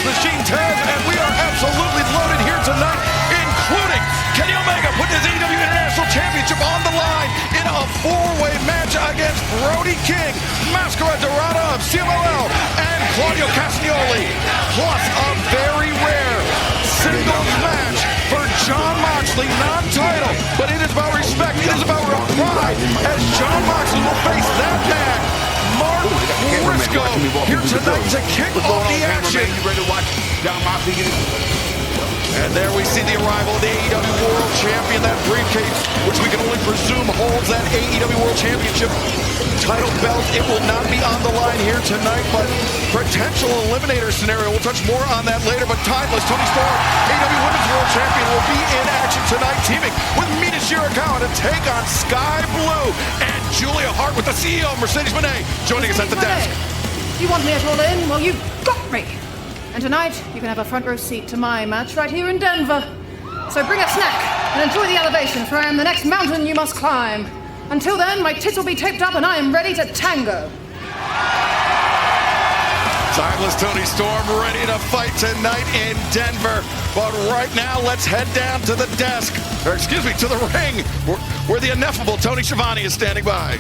Machine Taz, and we are absolutely loaded here tonight, including Kenny Omega putting his AEW International Championship on the line in a four-way match against Brody King, Mascara Dorada of CMLL, and Claudio Castagnoli, plus a very rare singles match for Jon Moxley, non-title, but it is about respect, it is about pride, as Jon Moxley will face that man, Mark Briscoe, here tonight to kick off the action. You ready to watch Jon Moxley get it? And there we see the arrival of the AEW World Champion, that briefcase, which we can only presume holds that AEW World Championship title belt. It will not be on the line here tonight, but potential eliminator scenario. We'll touch more on that later, but timeless Toni Storm, AEW Women's World Champion, will be in action tonight, teaming with Mina Shirakawa to take on Sky Blue, and Julia Hart with the CEO of Mercedes-Benz joining us at the desk. You want me at all in? Well, you've got me. And tonight, you can have a front row seat to my match right here in Denver. So bring a snack and enjoy the elevation, for I am the next mountain you must climb. Until then, my tits will be taped up and I am ready to tango. Timeless Toni Storm ready to fight tonight in Denver. But right now, let's head down to the desk, or excuse me, to the ring, where the ineffable Tony Schiavone is standing by.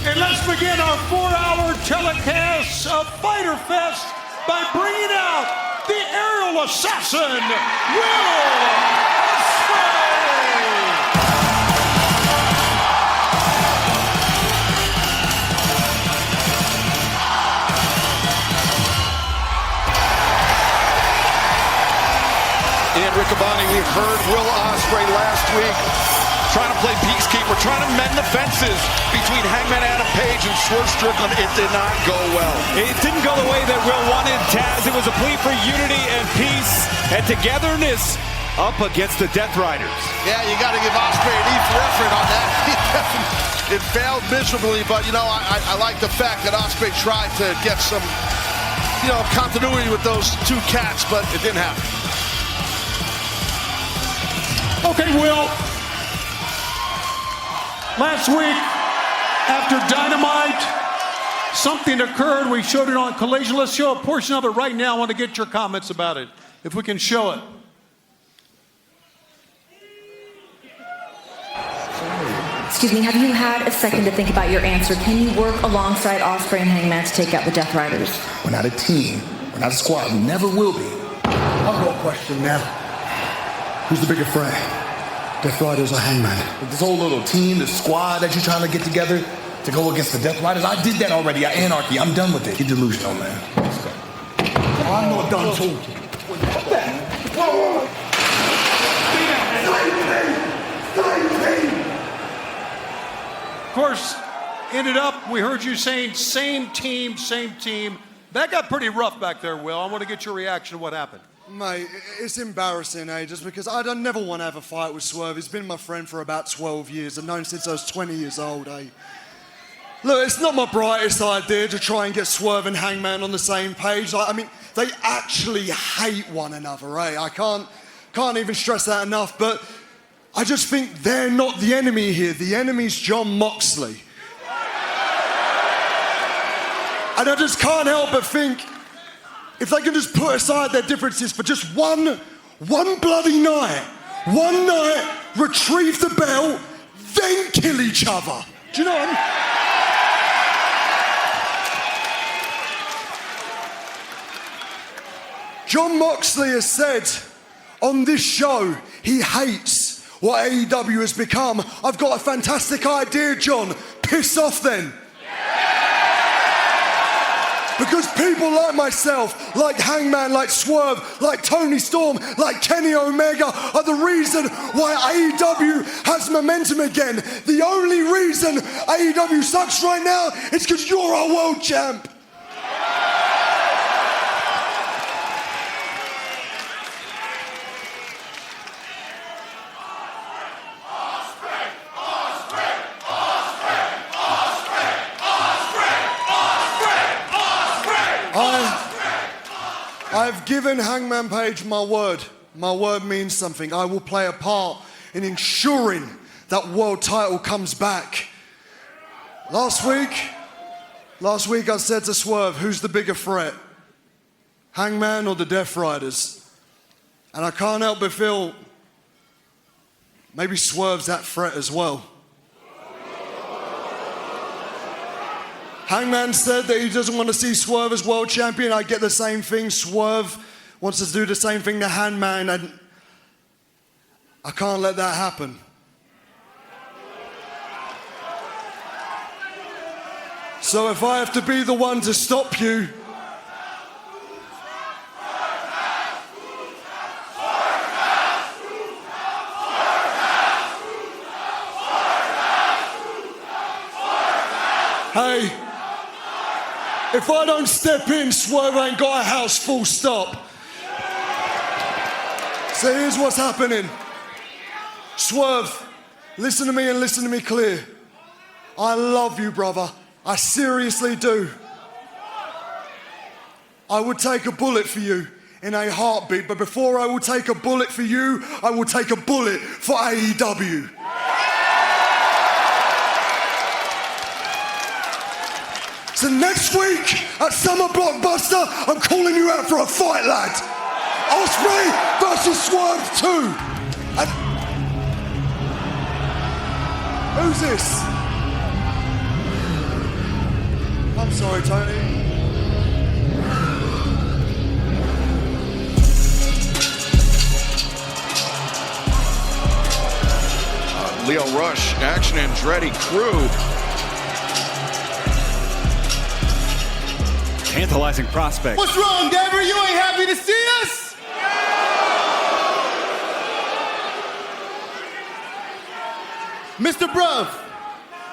And let's begin our 4-hour telecast of Fyter Fest by bringing out the aerial assassin, Will Ospreay! In Riccaboni, we heard Will Ospreay last week trying to play peacekeeper, trying to mend the fences between Hangman Adam Page and Swerve Strickland. It did not go well. It didn't go the way that Will wanted, Taz. It was a plea for unity and peace and togetherness up against the Death Riders. Yeah, you got to give Ospreay an E for effort on that. It failed miserably, but, you know, I like the fact that Ospreay tried to get some, you know, continuity with those two cats, but it didn't happen. Okay, Will. Last week, after Dynamite, something occurred. We showed it on Collision. Let's show a portion of it right now. I want to get your comments about it, if we can show it. Excuse me, have you had a second to think about your answer? Can you work alongside Ospreay and Hangman to take out the Death Riders? We're not a team. We're not a squad. We never will be. I've got a question now. Who's the bigger threat? Death Riders or Hangman? With this whole little team, this squad that you're trying to get together to go against the Death Riders, I did that already. Anarchy. I'm done with it. You're delusional, man. Let's go. I'm not done talking. Whoa. Of course, ended up, we heard you saying same team, same team. That got pretty rough back there, Will. I want to get your reaction to what happened. Mate, it's embarrassing, just because I don't never want to have a fight with Swerve. He's been my friend for about 12 years. I've known him since I was 20 years old, Look, it's not my brightest idea to try and get Swerve and Hangman on the same page. I mean, they actually hate one another, I can't even stress that enough, but I just think they're not the enemy here. The enemy's Jon Moxley. And I just can't help but think, if they can just put aside their differences for just one bloody night, retrieve the belt, then kill each other. Do you know what I mean? Jon Moxley has said on this show he hates what AEW has become. I've got a fantastic idea, John. Piss off then. Because people like myself, like Hangman, like Swerve, like Toni Storm, like Kenny Omega are the reason why AEW has momentum again. The only reason AEW sucks right now is because you're our world champ. I've given Hangman Page my word. My word means something. I will play a part in ensuring that world title comes back. Last week I said to Swerve, who's the bigger threat? Hangman or the Death Riders. And I can't help but feel maybe Swerve's that threat as well. Hangman said that he doesn't want to see Swerve as world champion. I get the same thing. Swerve wants to do the same thing to Hangman, and I can't let that happen. So if I have to be the one to stop you, hey, if I don't step in, Swerve ain't got a house, full stop. So here's what's happening. Swerve, listen to me and listen to me clear. I love you, brother. I seriously do. I would take a bullet for you in a heartbeat, but before I will take a bullet for you, I will take a bullet for AEW. So next week at Summer Blockbuster, I'm calling you out for a fight, lad. Ospreay versus Swerve 2. And who's this? I'm sorry, Tony. Leo Rush, Action Andretti crew. Tantalizing prospect. What's wrong, Denver? You ain't happy to see us? Mr. Bruv,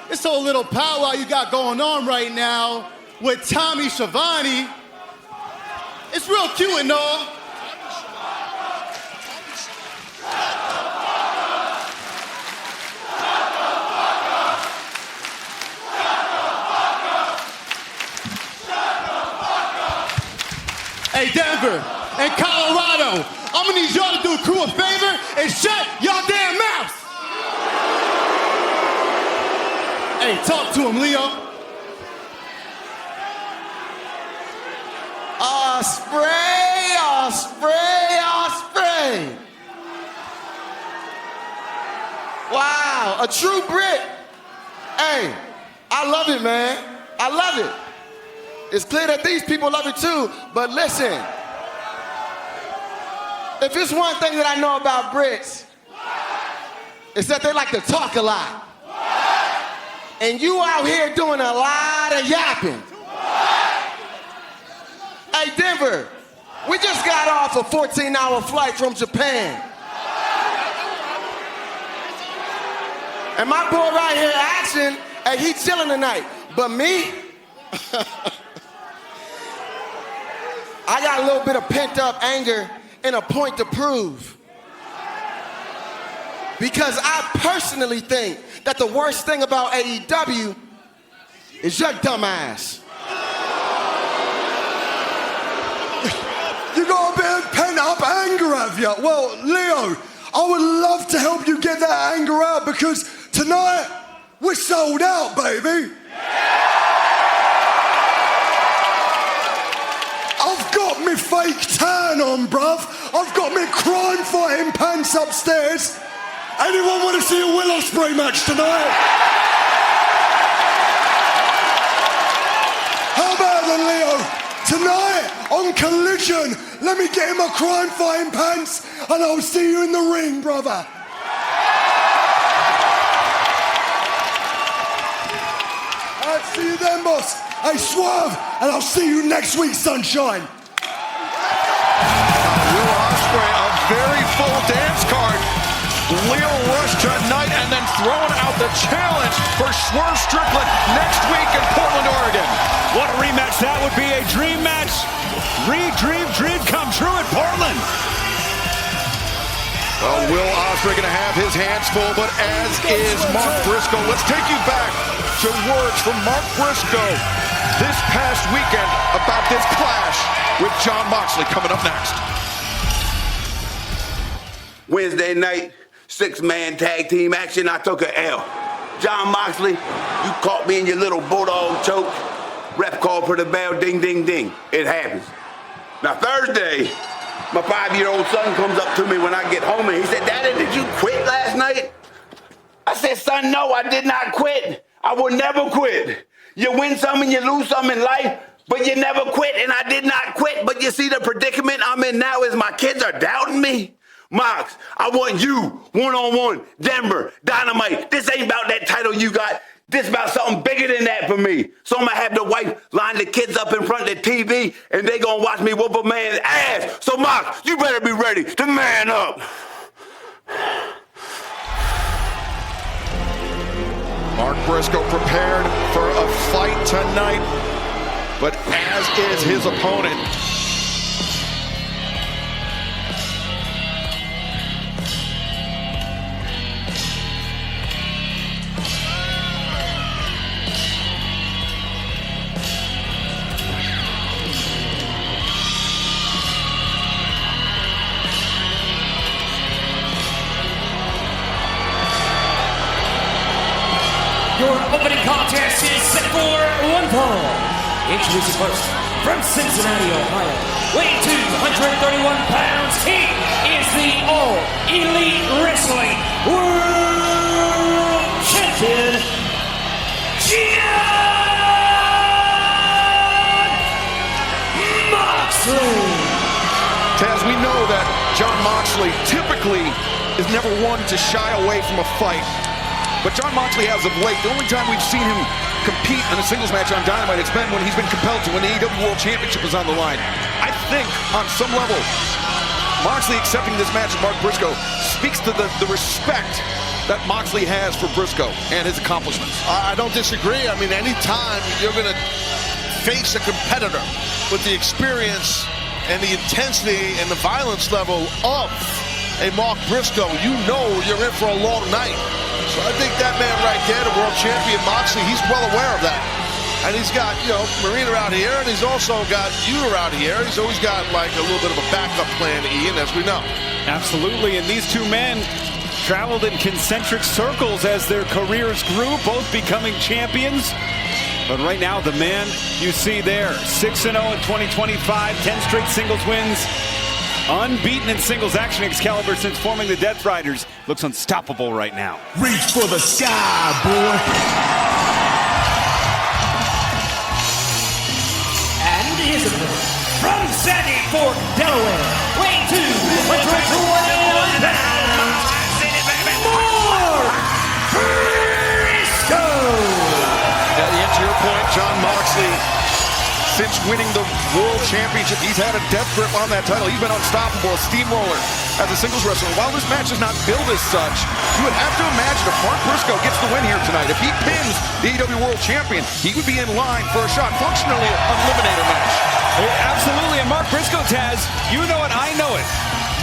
this whole little powwow you got going on right now with Tommy Schiavone, it's real cute and all. Hey, Denver and Colorado, I'm gonna need y'all to do a crew a favor and shut y'all damn mouths. Hey, talk to him, Leo. Ospreay, Ospreay, Ospreay. Wow, a true Brit. Hey, I love it, man. I love it. It's clear that these people love it too, but listen. If it's one thing that I know about Brits, it's that they like to talk a lot. And you out here doing a lot of yapping. Hey, Denver, we just got off a 14-hour flight from Japan. And my boy right here, Action, hey, he chilling tonight. But me, I got a little bit of pent-up anger and a point to prove. Because I personally think that the worst thing about AEW is your dumb ass. You got a bit of pent-up anger, have you? Well, Leo, I would love to help you get that anger out because tonight, we're sold out, baby. I've got me fake tan on, bruv. I've got me crime fighting pants upstairs. Anyone want to see a Will Ospreay match tonight? How about then, Leo? Tonight, on Collision, let me get in my crime fighting pants and I'll see you in the ring, brother. Alright, see you then, boss. Hey, Swerve, and I'll see you next week, sunshine. Will Ospreay, a very full dance card. Leo Rush tonight and then throwing out the challenge for Swerve Strickland next week in Portland, Oregon. What a rematch that would be, a dream match. Dream come true in Portland. Well, Will Ospreay going to have his hands full, but as is Mark Briscoe. Let's take you back to words from Mark Briscoe this past weekend about this clash with Jon Moxley coming up next. Wednesday night, 6-man tag team action, I took a L. Jon Moxley, you caught me in your little bulldog choke. Ref called for the bell, ding, ding, ding. It happens. Now Thursday, my 5-year-old son comes up to me when I get home and he said, "Daddy, did you quit last night?" I said, "Son, no, I did not quit. I will never quit. You win some and you lose some in life, but you never quit, and I did not quit. But you see the predicament I'm in now is my kids are doubting me. Mox, I want you one-on-one, Denver, Dynamite. This ain't about that title you got. This about something bigger than that for me. So I'm going to have the wife line the kids up in front of the TV, and they going to watch me whoop a man's ass. So, Mox, you better be ready to man up." Mark Briscoe prepared for a fight tonight, but as is his opponent. Your opening contest is set for one fall. Introducing first, from Cincinnati, Ohio, weighing 231 pounds, he is the All Elite Wrestling World Champion, Juin Moxley. Taz, we know that Jon Moxley typically is never one to shy away from a fight. But Jon Moxley has of late, the only time we've seen him compete in a singles match on Dynamite, it's been when he's been compelled to, when the AEW World Championship is on the line. I think, on some level, Moxley accepting this match with Mark Briscoe speaks to the respect that Moxley has for Briscoe and his accomplishments. I don't disagree. I mean, anytime you're going to face a competitor with the experience and the intensity and the violence level of a Mark Briscoe, you know you're in for a long night. So I think that man right there, the world champion Moxley, he's well aware of that. And he's got, Marina out here, and he's also got you out here. He's always got like a little bit of a backup plan, Ian, as we know. Absolutely, and these two men traveled in concentric circles as their careers grew, both becoming champions. But right now, the man you see there, 6-0 in 2025, 10 straight singles wins. Unbeaten in singles action, Excalibur, since forming the Death Riders, looks unstoppable right now. Reach for the sky, boy. And his opponent, from Sandy Fork, Delaware, weighing 221 pounds, Mark Briscoe. Yeah, to your point, Jon Moxley, since winning the World Championship, he's had a death grip on that title. He's been unstoppable, a steamroller as a singles wrestler. While this match is not billed as such, you would have to imagine if Mark Briscoe gets the win here tonight, if he pins the AEW World Champion, he would be in line for a shot, functionally an eliminator match. Absolutely, and Mark Briscoe, Taz, you know it, I know it.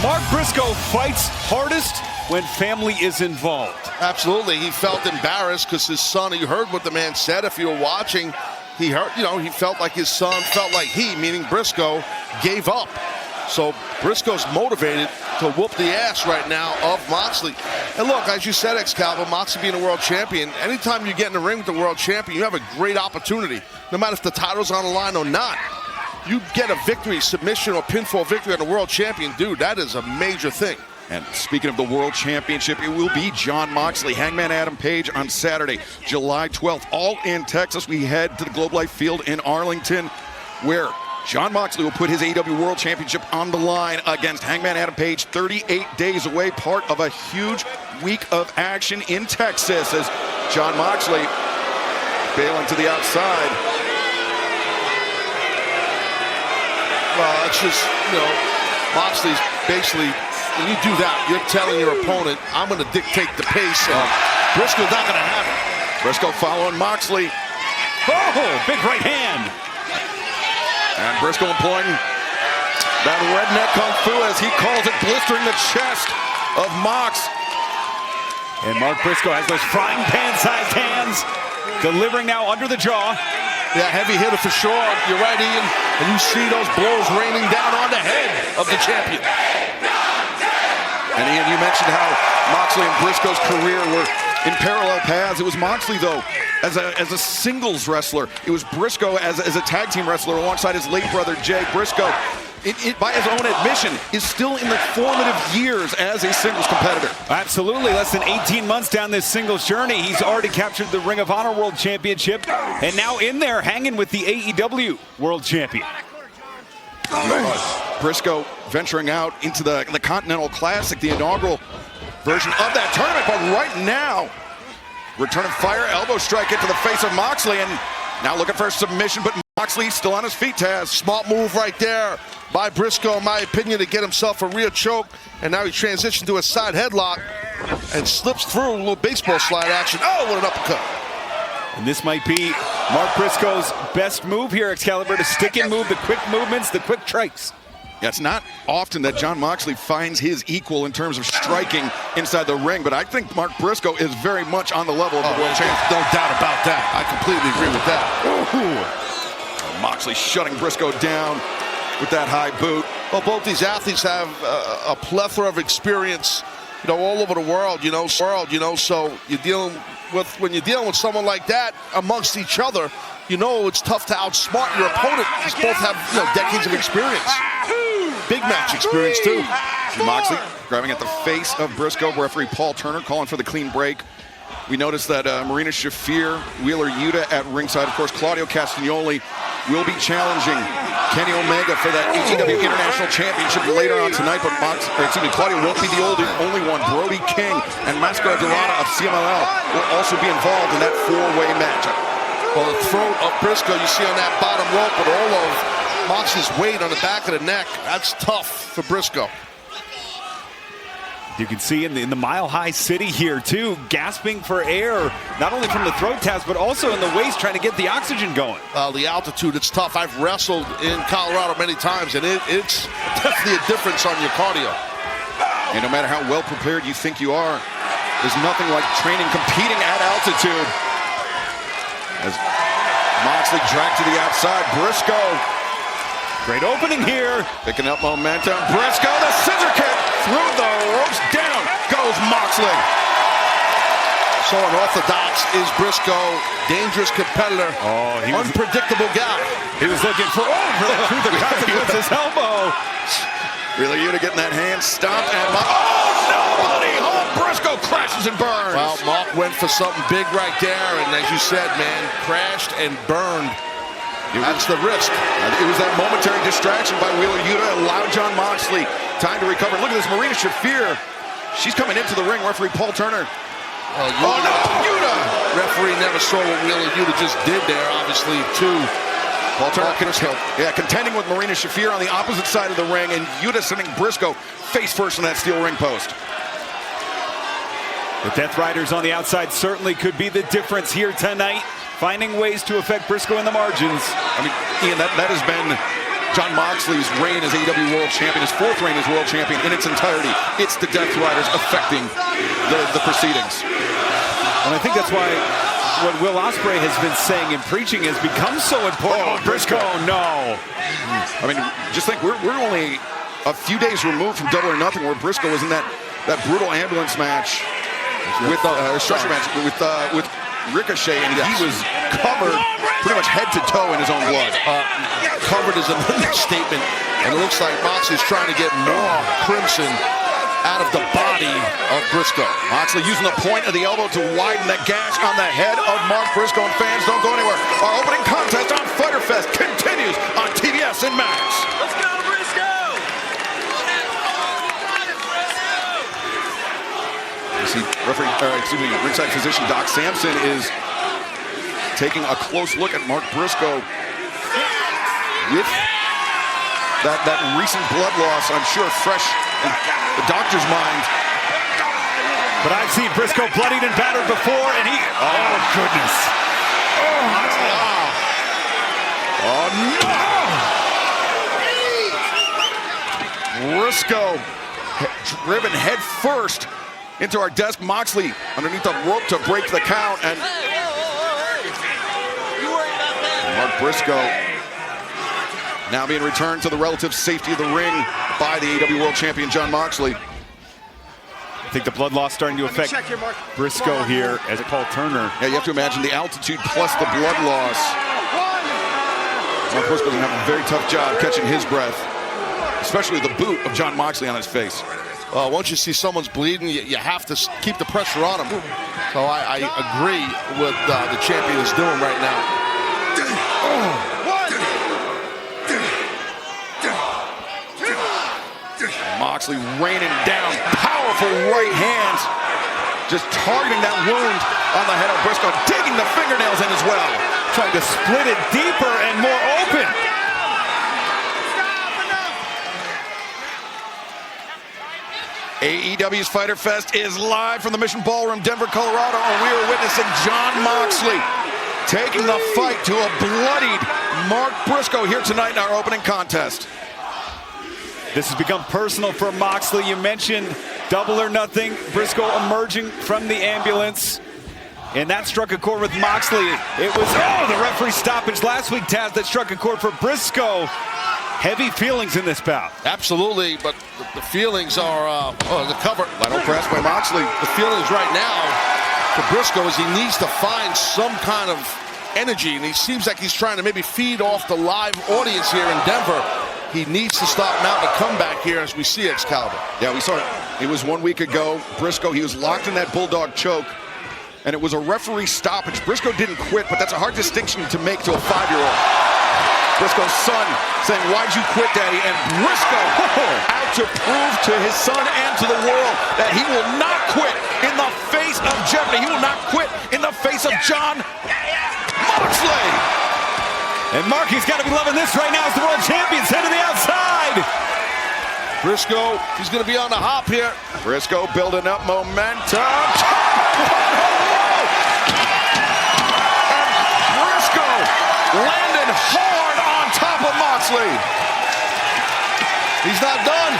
Mark Briscoe fights hardest when family is involved. Absolutely. He felt embarrassed because his son, you heard what the man said if you were watching. He hurt, he felt like his son felt like he, meaning Briscoe, gave up. So Briscoe's motivated to whoop the ass right now of Moxley. And look, as you said, Excalibur, Moxley being a world champion, anytime you get in the ring with the world champion, you have a great opportunity, no matter if the title's on the line or not. You get a victory, submission, or pinfall victory on the world champion, dude, that is a major thing. And speaking of the World Championship, it will be Jon Moxley, Hangman Adam Page on Saturday, July 12th, all in Texas. We head to the Globe Life Field in Arlington, where Jon Moxley will put his AEW World Championship on the line against Hangman Adam Page, 38 days away, part of a huge week of action in Texas as Jon Moxley bailing to the outside. Well, it's just, Moxley's basically, when you do that, you're telling your opponent, I'm going to dictate the pace, and Briscoe's not going to have it. Briscoe following Moxley. Oh, big right hand. And Briscoe employing that redneck kung fu, as he calls it, blistering the chest of Mox. And Mark Briscoe has those frying pan-sized hands, delivering now under the jaw. Yeah, heavy hitter for sure. You're right, Ian. And you see those blows raining down on the head of the champion. And Ian, you mentioned how Moxley and Briscoe's career were in parallel paths. It was Moxley, though, as a singles wrestler. It was Briscoe as a tag team wrestler alongside his late brother, Jay Briscoe. by his own admission, is still in the formative years as a singles competitor. Absolutely. Less than 18 months down this singles journey, he's already captured the Ring of Honor World Championship and now in there hanging with the AEW World Champion. Briscoe venturing out into the Continental Classic, the inaugural version of that tournament, but right now, return of fire, elbow strike into the face of Moxley, and now looking for a submission, but Moxley still on his feet, Taz. Smart move right there by Briscoe, in my opinion, to get himself a rear choke, and now he transitioned to a side headlock and slips through a little baseball slide action. Oh, what an uppercut. And this might be Mark Briscoe's best move here, Excalibur, to stick and move, the quick movements, the quick strikes. Yeah, it's not often that Jon Moxley finds his equal in terms of striking inside the ring, but I think Mark Briscoe is very much on the level of the world champion. No doubt about that. I completely agree with that. Ooh. Moxley shutting Briscoe down with that high boot. Well, both these athletes have a plethora of experience, all over the world, so you're dealing with, when you're dealing with someone like that amongst each other, it's tough to outsmart your opponent. These both have, decades of experience. Big match experience, too. Moxley grabbing at the face of Briscoe. Referee Paul Turner calling for the clean break. We noticed that Marina Shafir, Wheeler Yuta at ringside. Of course, Claudio Castagnoli will be challenging Kenny Omega for that AEW International Championship later on tonight. But Claudio won't be the only one. Brody King and Mascara Dorada of CMLL will also be involved in that four-way match. Well, the throat of Briscoe you see on that bottom rope with all of Moxley's weight on the back of the neck. That's tough for Briscoe. You can see in the Mile High City here, too, gasping for air, not only from the throat tabs, but also in the waist, trying to get the oxygen going. The altitude, it's tough. I've wrestled in Colorado many times, and it's definitely a difference on your cardio. And no matter how well prepared you think you are, there's nothing like training, competing at altitude. As Moxley dragged to the outside, Briscoe. Great opening here. Picking up momentum. Briscoe, the scissor kick through the ropes. Down goes Moxley. So unorthodox is Briscoe. Dangerous competitor. Oh, unpredictable guy. He was looking for through the consequences elbow. Wheeler Yuta getting that hand stomped, and nobody home. Briscoe crashes and burns. Well, Mark went for something big right there, and as you said, man, crashed and burned. That's the risk. It was that momentary distraction by Wheeler Yuta allowed Jon Moxley time to recover. Look at this, Marina Shafir. She's coming into the ring. Referee Paul Turner. Yuta! Referee never saw what Wheeler Yuta just did there, obviously, too. Paul Turner contending with Marina Shafir on the opposite side of the ring, and Yuta sending Briscoe face first on that steel ring post. The Death Riders on the outside certainly could be the difference here tonight, finding ways to affect Briscoe in the margins. I mean, Ian, that has been Jon Moxley's reign as AEW World Champion, his fourth reign as World Champion in its entirety. It's the Death Riders affecting the proceedings. And I think that's why what Will Ospreay has been saying and preaching has become so important. Oh, Briscoe, no. I mean, just think, we're only a few days removed from Double or Nothing, where Briscoe was in that brutal ambulance match with structure match with Ricochet, and he was covered pretty much head to toe in his own blood. Covered is an understatement, and it looks like Moxley's trying to get more crimson out of the body of Briscoe. Moxley using the point of the elbow to widen the gash on the head of Mark Briscoe, and fans don't go anywhere. Our opening contest on Fyter Fest continues on TBS and Max. Let's go, Briscoe! You see, ringside physician Doc Sampson is taking a close look at Mark Briscoe with that recent blood loss, I'm sure fresh in the doctor's mind. But I've seen Briscoe bloodied and battered before, and he... Oh, goodness. Oh, no! Briscoe driven head first into our desk. Moxley underneath the rope to break the count, and Mark Briscoe now being returned to the relative safety of the ring by the AEW World Champion Jon Moxley. I think the blood loss starting to affect Briscoe here as Paul Turner. Yeah, you have to imagine the altitude plus the blood loss. Mark Briscoe going to have a very tough job catching his breath. especially the boot of Jon Moxley on his face. Once you see someone's bleeding, you have to keep the pressure on him. So I agree with the champion is doing right now. Moxley raining down powerful right hands, just targeting that wound on the head of Briscoe, digging the fingernails in as well, trying to split it deeper and more open. AEW's Fighter Fest is live from the Mission Ballroom, Denver, Colorado, and we are witnessing Jon Moxley taking the fight to a bloodied Mark Briscoe here tonight in our opening contest. This has become personal for Moxley. You mentioned double or nothing. Briscoe emerging from the ambulance. And that struck a chord with Moxley. It was, the referee stoppage last week, Taz, that struck a chord for Briscoe. Heavy feelings in this bout. Absolutely, but the feelings are, the cover. Lateral press by Moxley. The feelings right now for Briscoe is he needs to find some kind of energy, and he seems like he's trying to maybe feed off the live audience here in Denver. He needs to stop mounting a comeback here as we see Excalibur. Yeah, we saw it. It was 1 week ago. Briscoe, he was locked in that bulldog choke, and it was a referee stoppage. Briscoe didn't quit, but that's a hard distinction to make to a 5-year-old. Briscoe's son saying, "Why'd you quit, Daddy?" And Briscoe out to prove to his son and to the world that he will not quit in the face of jeopardy. He will not quit in the face of Jon Moxley. And Marky's got to be loving this right now as the world champion's head to the outside. Briscoe, he's going to be on the hop here. Briscoe building up momentum. And Briscoe landing hard on top of Moxley. He's not done.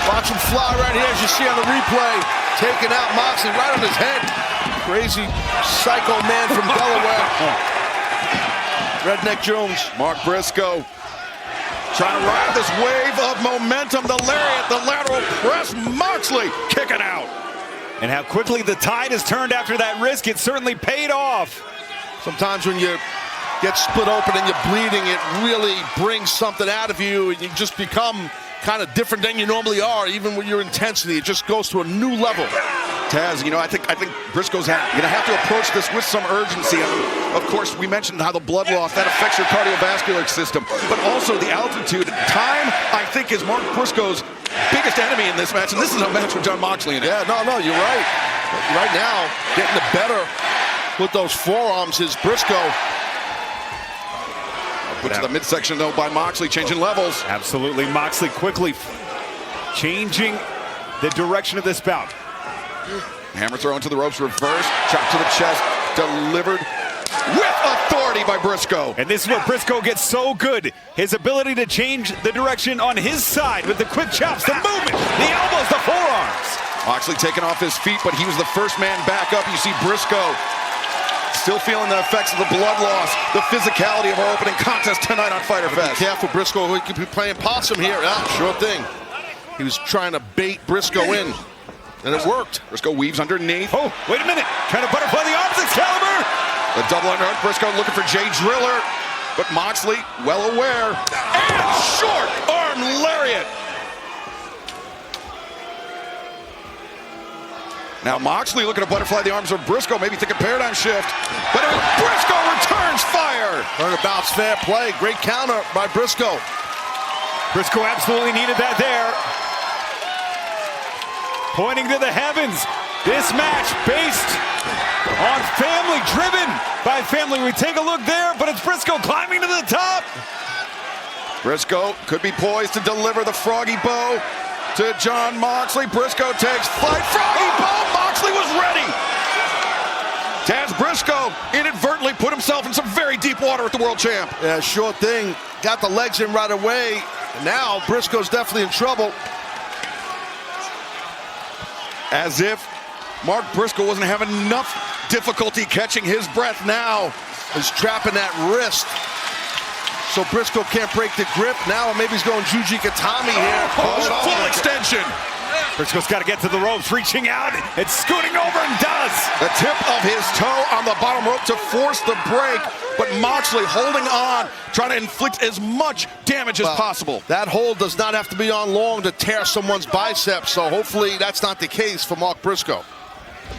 Watch him fly right here as you see on the replay. Taking out Moxley right on his head. Crazy psycho man from Delaware. Redneck Jones. Mark Briscoe trying to ride this wave of momentum. The lariat, the lateral press. Moxley kicking out. And how quickly the tide has turned after that risk. It certainly paid off. Sometimes when you get split open and you're bleeding, it really brings something out of you, and you just become kind of different than you normally are. Even with your intensity, it just goes to a new level. Taz, I think Briscoe's going to have to approach this with some urgency. Of course, we mentioned how the blood loss, that affects your cardiovascular system, but also the altitude. Time, I think, is Mark Briscoe's biggest enemy in this match, and this is a match with Jon Moxley in it. Yeah, no, you're right. Right now, getting the better with those forearms is Briscoe. Put to the midsection, though, by Moxley, changing levels. Absolutely. Moxley quickly changing the direction of this bout. Hammer throw into the ropes, reverse, chop to the chest, delivered with authority by Briscoe. And this is where Briscoe gets so good. His ability to change the direction on his side with the quick chops, the movement, the elbows, the forearms. Moxley taking off his feet, but he was the first man back up. You see Briscoe still feeling the effects of the blood loss, the physicality of our opening contest tonight on Fighter Fest. Be careful, Briscoe. He could be playing possum here. Yeah, sure thing. He was trying to bait Briscoe in, and it worked. Briscoe weaves underneath. Oh, wait a minute. Trying to butterfly the arms, Excalibur. The double underhook. Briscoe looking for Jay Driller, but Moxley well aware. And short arm lariat. Now Moxley looking to butterfly the arms of Briscoe, maybe think a paradigm shift. But Briscoe returns fire. Turnabout's fair play. Great counter by Briscoe. Briscoe absolutely needed that there. Pointing to the heavens. This match based on family, driven by family. We take a look there, but it's Briscoe climbing to the top. Briscoe could be poised to deliver the froggy bow to Jon Moxley. Briscoe takes flight. Froggy bow. Moxley was ready. Taz, Briscoe inadvertently put himself in some very deep water with the world champ. Yeah, sure thing. Got the legs in right away. Now Briscoe's definitely in trouble. As if Mark Briscoe wasn't having enough difficulty catching his breath now. He's trapping that wrist. So Briscoe can't break the grip. Now maybe he's going Juji Katami here. Full extension. Briscoe's got to get to the ropes, reaching out and scooting over, and does. The tip of his toe on the bottom rope to force the break, but Moxley holding on, trying to inflict as much damage as possible. That hold does not have to be on long to tear someone's biceps, so hopefully that's not the case for Mark Briscoe.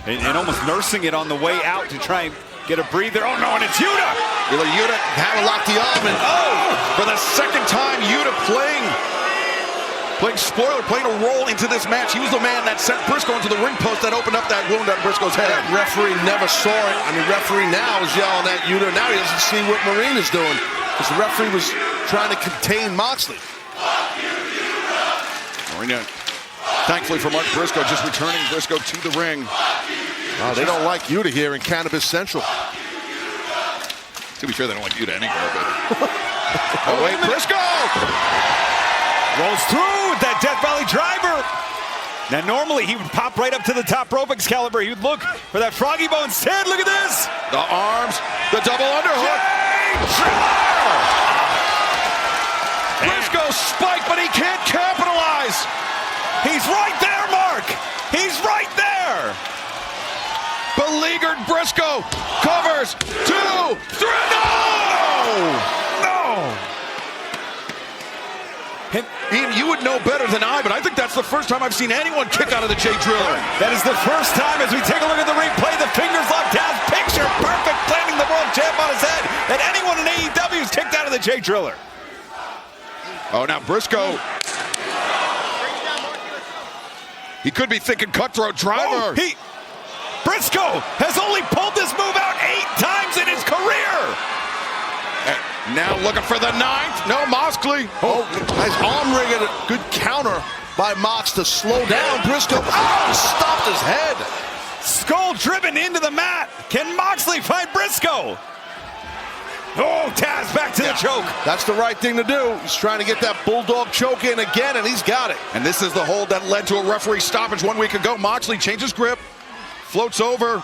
And almost nursing it on the way out to try and get a breather. Oh no, and it's Yuta! Yuta had to lock the arm, and for the second time, Yuta playing a role into this match. He was the man that sent Briscoe into the ring post that opened up that wound on Briscoe's head. That referee never saw it. I mean, referee now is yelling at Yuta. Now he doesn't see what Marine is doing, because the referee was trying to contain Moxley. Marina, thankfully for Mark Briscoe, just returning Briscoe to the ring. They don't like Yuta here in Cannabis Central. To be fair, they don't like Yuta anywhere, but... oh, wait, Briscoe! Rolls through with that Death Valley driver. Now, normally he would pop right up to the top rope, Excalibur. He would look for that froggy bone. Instead, look at this. The arms, the double underhook. Briscoe spiked, but he can't capitalize. He's right there, Mark. He's right there. Beleaguered Briscoe covers 2, 3. No! Ian, you would know better than I, but I think that's the first time I've seen anyone kick out of the J Driller. That is the first time, as we take a look at the replay, the fingers locked down, picture perfect, planting the world champ on his head, that anyone in AEW is kicked out of the J Driller. Oh, now Briscoe. He could be thinking cutthroat driver. Briscoe has only pulled this move out 8 times in his career. Now looking for the 9th. No, Moxley. Nice arm ring and a good counter by Mox to slow down Briscoe. Stopped his head. Skull driven into the mat. Can Moxley find Briscoe? Oh, Taz back to the choke. That's the right thing to do. He's trying to get that bulldog choke in again, and he's got it. And this is the hold that led to a referee stoppage 1 week ago. Moxley changes grip, floats over.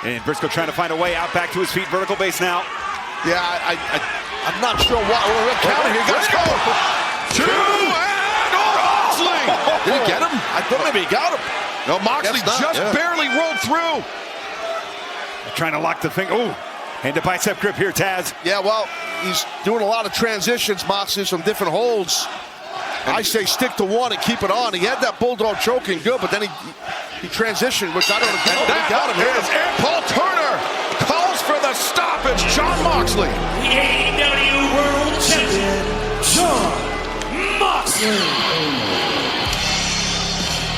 And Briscoe trying to find a way out back to his feet, vertical base now. Yeah, I'm not sure why. We're counting here. Briscoe. 2 and Moxley. Did he get him? I thought maybe he got him. No, Moxley just barely rolled through. Trying to lock the finger. Oh, and the bicep grip here, Taz. Yeah, well, he's doing a lot of transitions, Moxley, some different holds. I say stick to one and keep it on. He had that bulldog choking good, but then he transitioned, which I don't know. He got him here. And Paul Turner calls for the stoppage. Jon Moxley. The AEW World Champion, Jon Moxley.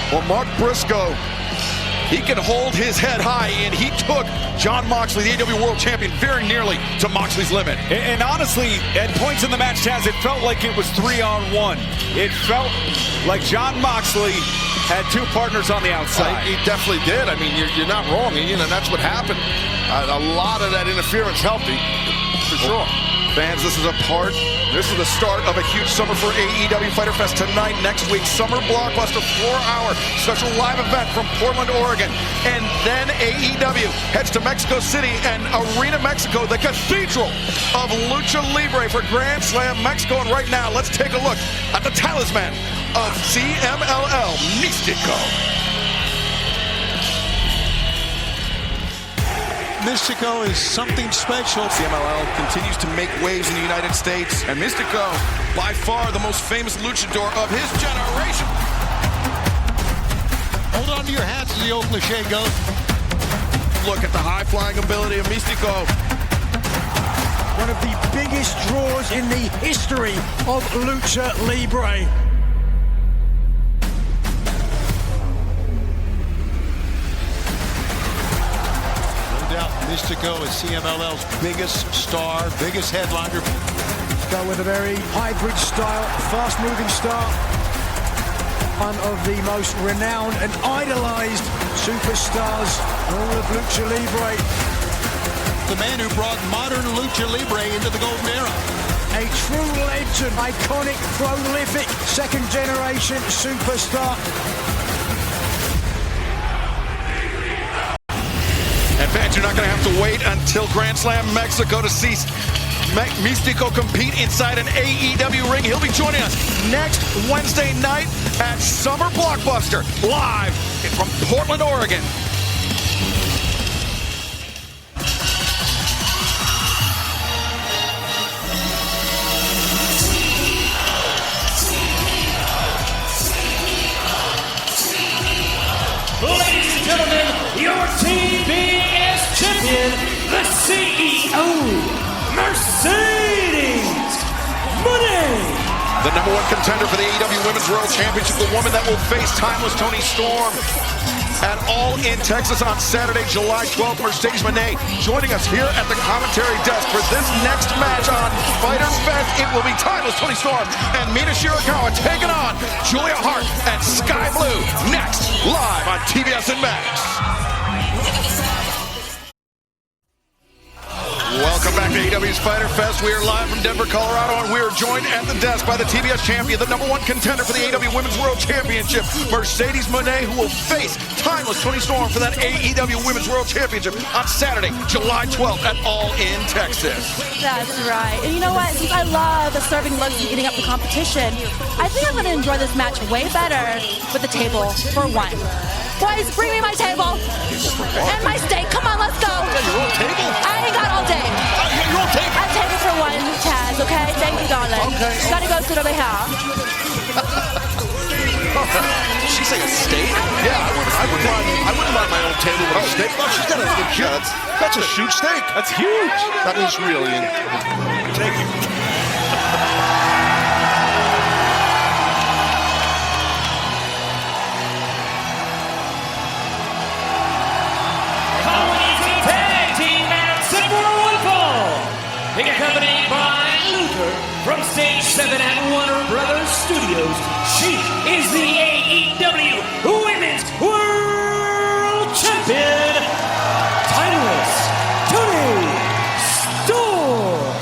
Well, Mark Briscoe, he can hold his head high, and he took Jon Moxley, the AEW World Champion, very nearly to Moxley's limit. And honestly, at points in the match, Taz, it felt like it was 3-on-1. It felt like Jon Moxley had 2 partners on the outside. He definitely did. I mean, you're not wrong, Ian, and that's what happened. A lot of that interference helped him, for sure. Fans, this is the start of a huge summer for AEW Fighter Fest tonight. Next week, Summer Blockbuster 4-hour special live event from Portland, Oregon. And then AEW heads to Mexico City and Arena Mexico, the cathedral of Lucha Libre for Grand Slam Mexico. And right now, let's take a look at the talisman of CMLL, Místico. Místico is something special. CMLL continues to make waves in the United States, and Místico, by far the most famous luchador of his generation. Hold on to your hats, as the old cliche goes. Look at the high-flying ability of Místico. One of the biggest draws in the history of Lucha Libre. Místico is CMLL's biggest star, biggest headliner. Go with a very hybrid style, fast-moving style. One of the most renowned and idolized superstars in all of Lucha Libre. The man who brought modern Lucha Libre into the golden era. A true legend, iconic, prolific, second-generation superstar. And fans, you're not going to have to wait until Grand Slam Mexico to see Místico compete inside an AEW ring. He'll be joining us next Wednesday night at Summer Blockbuster, live from Portland, Oregon. Ladies and gentlemen, your TBS champion, the CEO, Mercedes Moné. The #1 contender for the AEW Women's World Championship, the woman that will face timeless Toni Storm at All In Texas on Saturday, July 12th. Mercedes Moné joining us here at the commentary desk for this next match on Fighter Fest. It will be timeless Toni Storm and Mina Shirakawa taking on Julia Hart and Sky Blue next, live on TBS and Max. Welcome back to AEW's Fighter Fest. We are live from Denver, Colorado, and we are joined at the desk by the TBS champion, the #1 contender for the AEW Women's World Championship, Mercedes Moné, who will face timeless Toni Storm for that AEW Women's World Championship on Saturday, July 12th at All In Texas. That's right. And you know what? Since I love the serving looks and getting up the competition, I think I'm going to enjoy this match way better with the table for one. Boys, bring me my table and my steak. Come on, let's go. Your own table? I ain't got all day. Your own table? I'll take it for one, Taz, okay? Thank you, darling. Okay. Gotta go sit over here. Did she say a steak? Yeah, I wouldn't mind my own table with a steak. Oh, she's got a legit. That's a shoot steak. That's huge. That means really. Thank you. Being accompanied by Luther from Stage 7 at Warner Brothers Studios. She is the AEW Women's World Champion, timeless Toni Storm.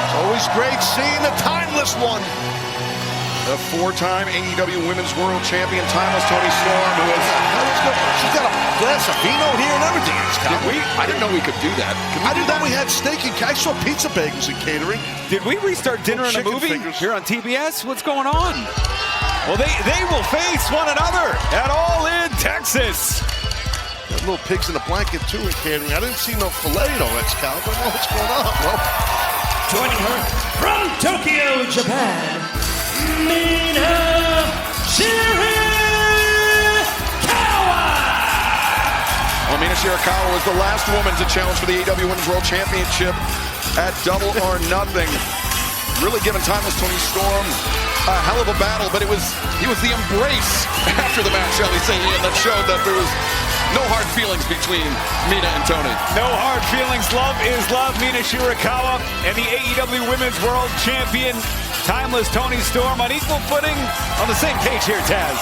It's always great seeing the timeless one. The 4-time AEW Women's World Champion, timeless Toni Storm, who is... She's got a glass of vino here and everything. I didn't know we could do that. I didn't know we had steak and I saw pizza bagels and catering. Did we restart Dinner and a Movie here on TBS? What's going on? Well, they will face one another at All In Texas. Got little pigs in a blanket too in catering. I didn't see no filet though, Excalibur. I don't know what's going on. Well, joining her from Tokyo, Japan, Mina Shirakawa. Well, Mina Shirakawa was the last woman to challenge for the AEW Women's World Championship at Double or Nothing. Really giving timeless Toni Storm a hell of a battle, but he was the embrace after the match, shall we say, Ian, that showed that there was no hard feelings between Mina and Toni. No hard feelings. Love is love. Mina Shirakawa and the AEW Women's World Champion, timeless Toni Storm, on equal footing, on the same page here, Taz.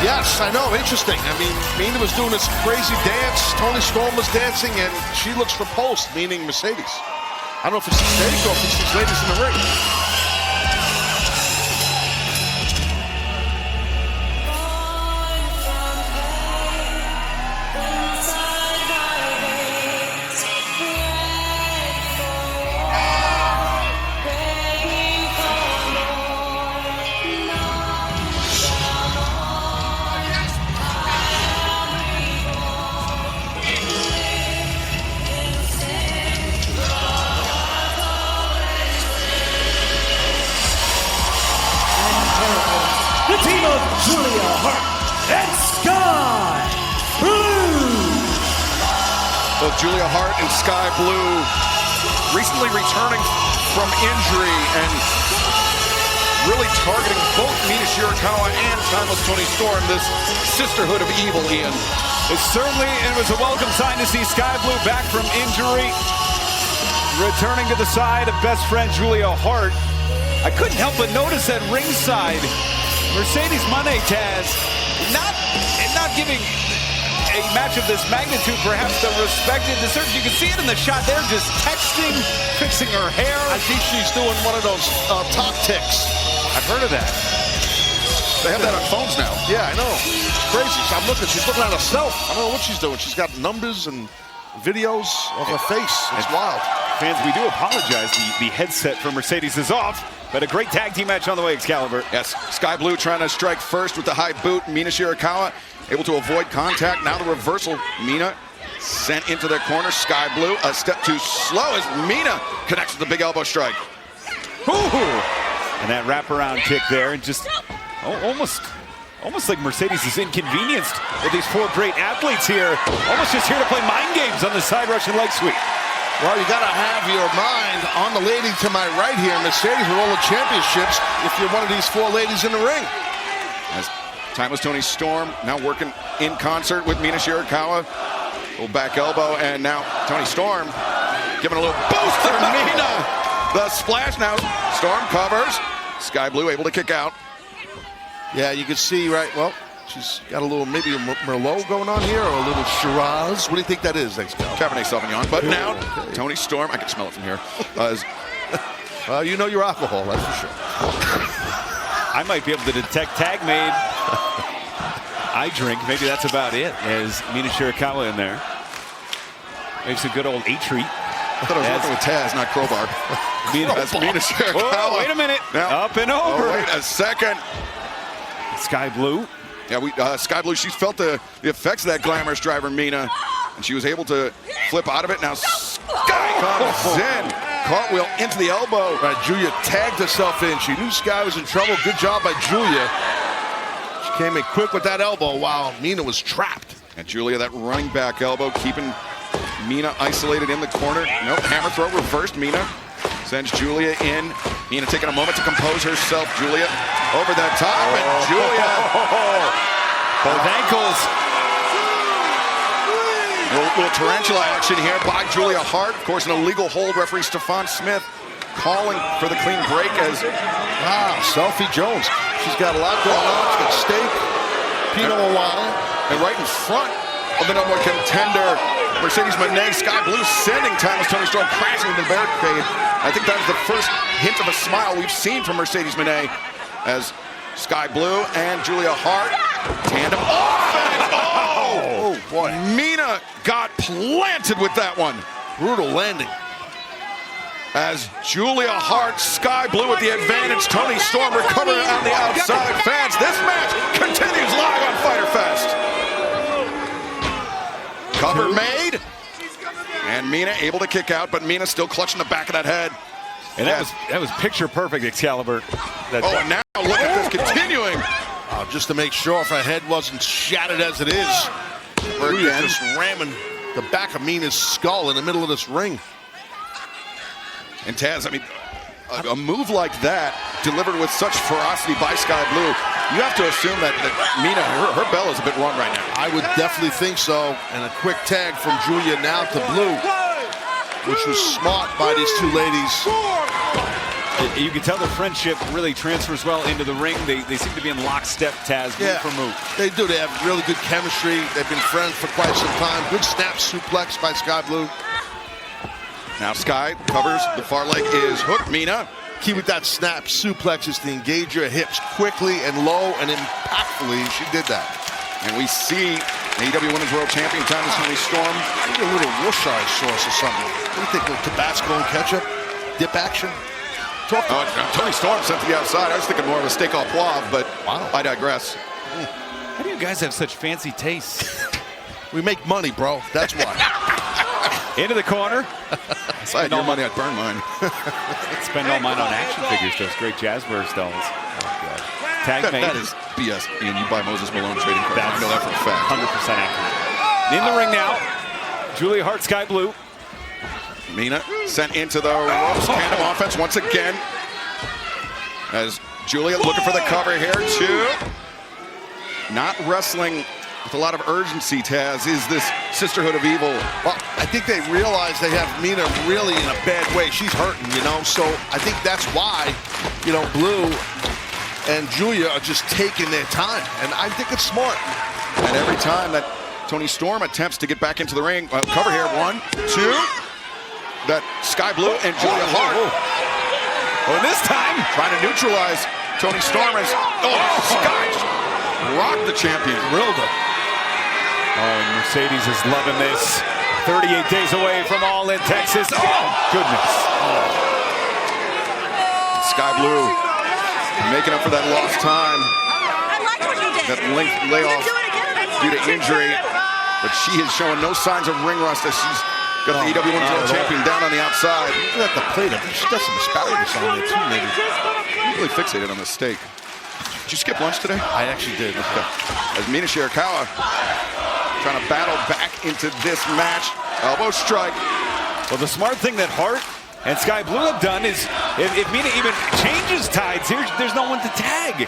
yes, I know. Interesting. I mean, Mina was doing this crazy dance. Toni Storm was dancing, and she looks repulsed, meaning Mercedes. I don't know if it's the steak or if it's these ladies in the ring. The team of Julia Hart and Sky Blue. Both Julia Hart and Sky Blue recently returning from injury and really targeting both Mina Shirakawa and timeless Toni Storm, this sisterhood of evil, Ian. It was a welcome sign to see Sky Blue back from injury, returning to the side of best friend Julia Hart. I couldn't help but notice at ringside, Mercedes Moné, Taz, not giving a match of this magnitude perhaps the respect it deserves. You can see it in the shot there, just texting, fixing her hair. I think she's doing one of those top ticks. I've heard of that. They have that on phones now. Yeah, I know. It's crazy. So she's looking at herself. I don't know what she's doing. She's got numbers and videos of her face. It's wild. Fans, we do apologize. The headset for Mercedes is off. But a great tag team match on the way, Excalibur. Yes, Sky Blue trying to strike first with the high boot. Mina Shirakawa able to avoid contact. Now the reversal. Mina sent into the corner. Sky Blue a step too slow as Mina connects with the big elbow strike. Ooh. And that wraparound kick there, and just almost like Mercedes is inconvenienced with these four great athletes here. Almost just here to play mind games on the side Russian leg sweep. Well, you got to have your mind on the lady to my right here. Mercedes with all the championships if you're one of these four ladies in the ring. As timeless Toni Storm now working in concert with Mina Shirakawa. Little back elbow, and now Toni Storm giving a little boost to Mina. The splash now. Storm covers. Sky Blue able to kick out. Yeah, you can see, right, well, she's got a little, maybe a Merlot going on here, or a little Shiraz. What do you think that is, Excalibur? Cabernet Sauvignon. But now, Toni Storm, I can smell it from here. You know your alcohol, that's for sure. I might be able to detect tag made. I drink, maybe that's about it, as Mina Shirakawa in there. Makes a good old A-treat. I thought I was working with Taz, not Crowbar. That's Mina Shirakawa. Oh, wait a minute. Now, up and over. Oh, wait a second. Sky Blue. Yeah, Sky Blue, she's felt the effects of that glamorous driver, Mina, and she was able to flip out of it. Now Sky comes in. Cartwheel into the elbow. Right, Julia tagged herself in. She knew Sky was in trouble. Good job by Julia. She came in quick with that elbow while Mina was trapped. And Julia, that running back elbow, keeping Mina isolated in the corner. Nope, hammer throw reversed. Mina sends Julia in. Mina taking a moment to compose herself. Julia over the top, and Julia. Both ankles. Little tarantula action here by Julia Hart. Of course, an illegal hold. Referee Stephon Smith calling for the clean break as, wow, Selfie Jones. She's got a lot going on. She's got steak, Pinot Noir. And right in front of the number one contender, Mercedes Moné, Sky Blue sending timeless Toni Storm crashing into the barricade. I think that was the first hint of a smile we've seen from Mercedes Moné as Sky Blue and Julia Hart tandem offense. Oh boy. Mina got planted with that one. Brutal landing. As Julia Hart, Sky Blue with the advantage. Toni Storm recovering on the outside. Fans, this match continues live on Fyter Fest. Cover made. And Mina able to kick out, but Mina still clutching the back of that head. And that was picture perfect, Excalibur. And now look at this continuing. Just to make sure if her head wasn't shattered as it is. Julia just ramming the back of Mina's skull in the middle of this ring. And Taz, I mean, a move like that, delivered with such ferocity by Sky Blue, you have to assume that Mina, her bell is a bit run right now. I would definitely think so. And a quick tag from Julia now to Blue, which was smart by these two ladies. You can tell their friendship really transfers well into the ring. They seem to be in lockstep, Taz, move for move. They do. They have really good chemistry. They've been friends for quite some time. Good snap suplex by Sky Blue. Now Sky covers, the far leg is hooked. Mina. Key with that snap suplex is to engage your hips quickly and low and impactfully. She did that. And we see AEW Women's World Champion timeless Toni Storm. Maybe a little Worcestershire sauce or something. What do you think, a little Tabasco and ketchup? Dip action? Toni Storm sent to the outside. I was thinking more of a steak au poivre, but I digress. How do you guys have such fancy tastes? We make money, bro. That's why. Into the corner. If I had your money, I'd burn mine. Spend all mine on action figures, those great Jazzburst dolls. Tag made. That is BS. Ian, you buy Moses Malone trading cards. I know that for a fact. 100% accurate. In the ring now, Julia Hart, Sky Blue. Mina sent into the ropes. Tandem offense once again. As Julia looking for the cover here too. Not wrestling with a lot of urgency, Taz, is this Sisterhood of Evil. Well, I think they realize they have Mina really in a bad way. She's hurting, you know, so I think that's why, you know, Blue and Julia are just taking their time, and I think it's smart. And every time that Toni Storm attempts to get back into the ring, cover here, 1, 2, that Sky Blue and Julia Hart. Oh, this time, trying to neutralize Toni Storm as, Sky rocked the champion, drilled her. Oh, Mercedes is loving this. 38 days away from All in Texas. Oh, goodness. Sky Blue making up for that lost time. I liked what you did. That length layoff due to injury. But she is showing no signs of ring rust as she's got the AEW Women's World Champion down on the outside. Look at the plate. She's got some asparagus on there too, maybe. Really fixated on the steak. Did you skip lunch today? I actually did. As Mina Shirakawa trying to battle back into this match. Elbow strike. Well, the smart thing that Hart and Sky Blue have done is if Mina even changes tides here, there's no one to tag.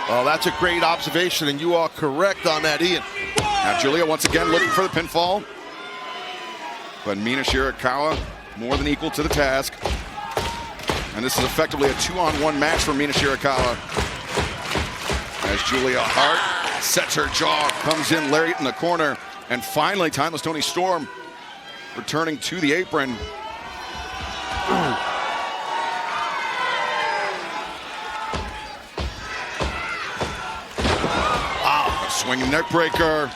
Oh, that's a great observation, and you are correct on that, Ian. Now Julia once again looking for the pinfall. But Mina Shirakawa more than equal to the task. And this is effectively a 2-on-1 match for Mina Shirakawa. As Julia Hart sets her jaw, comes in lariat in the corner. And finally, Timeless Toni Storm returning to the apron. Wow, a swinging neck breaker.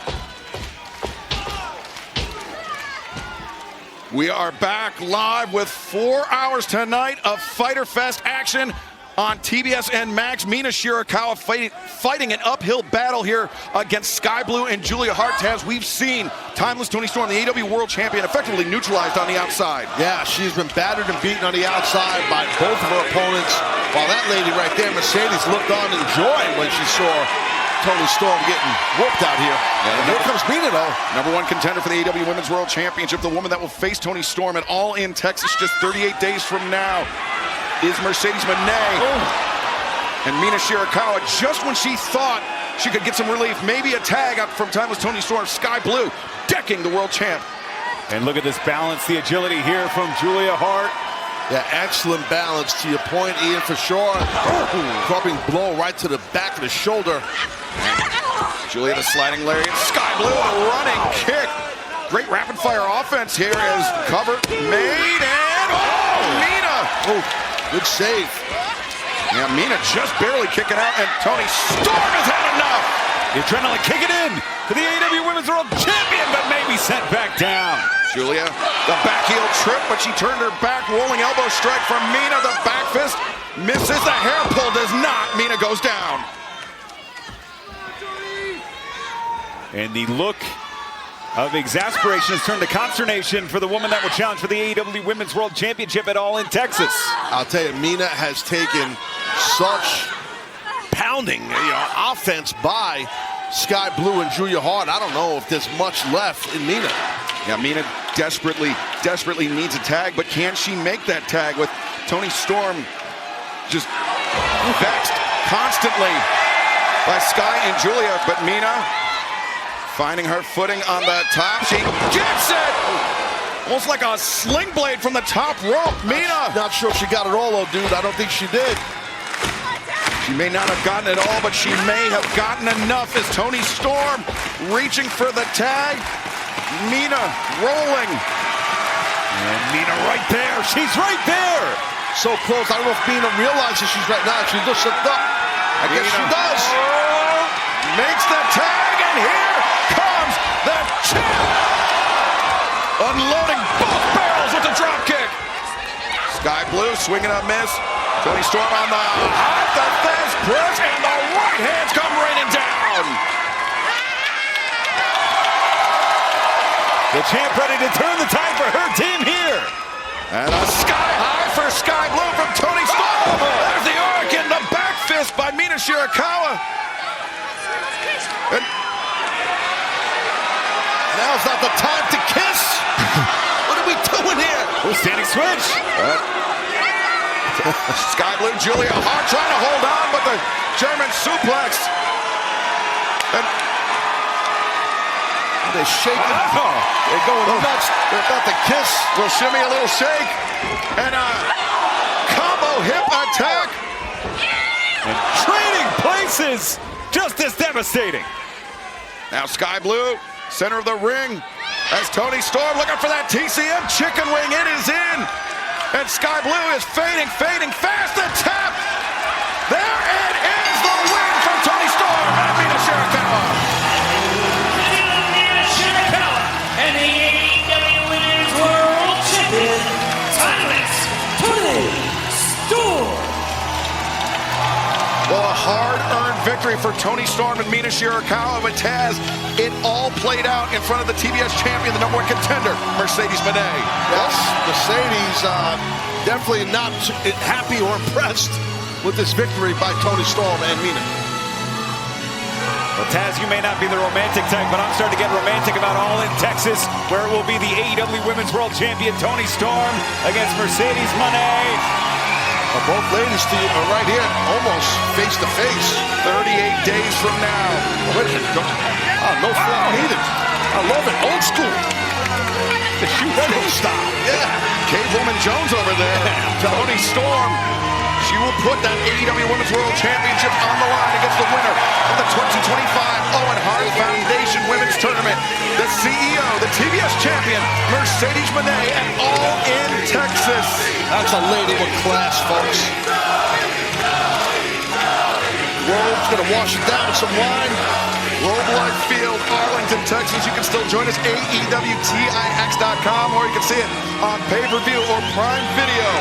We are back live with 4 hours tonight of Fighter Fest action on TBS and Max. Mina Shirakawa fighting an uphill battle here against Sky Blue and Julia Hart. As we've seen, Timeless Toni Storm, the AEW World Champion, effectively neutralized on the outside. Yeah, she's been battered and beaten on the outside by both of her opponents. While that lady right there, Mercedes, looked on in joy when she saw Toni Storm getting whooped out here. And here comes Mina, though. #1 contender for the AEW Women's World Championship. The woman that will face Toni Storm at All In Texas just 38 days from now is Mercedes Moné. And Mina Shirakawa, just when she thought she could get some relief, maybe a tag up from Timeless Toni Storm, Sky Blue decking the world champ. And look at this balance, the agility here from Julia Hart. Yeah, excellent balance to your point, Ian, for sure. Clubbing blow right to the back of the shoulder. Julia the sliding lariat. Sky Blue a running kick. Great rapid fire offense here as cover made and Mina. Oh, good save. Yeah, Mina just barely kicking out and Toni Storm has had enough. The adrenaline kicking in for the AEW Women's World Champion, but maybe sent back down. Julia, the back heel trip, but she turned her back. Rolling elbow strike from Mina. The back fist misses. The hair pull does not. Mina goes down. And the look of exasperation has turned to consternation for the woman that will challenge for the AEW Women's World Championship at All In Texas. I'll tell you, Mina has taken such pounding, offense by Sky Blue and Julia Hart. I don't know if there's much left in Mina. Yeah, Mina desperately needs a tag, but can she make that tag with Toni Storm just vexed constantly by Sky and Julia? But Mina finding her footing on the top. She gets it! Almost like a sling blade from the top rope. Mina! Not sure if she got it all, though, dude. I don't think she did. She may not have gotten it all, but she may have gotten enough as Toni Storm reaching for the tag. Mina rolling. And Mina right there. She's right there. So close. I don't know if Mina realizes she's right now. She just looked up. I guess she does. Makes the tag, and here comes the champ. Unloading both barrels with the drop kick. Sky Blue swinging a miss. Toni Storm on the hop, the fast press, and the right hands come raining down. The champ ready to turn the tide for her team here. And a sky high for Sky Blue from Toni Storm. There's the arc and the back fist by Mina Shirakawa. And now's not the time to kiss. What are we doing here? Oh, standing switch. Sky Blue, Julia Hart trying to hold on, but the German suplex. And they're shaking. They're going nuts. They're about to kiss. Little shimmy, a little shake. And a combo hip attack. And trading places. Just as devastating. Now Sky Blue, center of the ring. As Toni Storm looking for that TCM chicken wing. It is in. And Sky Blue is fading fast. The tap. There it is, the win from Toni Storm and Mina Shirakawa. Mina Shirakawa and the AEW Women's World Champion, Timeless Toni Storm. hard-earned victory for Toni Storm and Mina Shirakawa. But Taz, it all played out in front of the TBS champion, the #1 contender, Mercedes Moné. Yes, Mercedes definitely not happy or impressed with this victory by Toni Storm and Mina. Well, Taz, you may not be the romantic type, but I'm starting to get romantic about All in Texas, where it will be the AEW Women's World Champion Toni Storm against Mercedes Moné. Well, both ladies are right here, almost face to face. 38 days from now. Oh, no flat needed. I love it. Old school. The shoot style. Yeah. Cavewoman Jones over there. Toni Storm. She will put that AEW Women's World Championship on the line against the winner of the 2025 Owen Hart Foundation Women's Tournament. The CEO, the TBS champion, Mercedes Moné, and All in Texas. That's a lady with class, folks. Robe's going to wash it down with some wine. Globe Life Field, Arlington, Texas. You can still join us, AEWTIX.com, or you can see it on pay-per-view or Prime Video.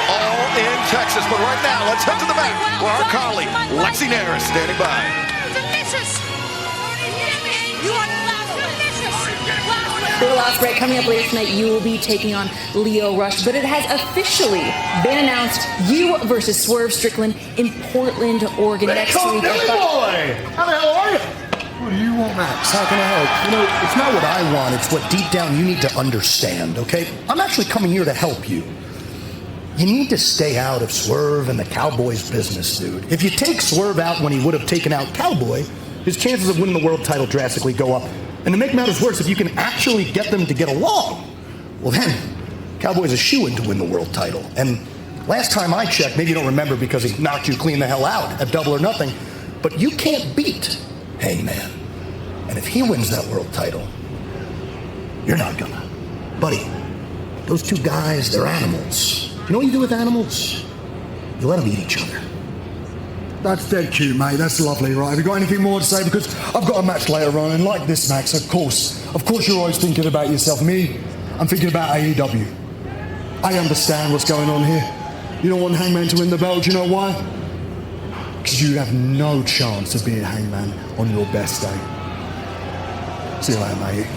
All in Texas. But right now, let's head to the back where our colleague, Lexi Nair, is standing by. Delicious. Will Ospreay, coming up later tonight, you will be taking on Lio Rush, but it has officially been announced you versus Swerve Strickland in Portland, Oregon next week. Billy Boy! How the hell are you? What do you want, Max? How can I help? You know, it's not what I want, it's what deep down you need to understand, okay? I'm actually coming here to help you. You need to stay out of Swerve and the Cowboy's business, dude. If you take Swerve out when he would have taken out Cowboy, his chances of winning the world title drastically go up. And to make matters worse, if you can actually get them to get along, well then, Cowboy's a shoo-in to win the world title. And last time I checked, maybe you don't remember because he knocked you clean the hell out at Double or Nothing, but you can't beat Hangman. And if he wins that world title, you're not gonna. Buddy, those two guys, they're animals. You know what you do with animals? You let them eat each other. That's dead cute, mate. That's lovely, right? Have you got anything more to say? Because I've got a match later on, and like this, Max, of course you're always thinking about yourself. Me, I'm thinking about AEW. I understand what's going on here. You don't want Hangman to win the belt. Do you know why? Because you have no chance of being Hangman on your best day. See you later, mate.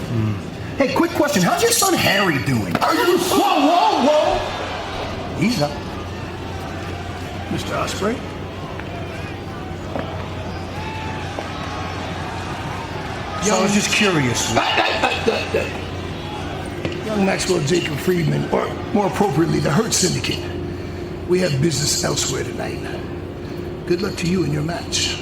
Hey, quick question. How's your son Harry doing? Whoa! He's up. Mr. Ospreay? So I was just curious. Young Maxwell Jacob Friedman, or more appropriately, the Hurt Syndicate. We have business elsewhere tonight. Good luck to you in your match.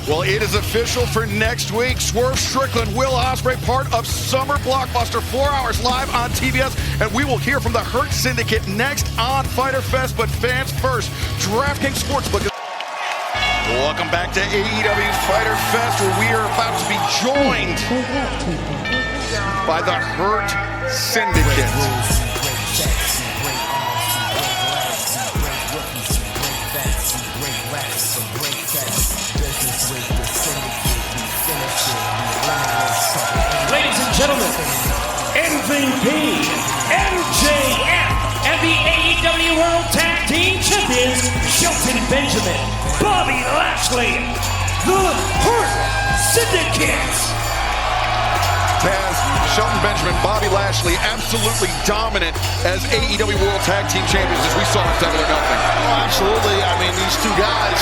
Well, it is official for next week. Swerve Strickland, Will Ospreay, part of Summer Blockbuster, 4 hours live on TBS, and we will hear from the Hurt Syndicate next on Fyter Fest. But fans first, DraftKings Sportsbook. Welcome back to AEW Fyter Fest, where we are about to be joined by the Hurt Syndicate. Ladies and gentlemen, MVP, MJF, and the AEW World Tag Team Champions, Shelton Benjamin, Bobby Lashley, the Hurt Syndicate. Taz, Shelton Benjamin, Bobby Lashley, absolutely dominant as AEW World Tag Team Champions, as we saw in Double or Nothing. Oh, absolutely. I mean, these two guys,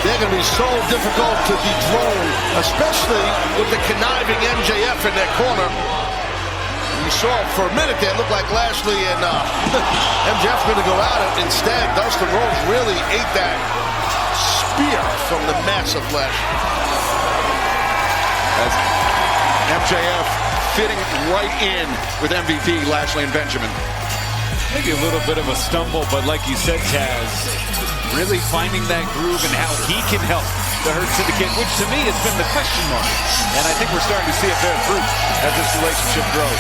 they're going to be so difficult to dethrone, especially with the conniving MJF in their corner. You saw for a minute there, it looked like Lashley and MJF going to go at it. Instead, Dustin Rhodes really ate that spear from the massive Lashley. As MJF fitting right in with MVP, Lashley and Benjamin. Maybe a little bit of a stumble, but like you said, Taz, really finding that groove and how he can help the Hurt Syndicate, which to me has been the question mark. And I think we're starting to see it bear fruit as this relationship grows.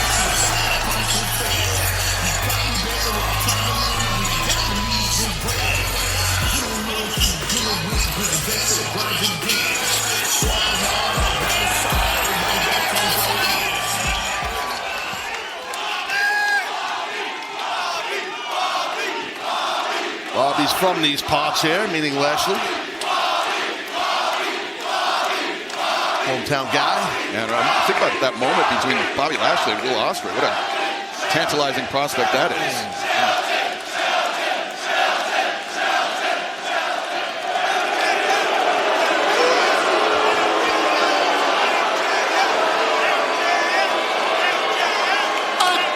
Bobby's from these parts here, meaning Lashley. Hometown guy. And think about that moment between Bobby Lashley and Will Ospreay. What a tantalizing prospect that is.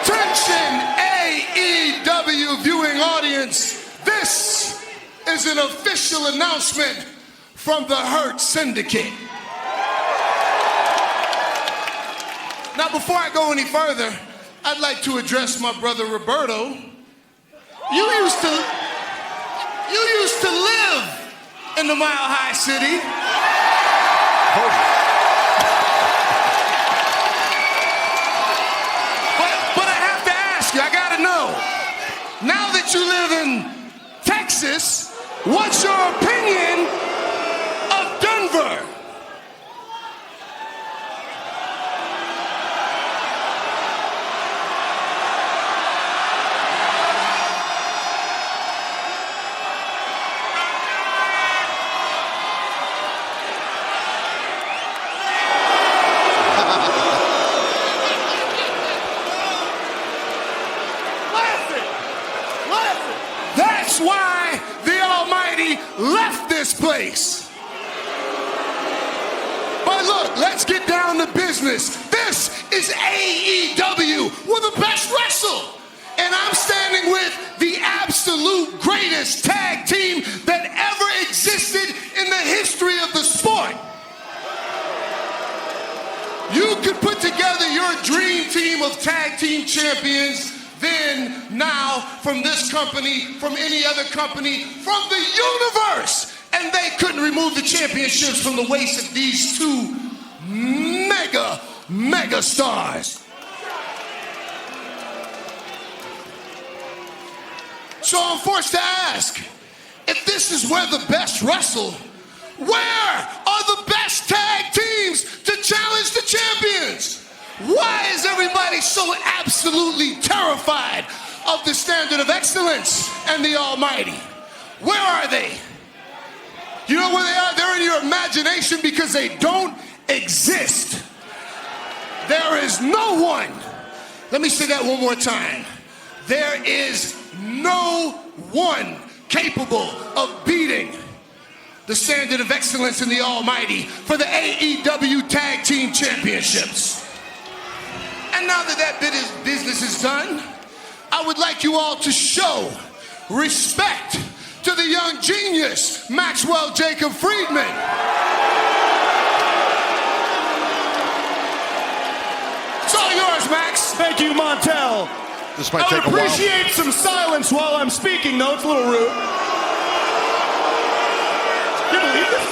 Attention, AEW viewing audience. This is an official announcement from the Hurt Syndicate. Now, before I go any further, I'd like to address my brother Roberto. You used to live in the Mile High City. But I have to ask you, I gotta know, now that you live in Texas, what's your opinion of Denver? That's why the Almighty left this place. But look, let's get down to business. This is AEW. We're the best wrestle. And I'm standing with the absolute greatest tag team that ever existed in the history of the sport. You could put together your dream team of tag team champions, then, now, from this company, from any other company, from the universe, and they couldn't remove the championships from the waist of these two mega stars. So I'm forced to ask, if this is where the best wrestle, where are the best tag teams to challenge the champions? Why is everybody so absolutely terrified of the standard of excellence and the Almighty? Where are they? You know where they are? They're in your imagination because they don't exist. There is no one. Let me say that one more time. There is no one capable of beating the standard of excellence in the Almighty for the AEW Tag Team Championships. And now that business is done, I would like you all to show respect to the young genius, Maxwell Jacob Friedman. It's all yours, Max. Thank you, Montel. This might take a while. I would appreciate some silence while I'm speaking, though. It's a little rude. Can you believe this?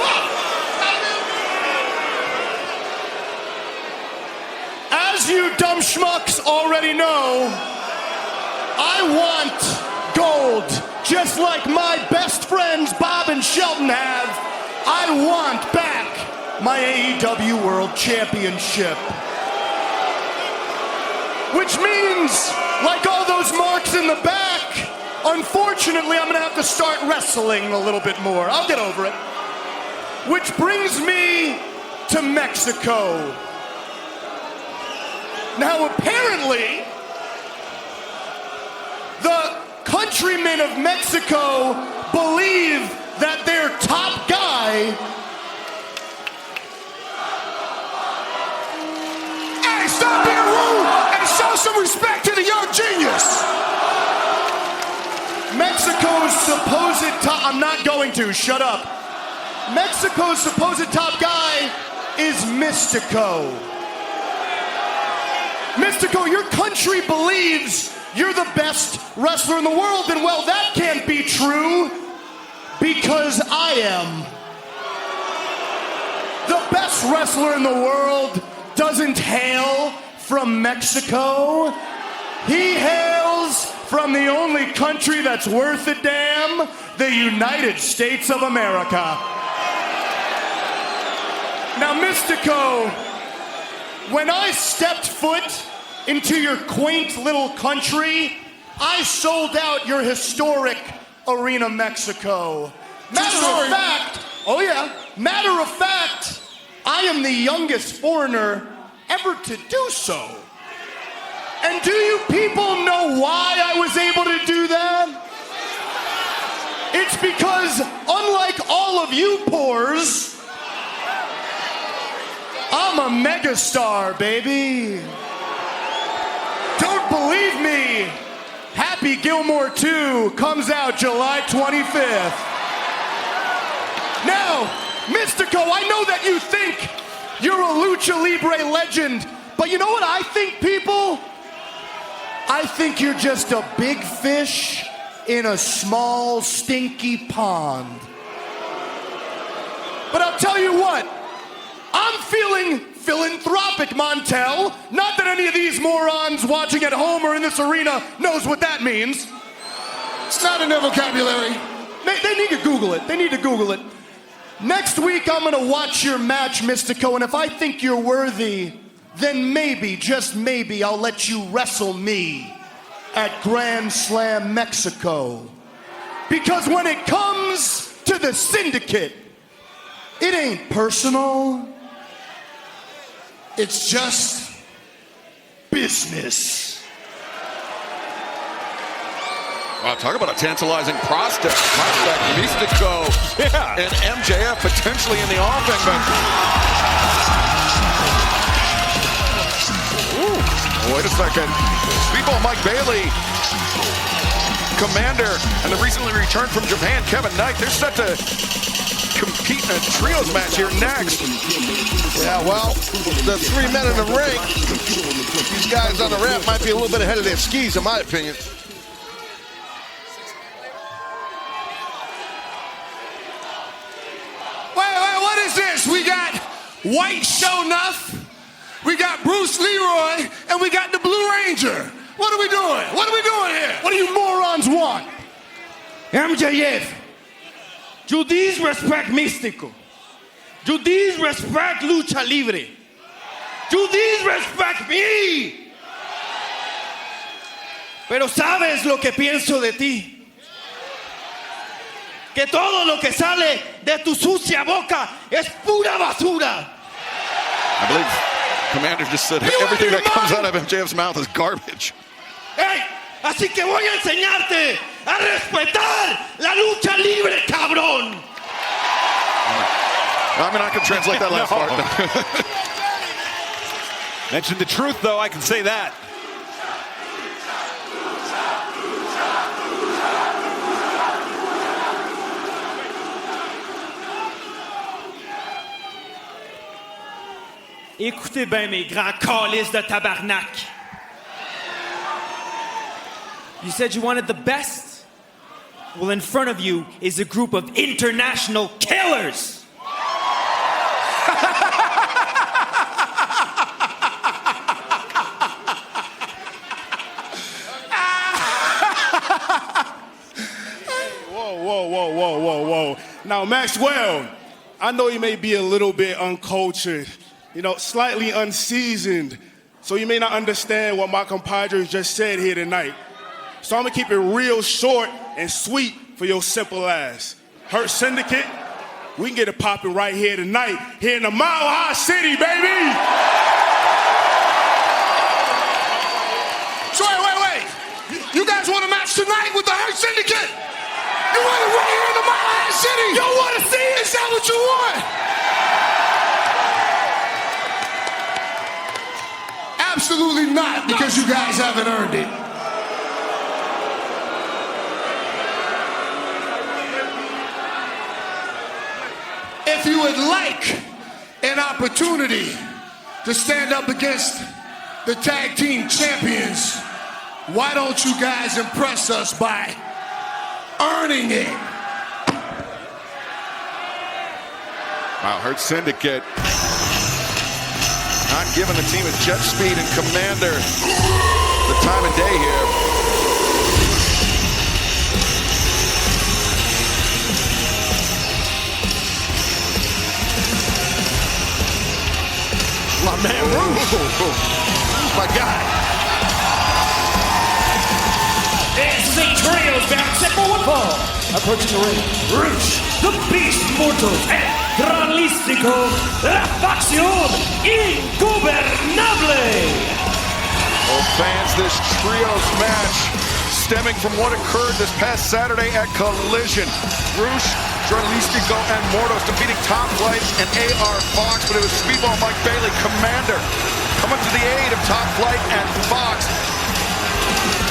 As you dumb schmucks already know, I want gold, just like my best friends Bob and Shelton have. I want back my AEW World Championship. Which means, like all those marks in the back, unfortunately, I'm gonna have to start wrestling a little bit more. I'll get over it. Which brings me to Mexico. Now, apparently, the countrymen of Mexico believe that their top guy... Hey, stop being rude and show some respect to the young genius. Mexico's supposed top... I'm not going to, shut up. Mexico's supposed top guy is Mystico. Mystico, your country believes you're the best wrestler in the world, and well, that can't be true, because I am. best wrestler in the world doesn't hail from Mexico. He hails from the only country that's worth a damn, the United States of America. Now, Mystico, when I stepped foot into your quaint little country, I sold out your historic Arena Mexico. Matter of fact, I am the youngest foreigner ever to do so. And do you people know why I was able to do that? It's because, unlike all of you poors, I'm a megastar, baby. Don't believe me? Happy Gilmore 2 comes out July 25th. Now, Mystico, I know that you think you're a Lucha Libre legend, but you know what I think, people? I think you're just a big fish in a small, stinky pond. But I'll tell you what, I'm feeling philanthropic, Montel. Not that any of these morons watching at home or in this arena knows what that means. It's not in their vocabulary. They need to Google it. They need to Google it. Next week, I'm gonna watch your match, Mystico, and if I think you're worthy, then maybe, just maybe, I'll let you wrestle me at Grand Slam Mexico. Because when it comes to the Syndicate, it ain't personal. It's just business. Wow, talk about a tantalizing prospect. Mystico and MJF potentially in the offing, but wait a second. Speedball Mike Bailey, Commander, and the recently returned from Japan, Kevin Knight, they're set to compete in a trios match here next. Yeah, well, the three men in the ring, these guys on the ramp might be a little bit ahead of their skis, in my opinion. Wait, what is this? We got White Show Nuff, we got Bruce Leroy, and we got the Blue Ranger. What are we doing? What are we doing here? What do you morons want? MJF, you disrespect Mystico. You disrespect Lucha Libre. You disrespect me. Pero sabes lo que pienso de ti. Que todo lo que sale de tu sucia boca es pura basura. I believe Commander just said everything that comes out of MJF's mouth is garbage. Hey, así que voy a enseñarte a respetar la lucha libre, cabrón. I mean, I can translate that last part. Mention the truth, though, I can say that. Écoutez bien, mes grands calices de tabarnak. You said you wanted the best? Well, in front of you is a group of international killers. Whoa. Now, Maxwell, I know you may be a little bit uncultured, slightly unseasoned, so you may not understand what my compadres just said here tonight. So I'm gonna keep it real short and sweet for your simple ass. Hurt Syndicate, we can get it popping right here tonight, here in the Mile High City, baby! So wait. You guys want a match tonight with the Hurt Syndicate? You want it right here in the Mile High City? You want to see it? Is that what you want? Absolutely not, because you guys haven't earned it. If you would like an opportunity to stand up against the tag team champions, why don't you guys impress us by earning it? Wow, Hurt Syndicate Not giving the team of Jet Speed and Commander the time of day here. My man, Rouge. My guy. This is a trios match set for one fall. Approaching the ring, Rouge, the Beast Mortal, and Dralistico, la facción ingobernable. Well, fans, this trios match stemming from what occurred this past Saturday at Collision. Rouge, Dralistico, and Mortos defeating Top Flight and AR Fox, but it was Speedball Mike Bailey, Commander, coming to the aid of Top Flight and Fox.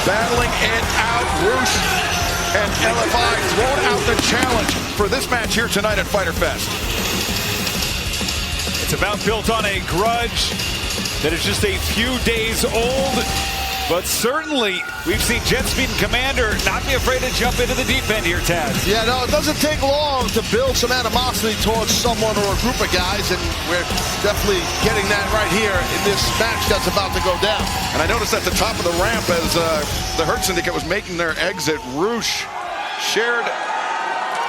Battling it out, Rouge and LFI throwing out the challenge for this match here tonight at Fyter Fest. It's about built on a grudge that is just a few days old. But certainly, we've seen Jet Speed and Commander not be afraid to jump into the deep end here, Taz. Yeah, no, it doesn't take long to build some animosity towards someone or a group of guys, and we're definitely getting that right here in this match that's about to go down. And I noticed at the top of the ramp as the Hurt Syndicate was making their exit, Rouge shared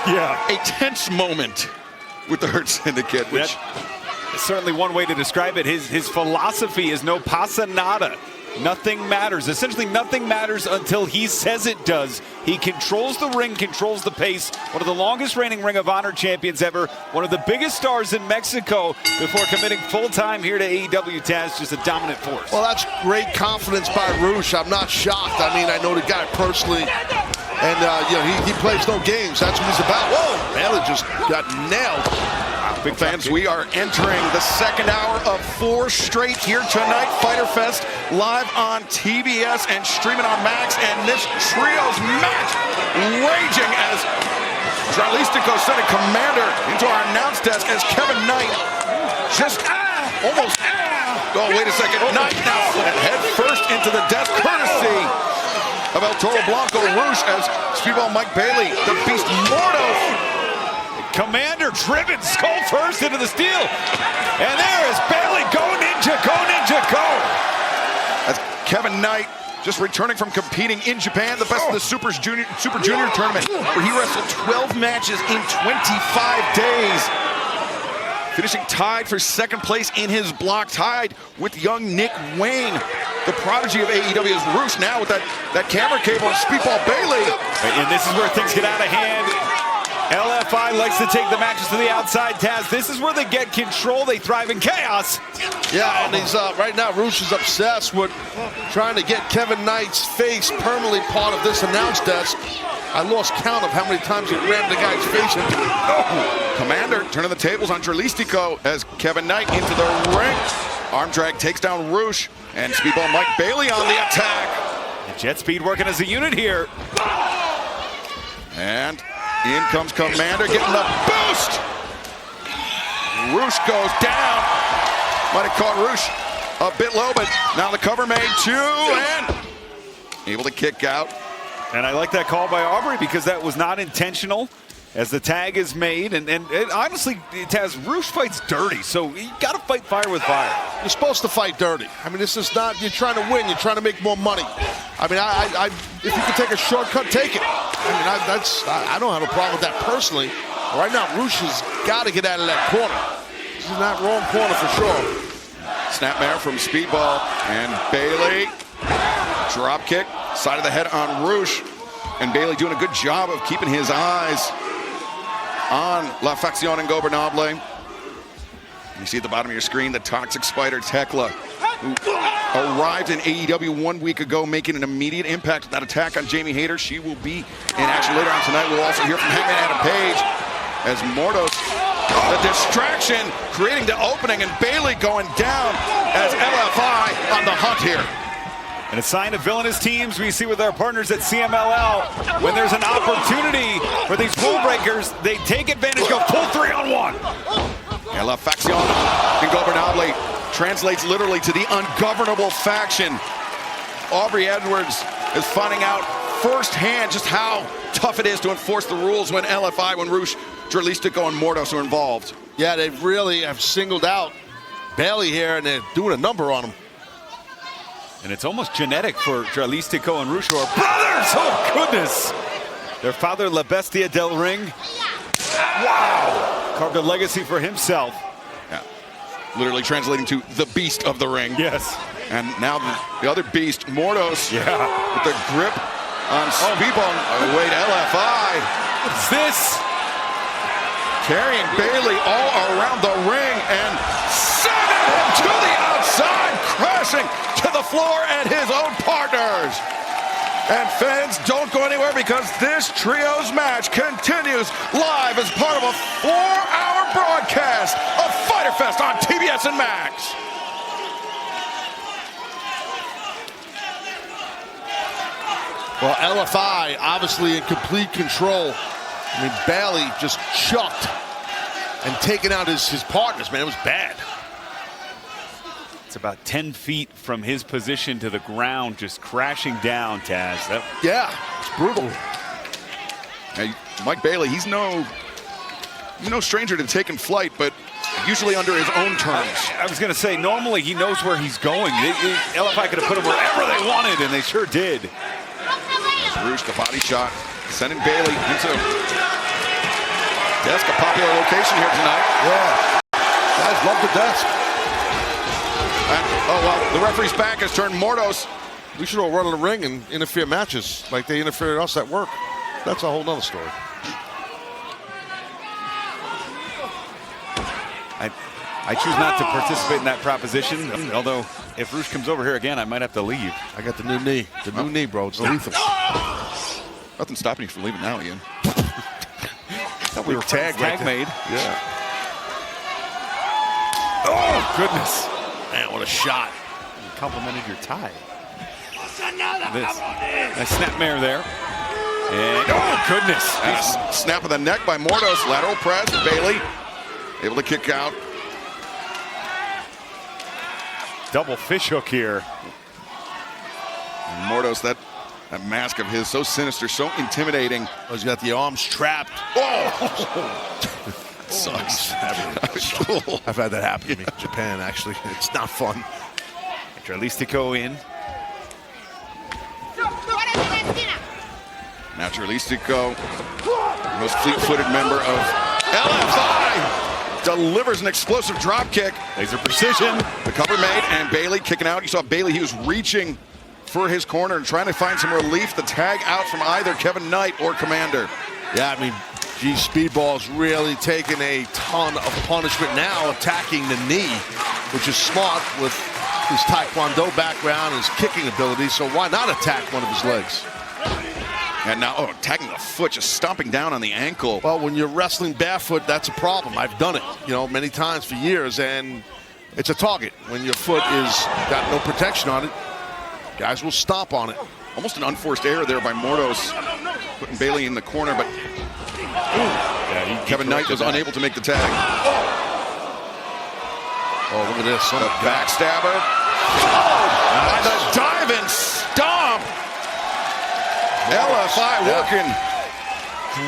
a tense moment with the Hurt Syndicate, which is certainly one way to describe it. His philosophy is no pasa nada. Nothing matters. Essentially, nothing matters until he says it does. He controls the ring, controls the pace. One of the longest reigning Ring of Honor champions ever. One of the biggest stars in Mexico before committing full-time here to AEW. Taz, just a dominant force. Well, that's great confidence by Rouge. I'm not shocked. I mean, I know the guy personally, and you know, he plays no games. That's what he's about. Whoa, Bailey just got nailed. Big fans, we are entering the second hour of 4 straight here tonight. Fyter Fest live on TBS and streaming on Max. And this trios match raging as Dralistico sending Commander into our announce desk as Kevin Knight just almost. Oh, wait a second. Knight now head first into the desk, courtesy of El Toro Blanco. Rouge as Speedball Mike Bailey, the Beast Morto. Commander driven skull first into the steel. And there is Bailey. Go Ninja, go Ninja, go. That's Kevin Knight just returning from competing in Japan, the best of the Super Junior tournament, where he wrestled 12 matches in 25 days. Finishing tied for second place in his block, tied with young Nick Wayne. The prodigy of AEW is Rouge now with that camera cable and Speedball Bailey. And this is where things get out of hand. LFI likes to take the matches to the outside, Taz. This is where they get control. They thrive in chaos. Yeah, and he's right now, Rouge is obsessed with trying to get Kevin Knight's face permanently part of this announce desk. I lost count of how many times he rammed the guy's face into it. Oh, Commander turning the tables on Dralistico as Kevin Knight into the ring. Arm drag takes down Rouge, and Speedball Mike Bailey on the attack. And Jet Speed working as a unit here. And in comes Commander getting the boost. Rouge goes down. Might have caught Rouge a bit low, but now the cover made two and able to kick out. And I like that call by Aubrey because that was not intentional as the tag is made. And honestly, Taz, Rouge fights dirty, so you got to fight fire with fire. You're supposed to fight dirty. I mean, this is not, you're trying to win, you're trying to make more money. I mean, if you can take a shortcut, take it. I mean, I don't have a problem with that personally. Right now, Rouge has got to get out of that corner. This is not wrong corner for sure. Snapmare from Speedball and Bailey. Drop kick, side of the head on Rouge. And Bailey doing a good job of keeping his eyes on La Facción Ingobernable. You see at the bottom of your screen the Toxic Spider Tekla, who arrived in AEW 1 week ago, making an immediate impact with that attack on Jamie Hayter. She will be in action later on tonight. We'll also hear from Hangman Adam Page as Mortos, the distraction, creating the opening, and Bailey going down as LFI on the hunt here. And a sign of villainous teams we see with our partners at CMLL. When there's an opportunity for these rule breakers, they take advantage, go full 3-on-1. La Facción Ingobernable translates literally to the ungovernable faction. Aubrey Edwards is finding out firsthand just how tough it is to enforce the rules when LFI, when Rouge, Dralistico, and Mortos are involved. Yeah, they really have singled out Bailey here, and they're doing a number on him. And it's almost genetic for Dralistico and Rush, who are brothers. Oh, goodness. Their father, La Bestia del Ring. Wow. Carved a legacy for himself. Yeah. Literally translating to the beast of the ring. Yes. And now the other beast, Mordos, yeah, with the grip on Speedball. Oh, wait, LFI. What's this? Carrying Bailey all around the ring and sending him to the outside, crashing to the floor and his own partners. And fans, don't go anywhere because this trios match continues live as part of a 4-hour broadcast of Fyter Fest on TBS and Max. Well, LFI obviously in complete control. I mean, Bailey just chucked and taking out his partners, man. It was bad. It's about 10 feet from his position to the ground, just crashing down, Taz. Yeah, it's brutal. Hey, Mike Bailey, he's no stranger to taking flight, but usually under his own terms. I was going to say, normally he knows where he's going. LFI could have put him wherever they wanted, and they sure did. Rush, the body shot, sending Bailey into desk, a popular location here tonight. Yeah, guys love the desk. And, oh, well, the referee's back has turned Mordos. We should all run in the ring and interfere matches like they interfered us at work. That's a whole nother story. I choose not to participate in that proposition, although if Rush comes over here again, I might have to leave. I got the new knee. The new knee, bro. It's lethal. Nothing stopping you from leaving now, Ian. Thought we were tag made. Yeah. Oh, goodness. Man, what a shot. You complimented your tie. This. Nice snapmare there. And, oh, goodness. Nice snap of the neck by Mordos. Lateral press. Bailey able to kick out. Double fish hook here. And Mordos, that mask of his, so sinister, so intimidating. Oh, he's got the arms trapped. Oh! Sucks. I've had that happen to me in Japan, actually. It's not fun. Dralistico in. Now Dralistico, most fleet-footed member of LFI, delivers an explosive drop kick. Laser precision. The cover made, and Bailey kicking out. You saw Bailey, he was reaching for his corner and trying to find some relief. The tag out from either Kevin Knight or Commander. Yeah, I mean, gee, Speedball's really taking a ton of punishment now, attacking the knee, which is smart with his Taekwondo background, his kicking ability, so why not attack one of his legs? And now, attacking the foot, just stomping down on the ankle. Well, when you're wrestling barefoot, that's a problem. I've done it, many times for years, and it's a target. When your foot is got no protection on it, guys will stomp on it. Almost an unforced error there by Mordos, putting Bailey in the corner, but Kevin Knight was unable to make the tag. Oh, look at this. The backstabber. Oh, and the dive and stomp. LFI working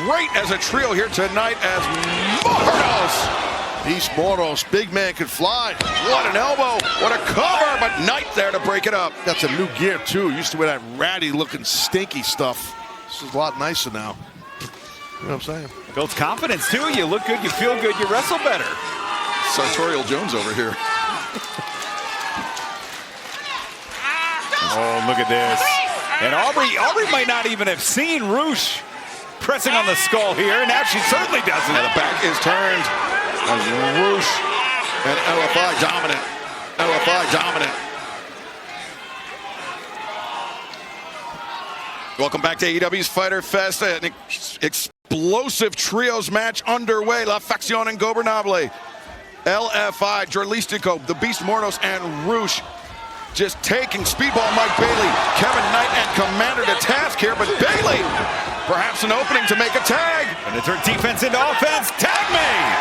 great as a trio here tonight as Mordos. Beast Mordos, big man can fly. What an elbow, what a cover, but Knight there to break it up. Got some new gear too. Used to wear that ratty looking stinky stuff. This is a lot nicer now. You know what I'm saying? Builds confidence too. You look good, you feel good, you wrestle better. Sartorial Jones over here. Oh, look at this. And Aubrey might not even have seen Rush pressing on the skull here. Now she certainly doesn't. And the back is turned as Rush and LFI dominant. LFI dominant. Welcome back to AEW's Fyter Fest. An explosive trios match underway. La Facción Ingobernable. LFI, Dralistico, the Beast Mordos, and Rush just taking Speedball Mike Bailey, Kevin Knight, and Commander to task here, but Bailey, perhaps an opening to make a tag. And to turn defense into offense, tag made!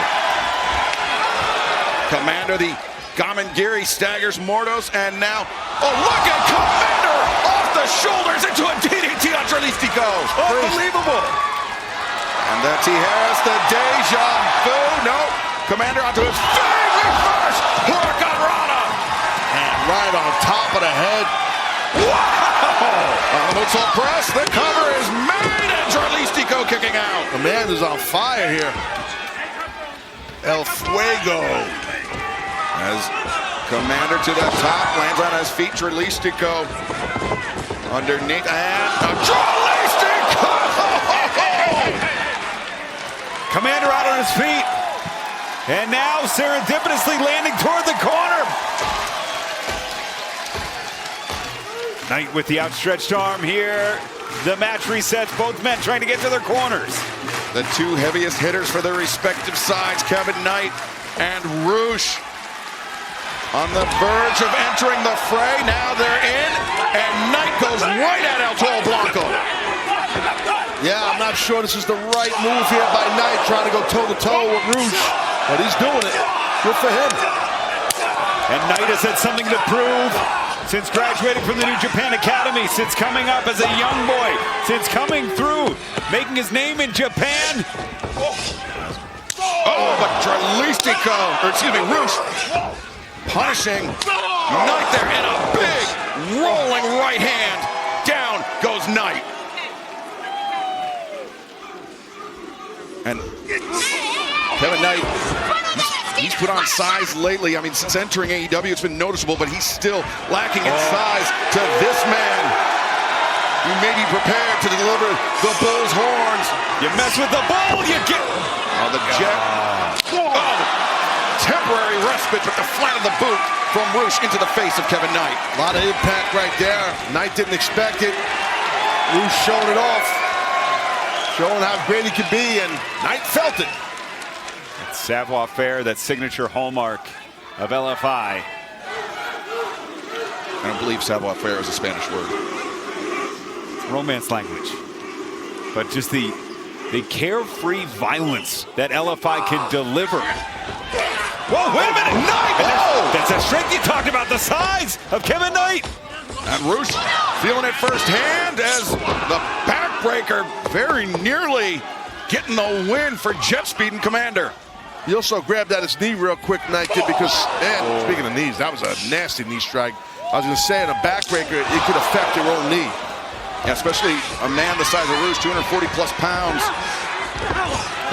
Commander, the Gamengiri staggers Mordos, and now, oh look at Commander off the shoulders into a DDT on Dralistico. Unbelievable. And that Tijeras, the deja vu. No, Commander onto his face, reverse, Huracan right on top of the head. Wow! Moonsault press. The cover is made, and Jarlistico kicking out. Command is on fire here. El Fuego. As Commander to the top, lands on his feet. Jarlistico underneath, and Jarlistico! Commander out on his feet. And now serendipitously landing toward the corner. Knight with the outstretched arm here. The match resets, both men trying to get to their corners. The two heaviest hitters for their respective sides, Kevin Knight and Roosh, on the verge of entering the fray. Now they're in, and Knight goes right at El Toro Blanco. Yeah, I'm not sure this is the right move here by Knight, trying to go toe-to-toe with Roosh, but he's doing it. Good for him. And Knight has had something to prove since graduating from the New Japan Academy, since coming up as a young boy, since coming through, making his name in Japan. Oh, but Jarlistico, or excuse me, Roosh, punishing Knight there in a big rolling right hand. Down goes Knight. And Kevin Knight, he's put on size lately. I mean, since entering AEW, it's been noticeable, but he's still lacking in size to this man. You may be prepared to deliver the bull's horns. You mess with the bull, you get... Oh, the jet. Oh, temporary respite, but the flat of the boot from Roosh into the face of Kevin Knight. A lot of impact right there. Knight didn't expect it. Roosh showing it off. Showing how great he could be, and Knight felt it. That savoir-faire, that signature hallmark of LFI. I don't believe savoir-faire is a Spanish word. It's romance language. But just the carefree violence that LFI can deliver. Whoa, wait a minute! Knight! Oh! That's that strength you talked about, the size of Kevin Knight. And Roosh feeling it firsthand as the backbreaker very nearly getting the win for Jet Speed and Commander. He also grabbed at his knee real quick, Knight did, because, man, speaking of knees, that was a nasty knee strike. I was going to say, in a backbreaker, it could affect your own knee. Yeah, especially a man the size of Roosh, 240 plus pounds.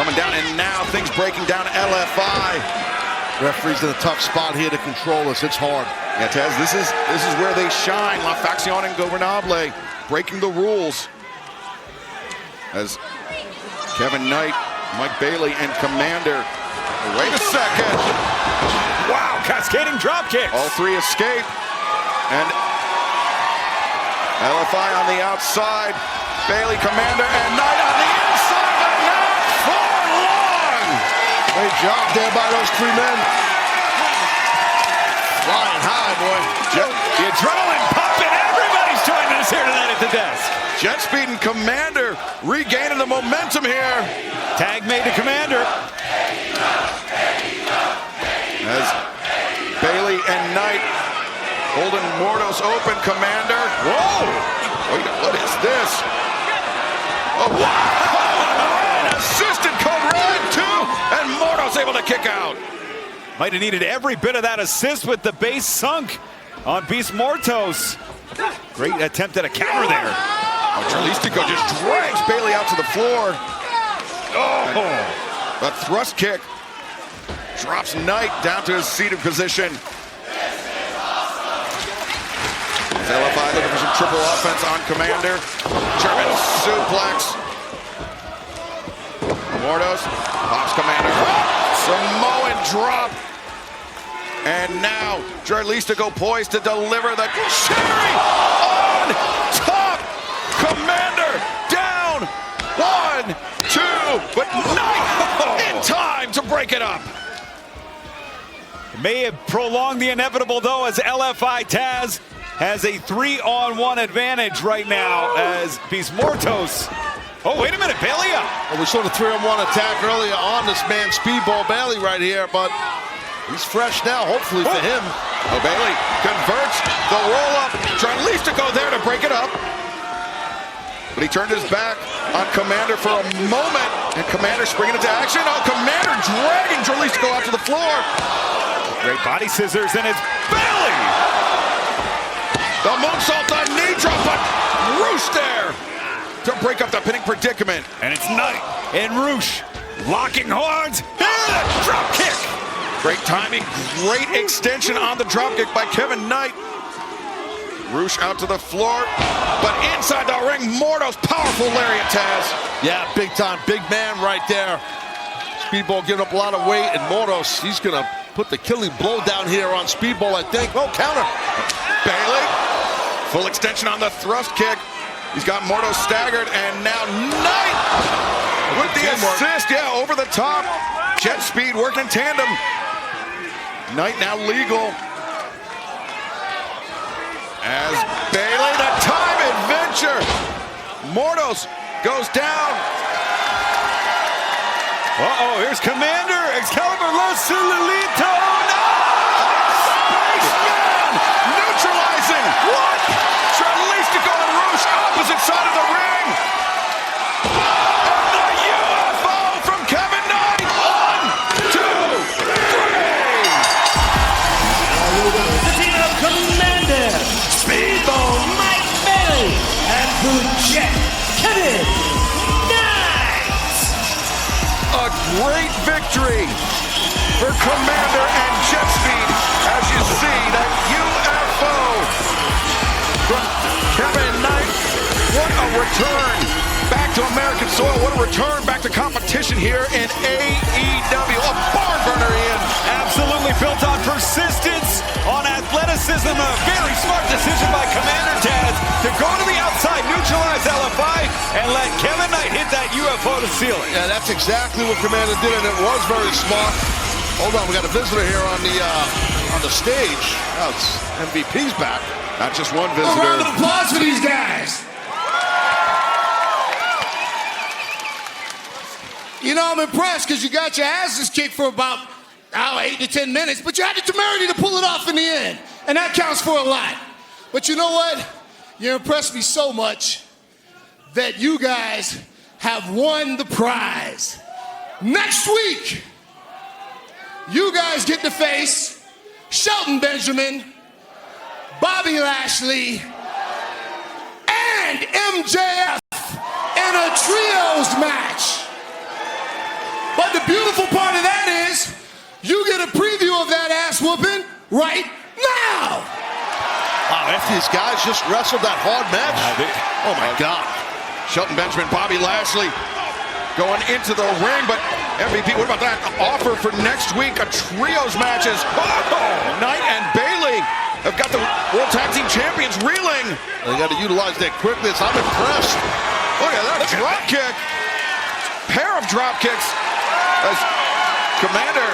Coming down, and now things breaking down LFI. Referee's in a tough spot here to control us. It's hard. Yeah, Tez, this is where they shine. La Facción Ingobernable breaking the rules. As Kevin Knight, Mike Bailey, and Commander. Wait a second. Wow, cascading drop kicks. All three escape. And LFI on the outside. Bailey, Commander, and Knight on the inside, but not for long. Great job there by those three men. Flying high, boy. The adrenaline pumping. Everybody's joining us here tonight at the desk. Jet Speed and Commander regaining the momentum here. Tag made to Commander. As Bailey and Knight holding Mordos open. Commander. Whoa! Wait, what is this? Oh, wow! An assistant code red, too, and Mordos able to kick out. Might have needed every bit of that assist with the base sunk on Beast Mortos. Great attempt at a counter there. Oh, Jarlistico just drags Bailey out to the floor. Oh! A thrust kick drops Knight down to his seated position. As LFI looking for some triple offense on Commander. German suplex. Mordos pops Commander. Samoan drop. And now Jarlistico poised to deliver the cherry on top. Commander down. 1, 2, but Knight in time to break it up. May have prolonged the inevitable, though, as LFI Taz has a 3-on-1 advantage right now as Beast Mortos. Oh, wait a minute, Bailey up. Well, we saw the 3-on-1 attack earlier on this man, Speedball Bailey, right here, but he's fresh now, hopefully for him. Oh, Bailey converts the roll-up. Jarlistico there to break it up. But he turned his back on Commander for a moment, and Commander springing into action. Oh, Commander dragging Jarlistico out to the floor. Great body scissors, and it's Bailey The moonsault, the knee drop, but Roosh there to break up the pinning predicament. And it's Knight and Roosh locking horns. Drop kick. Great timing, great extension on the drop kick by Kevin Knight. Roosh out to the floor, but inside the ring, Mordo's powerful lariat, Taz. Yeah, big time, big man right there. Speedball giving up a lot of weight, and Mordos, he's gonna put the killing blow down here on Speedball, I think. Oh, counter. Bailey, full extension on the thrust kick. He's got Mordo staggered, and now Knight with the assist. Yeah, over the top. Jet speed working in tandem. Knight now legal. As Bailey, the time adventure. Mordos goes down. Uh-oh, here's Commander. Excalibur Los Solito. No! Spaceman! Neutralizing. What? Charlistico and Roosh opposite side of the ring. And the UFO from Kevin Knight. 1, 2, 3. The team of Commander, Speedball Mike Bailey, and Jet Kevin Knight. A great victory for Commander and Jet Speed. As you see, that UFO from Kevin Knight. What a return back to American soil. What a return back to competition here in AEW. A barn burner, Ian. Absolutely built on persistence, on athleticism. A very smart decision by Commander Taz to go to the outside, neutralize LFI, and let Kevin Knight hit that UFO to seal it. Yeah, that's exactly what Commander did, and it was very smart. Hold on, we got a visitor here on the stage. Now it's MVP's back. Not just one A visitor. round of applause for these guys. You know, I'm impressed because you got your asses kicked for about 8 to 10 minutes, but you had the temerity to pull it off in the end, and that counts for a lot. But you know what? You impressed me so much that you guys have won the prize. Next week, you guys get to face Shelton Benjamin, Bobby Lashley, and MJF in a trios match. But the beautiful part of that is you get a preview of that ass whooping right now. Wow, after these guys just wrestled that hard match. Oh my God. Shelton Benjamin, Bobby Lashley going into the ring, but MVP, what about that offer for next week? A trios matches. Knight and Bailey have got the World Tag Team Champions reeling. They got to utilize their quickness. I'm impressed. Look at that drop kick. Pair of drop kicks. As Commander.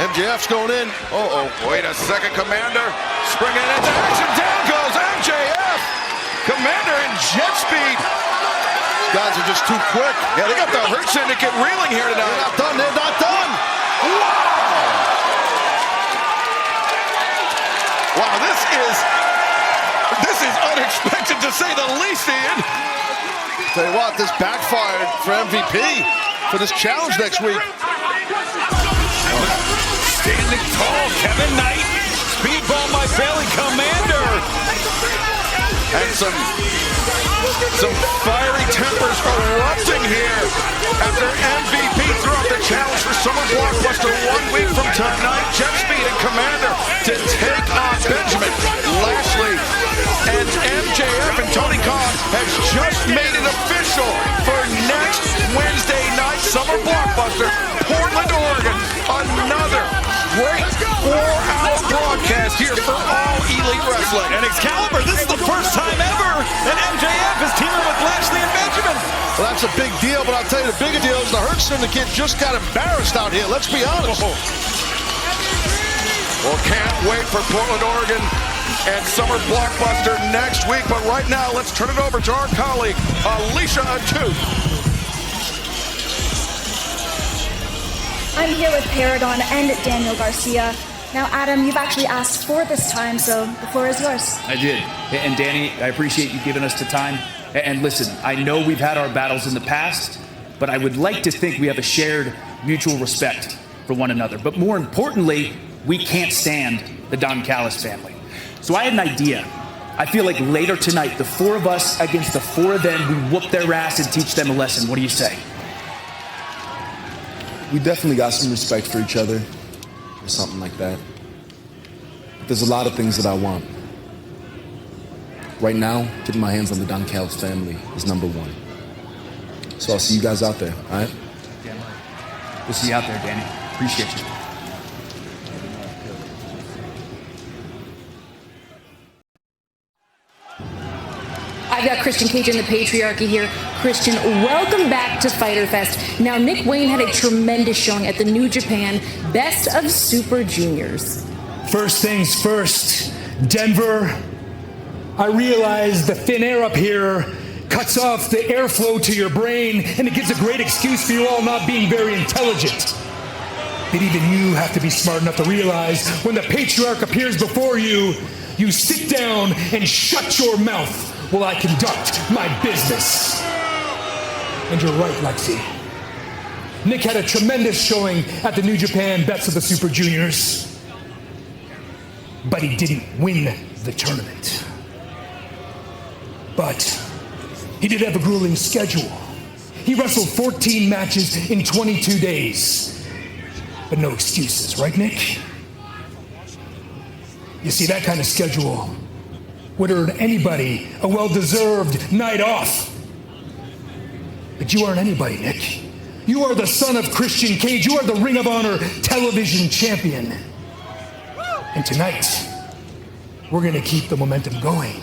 MJF's going in. Uh-oh. Wait a second, Commander. Springing into action. Down goes MJF. Commander and Jet Speed. These guys are just too quick. Yeah, they got the Hurt Syndicate reeling here tonight. They're not done. They're not done. Wow, this is unexpected to say the least, Ian. Tell you what, this backfired for MVP for this challenge next week. Standing tall, Kevin Knight. Speedball my Bailey, Commander. And some fiery tempers erupting here after MVP threw out the challenge for Summer Blockbuster 1 week from tonight. Jet Speed and Commander to take on Benjamin, Lashley, and MJF. And Tony Khan has just made it official for next Wednesday night Summer Blockbuster, Portland, Oregon. Another great 4-hour broadcast here for All Elite Wrestling. And Excalibur, this is the first time ever that MJF is teaming with Lashley and Benjamin. Well, that's a big deal, but I'll tell you the bigger deal is the Hurt Syndicate just got embarrassed out here. Let's be honest. Well, can't wait for Portland, Oregon and Summer Blockbuster next week. But right now, let's turn it over to our colleague, Alicia Atu. I'm here with Paragon and Daniel Garcia. Now, Adam, you've actually asked for this time, so the floor is yours. I did. And Danny, I appreciate you giving us the time. And listen, I know we've had our battles in the past, but I would like to think we have a shared mutual respect for one another. But more importantly, we can't stand the Don Callis family. So I had an idea. I feel like later tonight, the 4 of us against the 4 of them, we whoop their ass and teach them a lesson. What do you say? We definitely got some respect for each other, or something like that. But there's a lot of things that I want. Right now, getting my hands on the Don Callis family is number 1. So I'll see you guys out there, all right? Damn right. We'll see you out there, Danny. Appreciate you. I've got Christian Cage and the Patriarchy here. Christian, welcome back to Fyter Fest. Now, Nick Wayne had a tremendous showing at the New Japan Best of Super Juniors. First things first, Denver, I realize the thin air up here cuts off the airflow to your brain, and it gives a great excuse for you all not being very intelligent. But even you have to be smart enough to realize when the Patriarch appears before you, you sit down and shut your mouth while I conduct my business. And you're right, Lexi. Nick had a tremendous showing at the New Japan Best of the Super Juniors, but he didn't win the tournament. But he did have a grueling schedule. He wrestled 14 matches in 22 days. But no excuses, right, Nick? You see, that kind of schedule would earn anybody a well-deserved night off. But you aren't anybody, Nick. You are the son of Christian Cage. You are the Ring of Honor television champion. And tonight, we're going to keep the momentum going,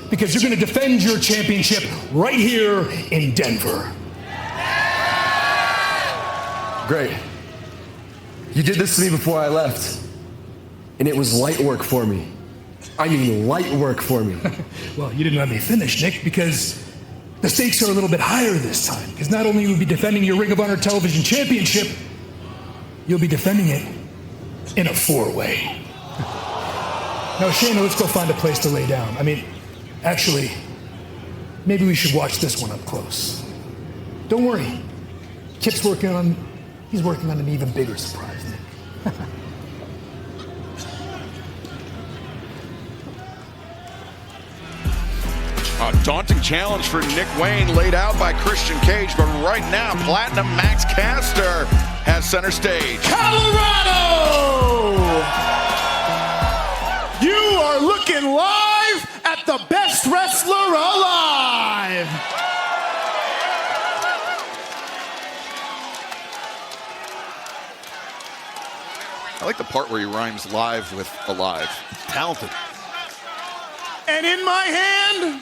because you're going to defend your championship right here in Denver. Great. You did this to me before I left, and it was light work for me. I mean, light work for me. Well, you didn't let me finish, Nick, because the stakes are a little bit higher this time. Because not only will you be defending your Ring of Honor television championship, you'll be defending it in a 4-way. Now, Shayna, let's go find a place to lay down. I mean, actually, maybe we should watch this one up close. Don't worry. Kip's working on an even bigger surprise, Nick. A daunting challenge for Nick Wayne laid out by Christian Cage, but right now, Platinum Max Caster has center stage. Colorado! You are looking live at the best wrestler alive! I like the part where he rhymes live with alive. Talented. And in my hand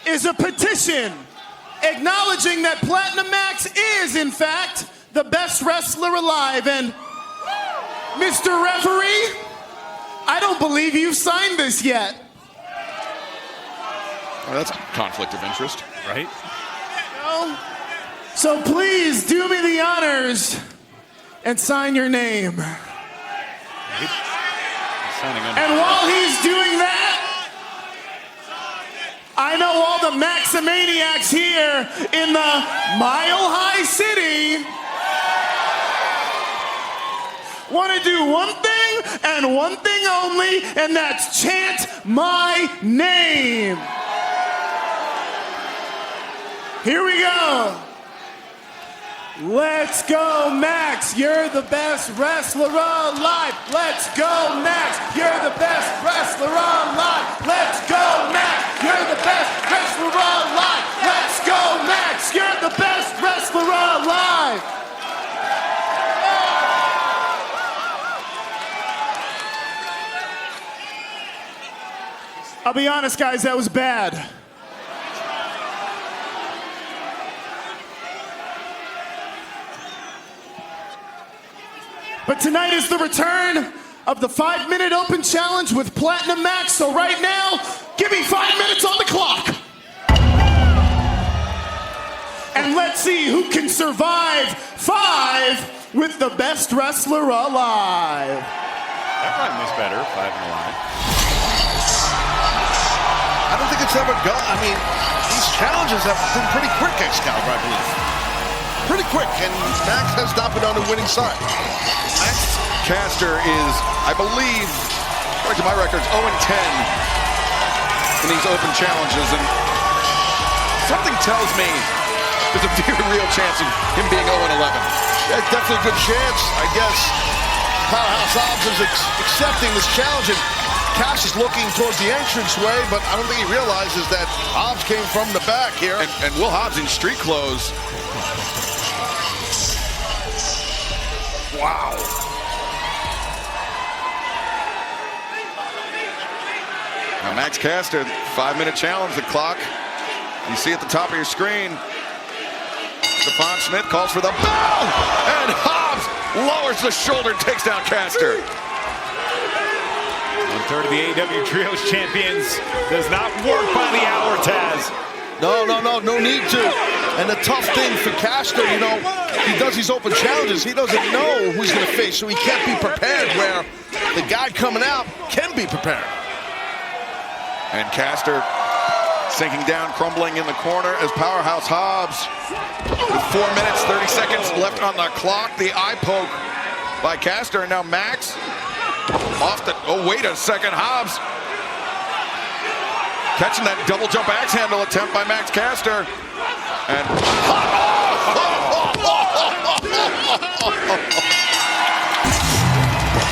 is a petition acknowledging that Platinum Max is, in fact, the best wrestler alive. And Mr. Referee, I don't believe you've signed this yet. Well, that's a conflict of interest, right? No. So please do me the honors and sign your name. And while he's doing that, I know all the Maximaniacs here in the Mile High City want to do one thing and one thing only, and that's chant my name. Here we go. Let's go, Max. You're the best wrestler alive. Let's go, Max. You're the best wrestler alive. Let's go, Max. You're the best wrestler alive. Let's go, Max. You're the best wrestler alive. I'll be honest, guys, that was bad. But tonight is the return of the 5-minute open challenge with Platinum Max. So right now, give me 5 minutes on the clock. And let's see who can survive 5 with the best wrestler alive. That rhyme was better, 5 and alive. I don't think it's ever gone. I mean, these challenges have been pretty quick, Excalibur, I believe. Pretty quick, and Max has not been on the winning side. Caster is, I believe, according to my records, 0-10 in these open challenges, and something tells me there's a very real chance of him being 0-11. Yeah, definitely a good chance. I guess Powerhouse Hobbs is accepting this challenge, and Cash is looking towards the entranceway, but I don't think he realizes that Hobbs came from the back here. And Will Hobbs in street clothes. Wow. Now Max Caster, 5-minute challenge, the clock. You see at the top of your screen. Stephon Smith calls for the bell, and Hobbs lowers the shoulder and takes down Caster. 1/3 of the AEW Trios champions does not work by the hour, Taz. No need to. And the tough thing for Caster, you know, he does these open challenges. He doesn't know who he's going to face, so he can't be prepared, where the guy coming out can be prepared. And Caster sinking down, crumbling in the corner as Powerhouse Hobbs, with 4 minutes, 30 seconds left on the clock. The eye poke by Caster, and now Max off the, oh wait a second, Hobbs catching that double jump axe handle attempt by Max Caster. And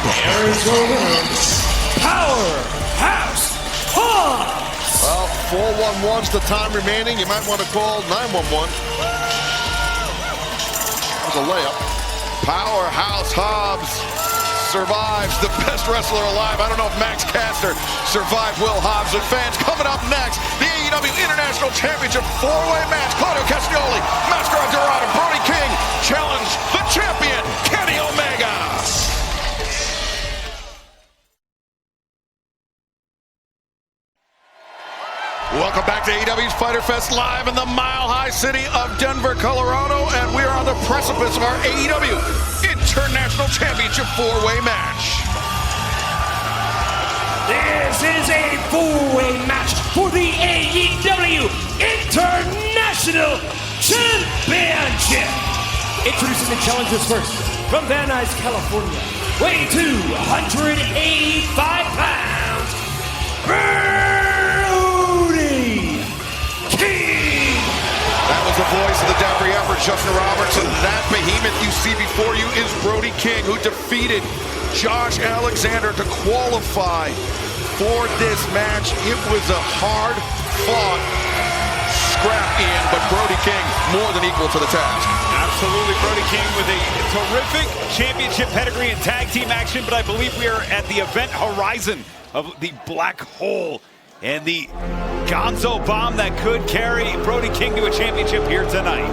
Here's your winners, Powerhouse Hobbs. Well, 4-1-1's the time remaining. You might want to call 911. That was a layup. Powerhouse Hobbs survives, the best wrestler alive. I don't know if Max Caster survived Will Hobbs. And fans, coming up next, the AEW International Championship 4-way match. Claudio Castagnoli, Mascara Dorado, Brody King challenge the champion, Kenny Omega. Welcome back to AEW's Fighter Fest live in the mile-high city of Denver, Colorado, and we are on the precipice of our AEW International Championship 4-way match. This is a 4-way match for the AEW International Championship. Introducing the challengers first, from Van Nuys, California, weighing 285 pounds, That was the voice of the Dapper Yapper, Justin Roberts, and that behemoth you see before you is Brody King, who defeated Josh Alexander to qualify for this match. It was a hard-fought scrap in, but Brody King more than equal to the task. Absolutely, Brody King with a terrific championship pedigree and tag team action, but I believe we are at the event horizon of the black hole and the Gonzo bomb that could carry Brody King to a championship here tonight.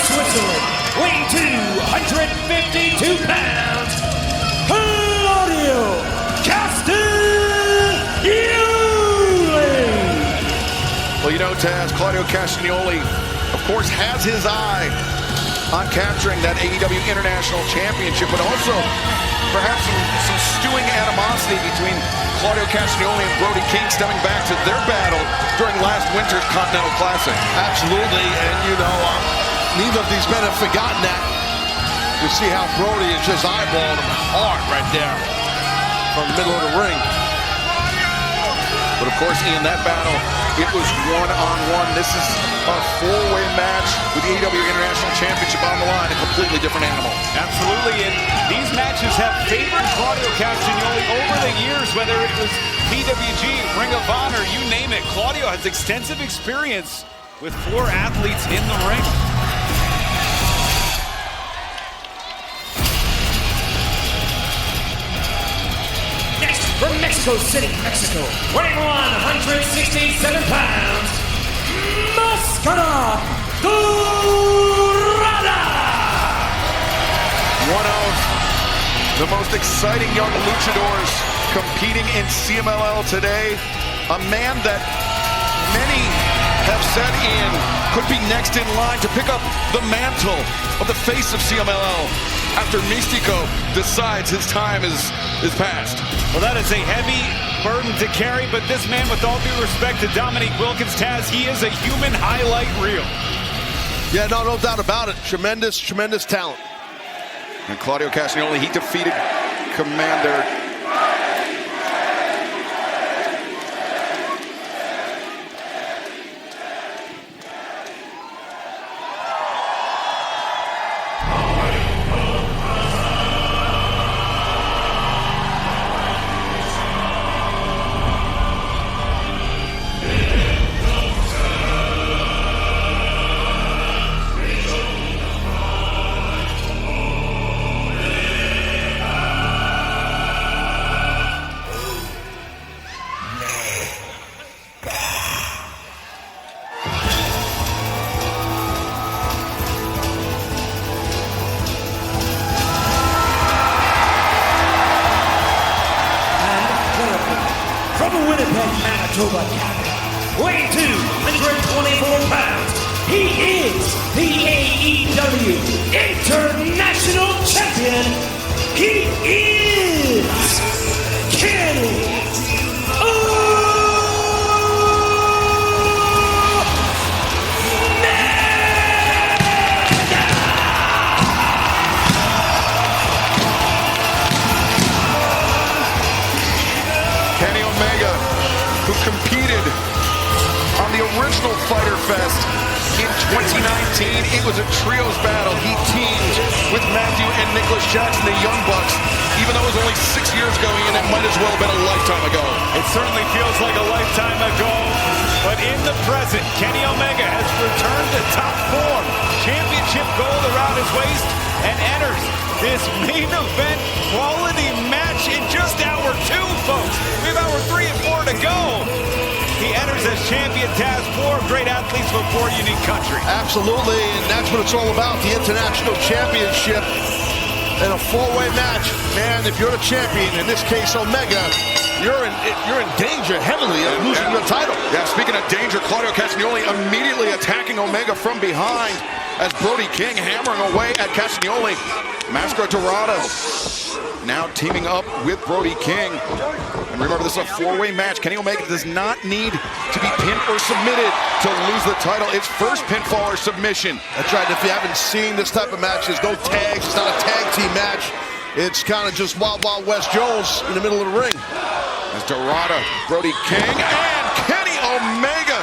Switzerland, weighing 252 pounds, Claudio Castagnoli. Well, you know, Taz, Claudio Castagnoli, of course, has his eye on capturing that AEW International Championship, but also perhaps some stewing animosity between Claudio Castagnoli and Brody King stemming back to their battle during last winter's Continental Classic. Absolutely, and you know, neither of these men have forgotten that. You see how Brody is just eyeballing him hard right there from the middle of the ring. But of course, in that battle, it was one-on-one. This is a 4-way match with the AEW International Championship on the line, a completely different animal. Absolutely, and these matches have favored Claudio Castagnoli over the years, whether it was PWG, Ring of Honor, you name it. Claudio has extensive experience with 4 athletes in the ring. From Mexico City, Mexico, weighing 167 pounds, Mascara Dorada. One of the most exciting young luchadors competing in CMLL today. A man that many have said in could be next in line to pick up the mantle of the face of CMLL after Místico decides his time is past. Well, that is a heavy burden to carry, but this man, with all due respect to Dominique Wilkins, Taz, he is a human highlight reel. Yeah, no doubt about it. Tremendous talent. And Claudio Castagnoli, he defeated Commander. Manitoba, Canada, weighing 224 pounds, he is the AEW International Champion. He is Kenny competed on the original Fyter Fest in 2019. It was a trios battle. He teamed with Matthew and Nicholas Jackson, the Young Bucks. Even though it was only 6 years ago, Ian, it might as well have been a lifetime ago. It certainly feels like a lifetime ago. But in the present, Kenny Omega has returned to top form. Championship gold around his waist and enters this main event quality match in just hour 2, folks. We have hour 3 and 4 to go. He enters as champion, Taz, 4 great athletes from 4 unique countries. Absolutely, and that's what it's all about, the International Championship in a 4-way match. Man, if you're the champion, in this case Omega, you're in danger heavily of losing your title. Yeah, speaking of danger, Claudio Castagnoli immediately attacking Omega from behind as Brody King hammering away at Castagnoli. Mascara Dorado now teaming up with Brody King. And remember, this is a 4-way match. Kenny Omega does not need to be pinned or submitted to lose the title. It's first pinfall or submission. That's right. If you haven't seen this type of match, there's no tags. It's not a tag team match. It's kind of just Wild Wild West Jones in the middle of the ring. As Dorado, Brody King, and Kenny Omega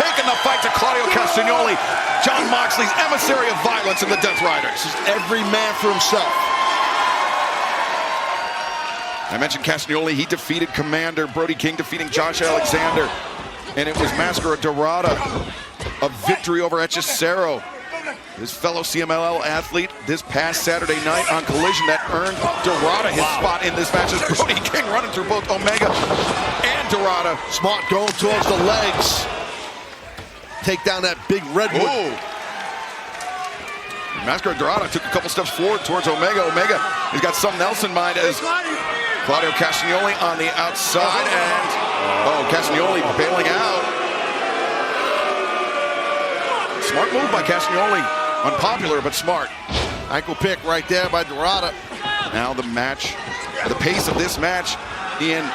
taking the fight to Claudio Castagnoli, Jon Moxley's emissary of violence in the Death Riders. Every man for himself. I mentioned Castagnoli, he defeated Commander, Brody King defeating Josh Alexander, and it was Mascara Dorado, a victory over Hechicero, his fellow CMLL athlete, this past Saturday night on Collision that earned Dorado his spot in this match as Brody King running through both Omega and Dorado. Smart going towards the legs. Take down that big redwood. Whoa. Mascara Dorado took a couple steps forward towards Omega. Omega has got something else in mind as Claudio Castagnoli on the outside, and Castagnoli bailing out. Smart move by Castagnoli. Unpopular, but smart. Ankle pick right there by Dorado. Now the match, the pace of this match, Ian,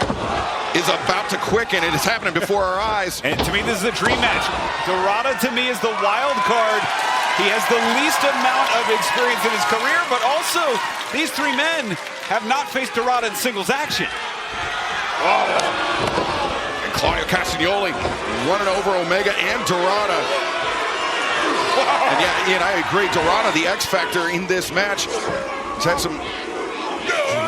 is about to quicken. It is happening before our eyes. And to me, this is a dream match. Dorado, to me, is the wild card. He has the least amount of experience in his career, but also these 3 men have not faced Dorado in singles action. And Claudio Castagnoli running over Omega and Dorado. And yeah, Ian, I agree. Dorado, the X factor in this match, has had some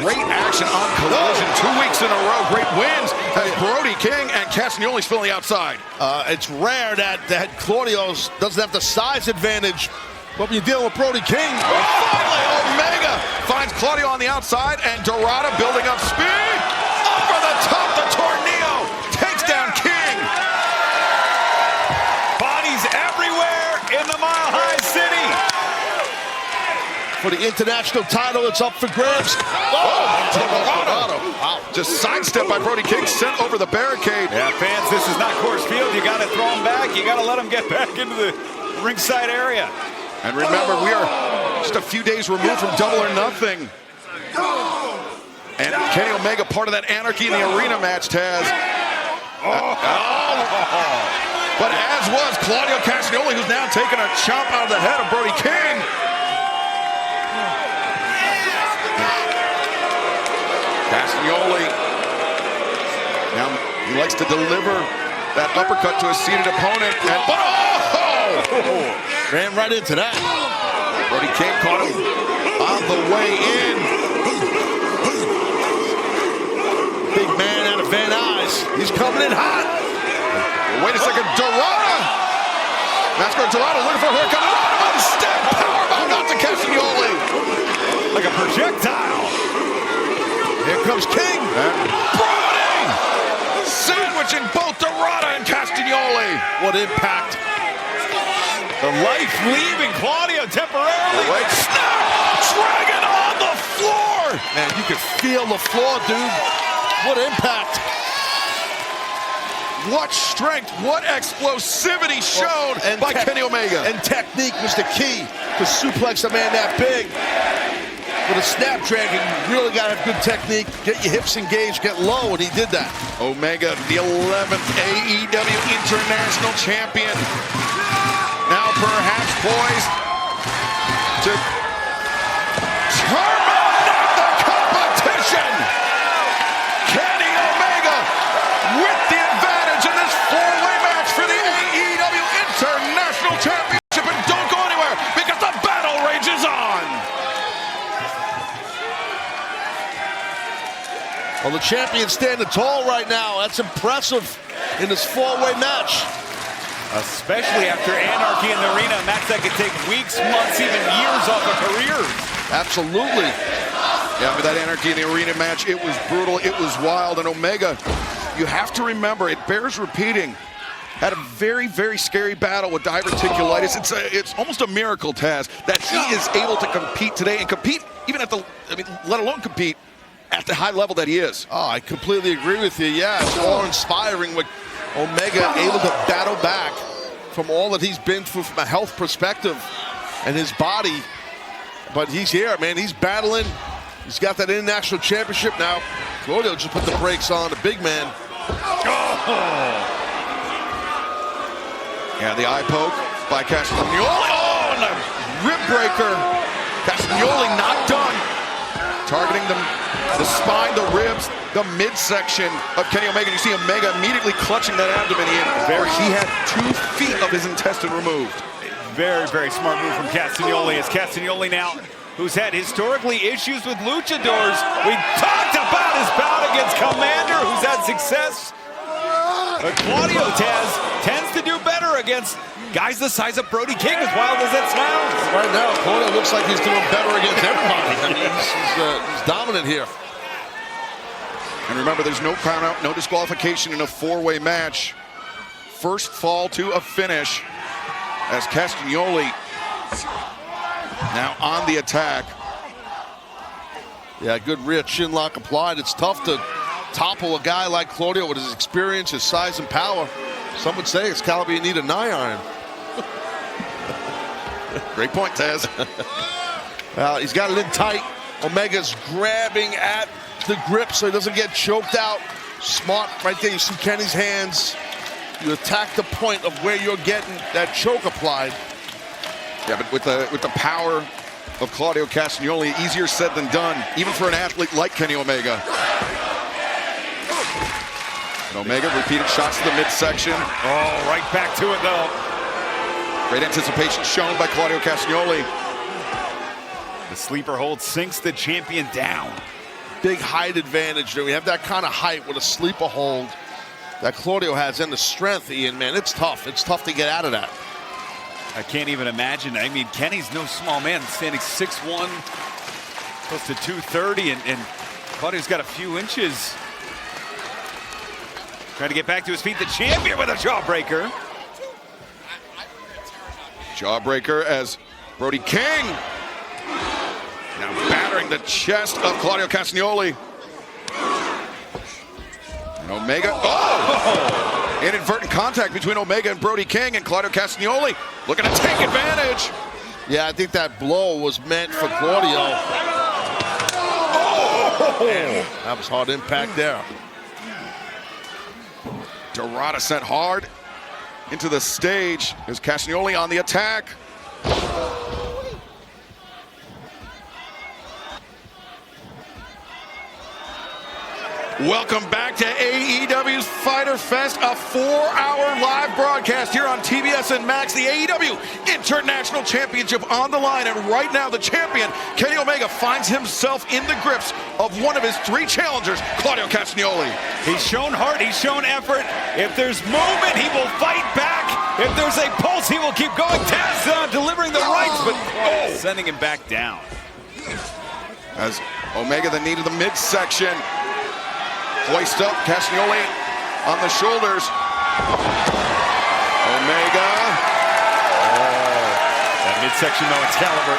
great action on Collision. 2 weeks in a row, great wins as Brody King and Castagnoli's filling the outside. It's rare that Claudio doesn't have the size advantage, but when you're dealing with Brody King. Finally, Omega finds Claudio on the outside, and Dorado building up speed. Over the top, the tornado takes down King. Bodies everywhere in the Mile High City. For the international title, it's up for grabs. Dorado. Wow. Just sidestepped by Brody King, sent over the barricade. Yeah, fans, this is not Coors Field. You got to throw him back. You got to let him get back into the ringside area. And remember, we are just a few days removed from Double or Nothing. And Kenny Omega, part of that Anarchy in the Arena match, Taz. But as was Claudio Castagnoli, who's now taking a chop out of the head of Brody King. Castagnoli, now he likes to deliver that uppercut to a seated opponent. And ran right into that. Brody King caught him on the way in. Big man out of Van Nuys. He's coming in hot. Wait a second, Dorada. Mascara Dorada looking for her. Coming on step. Powerbomb out to Castagnoli. Like a projectile. Here comes King. Brody! Sandwiching both Dorada and Castagnoli. What impact. The life leaving Claudio temporarily. Wait, snap! Dragon on the floor! Man, you can feel the floor, dude. What impact. What strength, what explosivity shown by Kenny Omega. And technique was the key to suplex a man that big. With a snapdragon, you really got to have good technique, get your hips engaged, get low, and he did that. Omega, the 11th AEW International Champion. Now perhaps poised to terminate the competition. Kenny Omega with the advantage in this four-way match for the AEW International Championship. And don't go anywhere because the battle rages on. Well, the champion's standing tall right now. That's impressive in this four-way match. Especially after Anarchy in the Arena, a match that could take weeks, months, even years off of careers. Absolutely. Yeah, but that Anarchy in the Arena match, it was brutal, it was wild, and Omega, you have to remember, it bears repeating, had a very, very scary battle with diverticulitis. It's almost a miracle, Taz, that he is able to compete today and compete even at the, let alone compete at the high level that he is. Oh, I completely agree with you. Yeah, it's awe-inspiring with Omega able to battle back from all that he's been through from a health perspective and his body. But he's here, man. He's battling. He's got that international championship now. Claudio just put the brakes on the big man. Yeah, the eye poke by Castagnoli. Oh, and a rib breaker. Castagnoli not done. Targeting the spine, the ribs, the midsection of Kenny Omega. You see Omega immediately clutching that abdomen in where he had 2 feet of his intestine removed. Very, very smart move from Castagnoli. As Castagnoli now, who's had historically issues with luchadors. We talked about his bout against Commander, who's had success. But Claudio tends to do better against guys the size of Brody King, as wild as that sounds. Right now, Claudio looks like he's doing better against everybody. I mean, he's dominant here. And remember, there's no count out, no disqualification in a four-way match. First fall to a finish as Castagnoli now on the attack. Yeah, good rear chin lock applied. It's tough to topple a guy like Claudio with his experience, his size, and power. Some would say Excalibur, you need a 9-iron. Great point, Taz. Well, he's got it in tight. Omega's grabbing at the grip so he doesn't get choked out. Smart right there. You see Kenny's hands. You attack the point of where you're getting that choke applied. Yeah, but with the power of Claudio Castagnoli, easier said than done, even for an athlete like Kenny Omega. And Omega repeated shots to the midsection. Oh, right back to it though. Great anticipation shown by Claudio Castagnoli. The sleeper hold sinks the champion down. Big height advantage there. We have that kind of height with a sleeper hold that Claudio has, and the strength, Ian, man, it's tough. It's tough to get out of that. I can't even imagine. I mean, Kenny's no small man, standing 6'1", close to 230, and Claudio's got a few inches. Trying to get back to his feet, the champion with a jawbreaker. Jawbreaker as Brody King now battering the chest of Claudio Castagnoli. And Omega, oh! Inadvertent contact between Omega and Brody King, and Claudio Castagnoli looking to take advantage. Yeah, I think that blow was meant for Claudio. Man, that was hard impact there. Dorada sent hard into the stage. There's Castagnoli on the attack. Welcome back to AEW's Fyter Fest, a 4-hour live broadcast here on TBS and Max. The AEW International Championship on the line, and right now the champion, Kenny Omega, finds himself in the grips of one of his 3 challengers, Claudio Castagnoli. He's shown heart, he's shown effort. If there's movement, he will fight back. If there's a pulse, he will keep going. Taz delivering the rights, but sending him back down. As Omega, the knee to the midsection. Hoist up, Castagnoli on the shoulders. Omega. That midsection, though, Excalibur.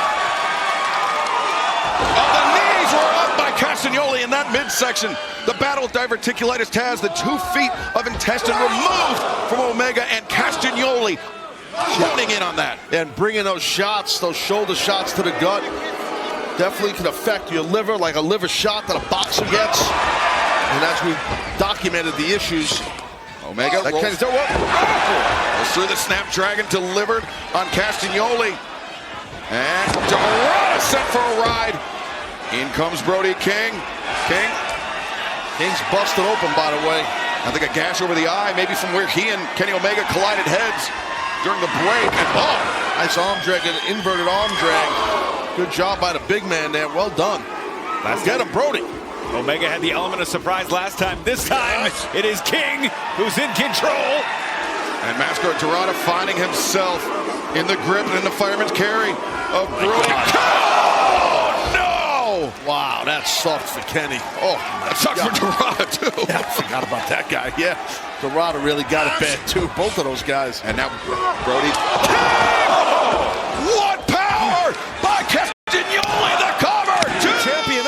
The knees were up by Castagnoli in that midsection. The battle with diverticulitis. Taz, the 2 feet of intestine removed from Omega, and Castagnoli honing in on that. And bringing those shots, those shoulder shots to the gut, definitely can affect your liver, like a liver shot that a boxer gets. And as we documented the issues, Omega rolls through the Snapdragon, delivered on Castagnoli. And Dorada set for a ride. In comes Brody King. King's busted open, by the way. I think a gash over the eye, maybe from where he and Kenny Omega collided heads during the break. And nice arm drag, an inverted arm drag. Good job by the big man there. Well done. Get him, Brody. Omega had the element of surprise last time. This time, it is King who's in control. And Mascot Dorada finding himself in the grip and in the fireman's carry of Brody. Oh, no! Wow, that sucked for Kenny. Oh, that sucks for Dorada, too. Yeah, I forgot about that guy. Yeah, Dorada really got it bad, too. Both of those guys. And now Brody. What power by Castagnoli, the cover! Champion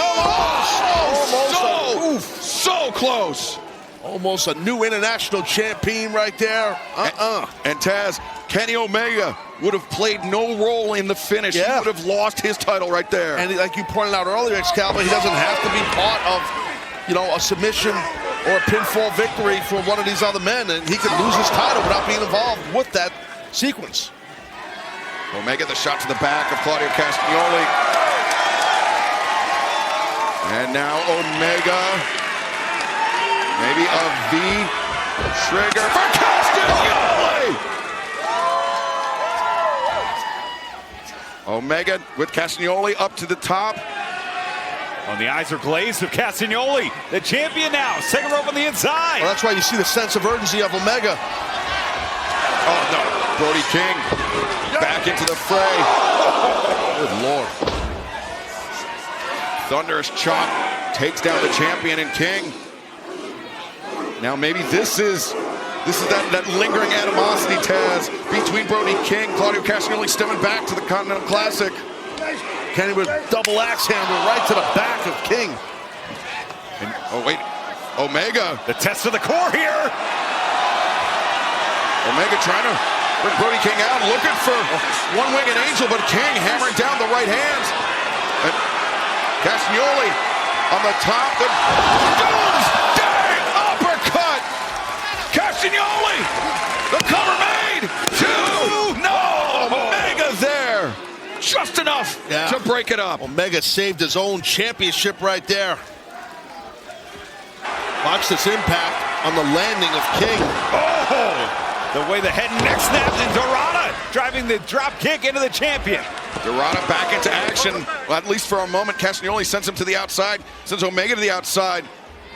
so close. Almost a new international champion right there. And Taz, Kenny Omega would have played no role in the finish. He would have lost his title right there. And like you pointed out earlier, Excalibur, he doesn't have to be part of, a submission or a pinfall victory for one of these other men, and he could lose his title without being involved with that sequence. Omega, the shot to the back of Claudio Castagnoli. And now Omega. Maybe a V trigger for Castagnoli! Omega with Castagnoli up to the top. Oh, the eyes are glazed of Castagnoli, the champion now. Second rope on the inside. Well, that's why you see the sense of urgency of Omega. Oh, no. Brody King back into the fray. Good Lord. Thunderous chop takes down the champion and King. Now maybe this is that lingering animosity, Taz, between Brody King, Claudio Castagnoli stemming back to the Continental Classic. Kenny with double axe handle right to the back of King. And, Omega. The test of the core here. Omega trying to bring Brody King out, looking for one-winged angel, but King hammering down the right hand. And Castagnoli on the top. The uppercut! Castagnoli! The cover made! 2! No! Omega's there! Just enough to break it up. Omega saved his own championship right there. Watch this impact on the landing of King. Oh! The way the head and neck snapped, and Dorada driving the drop kick into the champion. Dorada back into action, well, at least for a moment. Castagnoli sends him to the outside, sends Omega to the outside.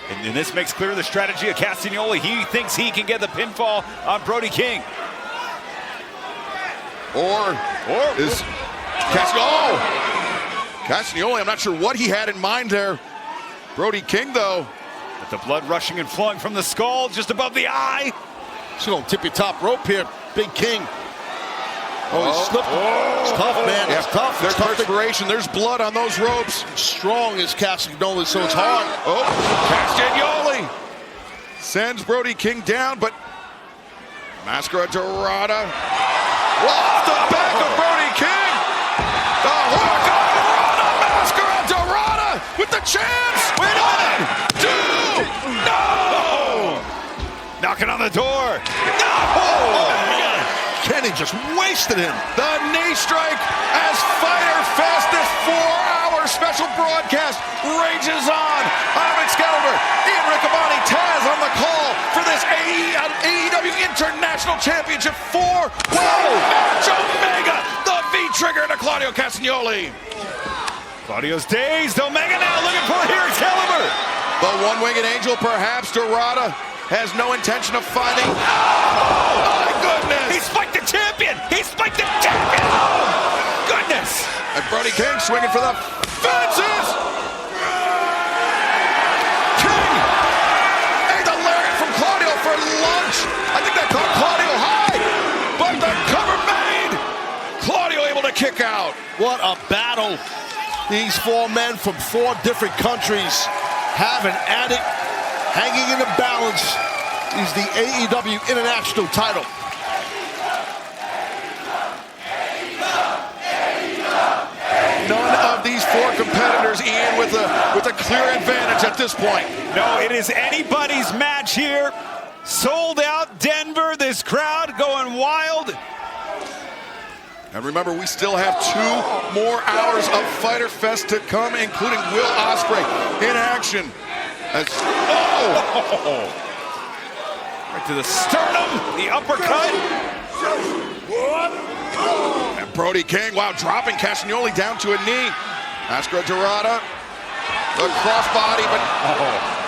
And this makes clear the strategy of Castagnoli. He thinks he can get the pinfall on Brody King. Or is Castagnoli, I'm not sure what he had in mind there. Brody King, though. With the blood rushing and flowing from the skull just above the eye. He's going to tip your top rope here. Big King. He slipped. It's tough, man. It's tough. There's perspiration. There's blood on those ropes. Strong as Castagnoli, so it's hard. Castagnoli Sends Brody King down, but Mascara Dorada off the back of Brody King. The hook on Dorada, Mascara Dorada with the chance. Wait a minute. Two. No. Knocking on the door. No. Kenny just wasted him. The knee strike as Fyter Fest, this 4-hour special broadcast rages on. I'm Excalibur, Ian Riccaboni, Taz on the call for this AEW International Championship 4-way match. Omega, the V-trigger to Claudio Castagnoli. Claudio's dazed. Omega now looking for here, Excalibur. The one-winged angel, perhaps Dorada, has no intention of fighting. Oh, my goodness! He spiked the champion! He spiked the champion! Oh, goodness! And Brody King swinging for the fences! King! And the lariat from Claudio for lunch! I think that caught Claudio high! But the cover made! Claudio able to kick out. What a battle these 4 men from 4 different countries have an addict hanging in the balance is the AEW International title. None of these 4 competitors, Ian, with a clear advantage at this point. No, it is anybody's match here. Sold out Denver, this crowd going wild. And remember, we still have 2 more hours of Fyter Fest to come, including Will Ospreay in action. Right to the sternum, the uppercut. And Brody King, wow, dropping Castagnoli down to a knee. Mascara Dorada, the crossbody, but...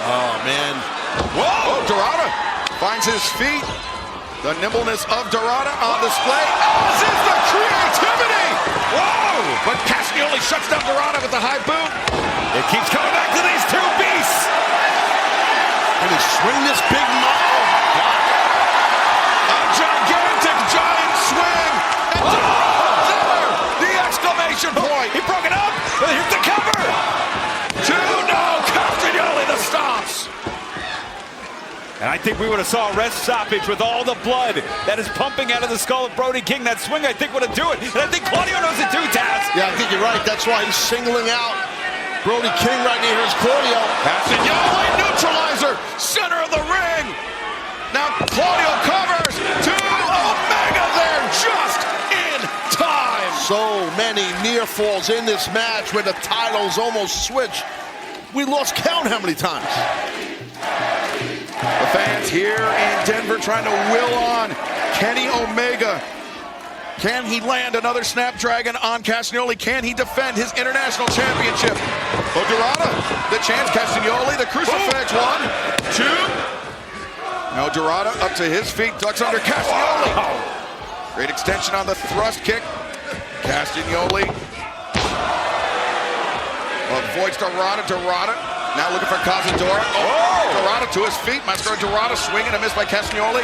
Oh, man. Whoa, Dorada finds his feet. The nimbleness of Dorada on display, as is the creativity! Whoa! But Castagnoli shuts down Dorada with the high boot. It keeps coming back to these 2 beasts. And he swing this big A gigantic giant swing. And there, the exclamation point. He broke it up. Here's the cover. 2-0, Castagnoli the stomps. And I think we would have saw a rest stoppage with all the blood that is pumping out of the skull of Brody King. That swing, I think, would have do it. And I think Claudio knows it too, Taz. Yeah, I think you're right. That's why he's singling out Brody King right near his Claudio. Castagnoli neutralizer, center of the ring. Now Claudio covers to Omega there just in time. So many near falls in this match where the titles almost switched. We lost count how many times. The fans here in Denver trying to will on Kenny Omega. Can he land another Snapdragon on Castagnoli? Can he defend his international championship? Dorada, the chance. Castagnoli, the crucifix. 1, 2. Now Dorada up to his feet, ducks under Castagnoli. Great extension on the thrust kick. Castagnoli avoids Dorada. Dorada now looking for Cazadora. Dorada to his feet. Mascara Dorada swinging and a miss by Castagnoli.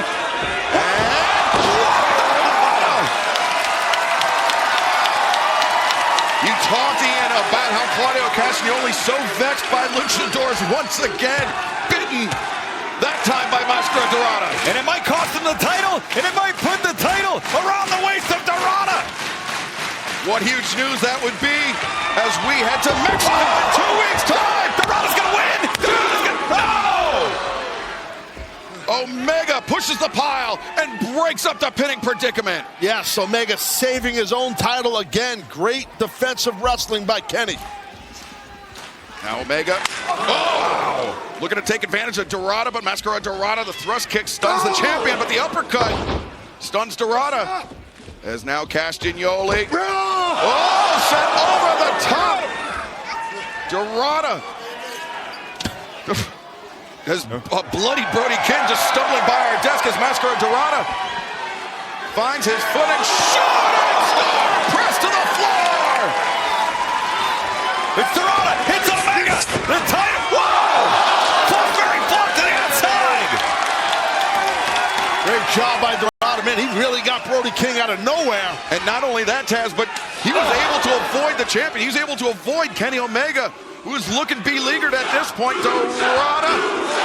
You talked, Ian, about how Claudio Castagnoli so vexed by luchadors once again bitten. That time by Mascara Dorada. And it might cost him the title, and it might put the title around the waist of Dorada. What huge news that would be as we head to Mexico in 2 weeks' time. Dorada's gonna win. No! Omega pushes the pile and breaks up the pinning predicament. Yes, Omega saving his own title again. Great defensive wrestling by Kenny. Now Omega, looking to take advantage of Dorada, but Mascara Dorada, the thrust kick stuns the champion, but the uppercut stuns Dorada. As now Castagnoli, sent over the top. Dorada has a bloody Brody King just stumbling by our desk as Mascara Dorada finds his footing, shooting star press to the floor. It's Dorada, hits Omega, the title, Very flop to the outside. Great job by Dorada, man. He really got Brody King out of nowhere. And not only that, Taz, but He was able to avoid the champion. He was able to avoid Kenny Omega, who was looking beleaguered at this point. Dorada.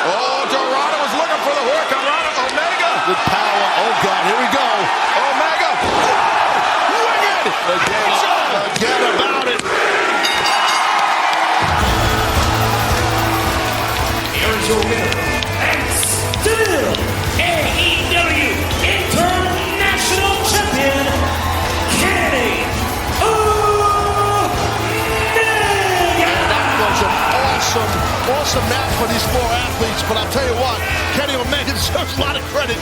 Oh, Dorada was looking for the hook. Dorada, Omega. With power. Oh, God, here we go. Omega. Winged. Forget about it. Here's your winner, and still AEW International Champion, Kenny Omega. That was an awesome match for these four athletes, but I'll tell you what, Kenny Omega deserves a lot of credit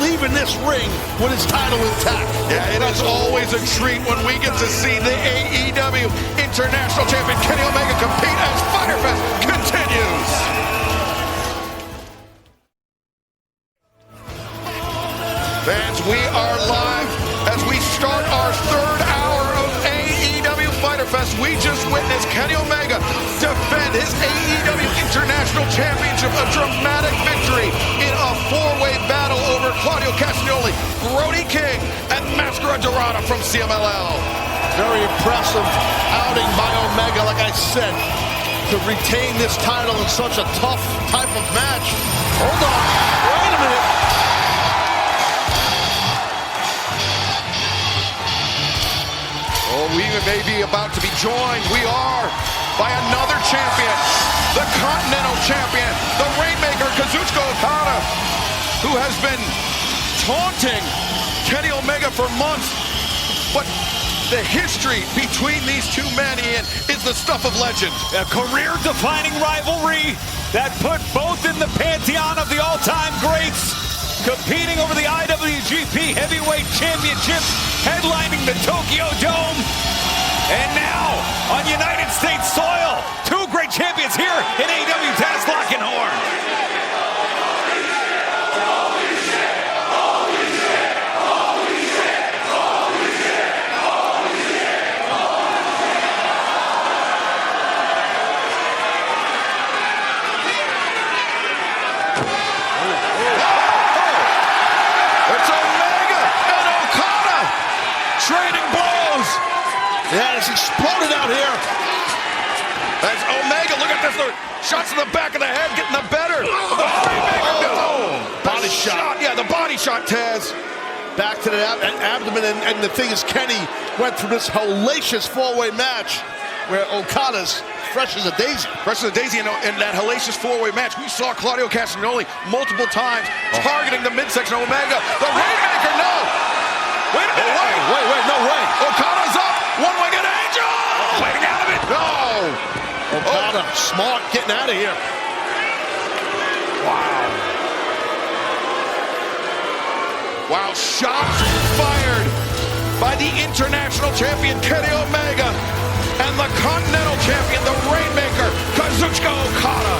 leaving this ring with his title intact. Yeah, it is always a treat when we get to see the AEW International Champion Kenny Omega compete as Fyter Fest continues. Fans, we are live as we start our third hour of AEW Fyter Fest. We just witnessed Kenny Omega defend his AEW International Championship, a dramatic victory in a four-way battle over Claudio Castagnoli, Brody King, and Mascara Dorada from CMLL. Very impressive outing by Omega, like I said, to retain this title in such a tough type of match. Hold on, wait a minute. Oh, we may be about to be joined. We are by another champion, the Continental Champion, the Rainmaker, Kazuchika Okada, who has been taunting Kenny Omega for months. But the history between these two men, Ian, is the stuff of legend. A career-defining rivalry that put both in the pantheon of the all-time greats, competing over the IWGP Heavyweight Championship, headlining the Tokyo Dome. And now, on United States soil, two great champions here in AEW Taz Lock and Horn. Trading blows. Yeah, it's exploded out here. As Omega, look at this. Shots in the back of the head, getting the better. The Rainmaker, no. Body shot. Yeah, the body shot, Taz. Back to the abdomen, and the thing is, Kenny went through this hellacious four-way match where Okada's fresh as a daisy. Fresh as a daisy in that hellacious four-way match. We saw Claudio Castagnoli multiple times targeting the midsection of Omega. The Rainmaker, no. Wait a minute. Wait, no way. Okada's up. One-winged angel. Waiting out of it. No. Okada, smart, getting out of here. Wow, shots fired by the International Champion Kenny Omega and the Continental Champion, the Rainmaker, Kazuchika Okada.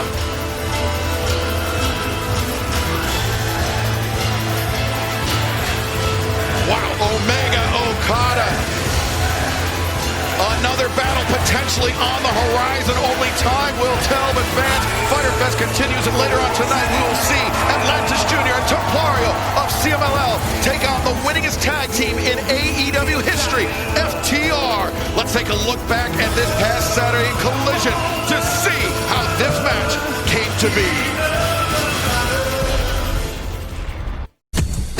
Wow, Omega Okada. Another battle potentially on the horizon. Only time will tell, but fans, Fyter Fest continues, and later on tonight we will see Atlantis Jr. and Templario of CMLL take on the winningest tag team in AEW history, FTR. Let's take a look back at this past Saturday in Collision to see how this match came to be.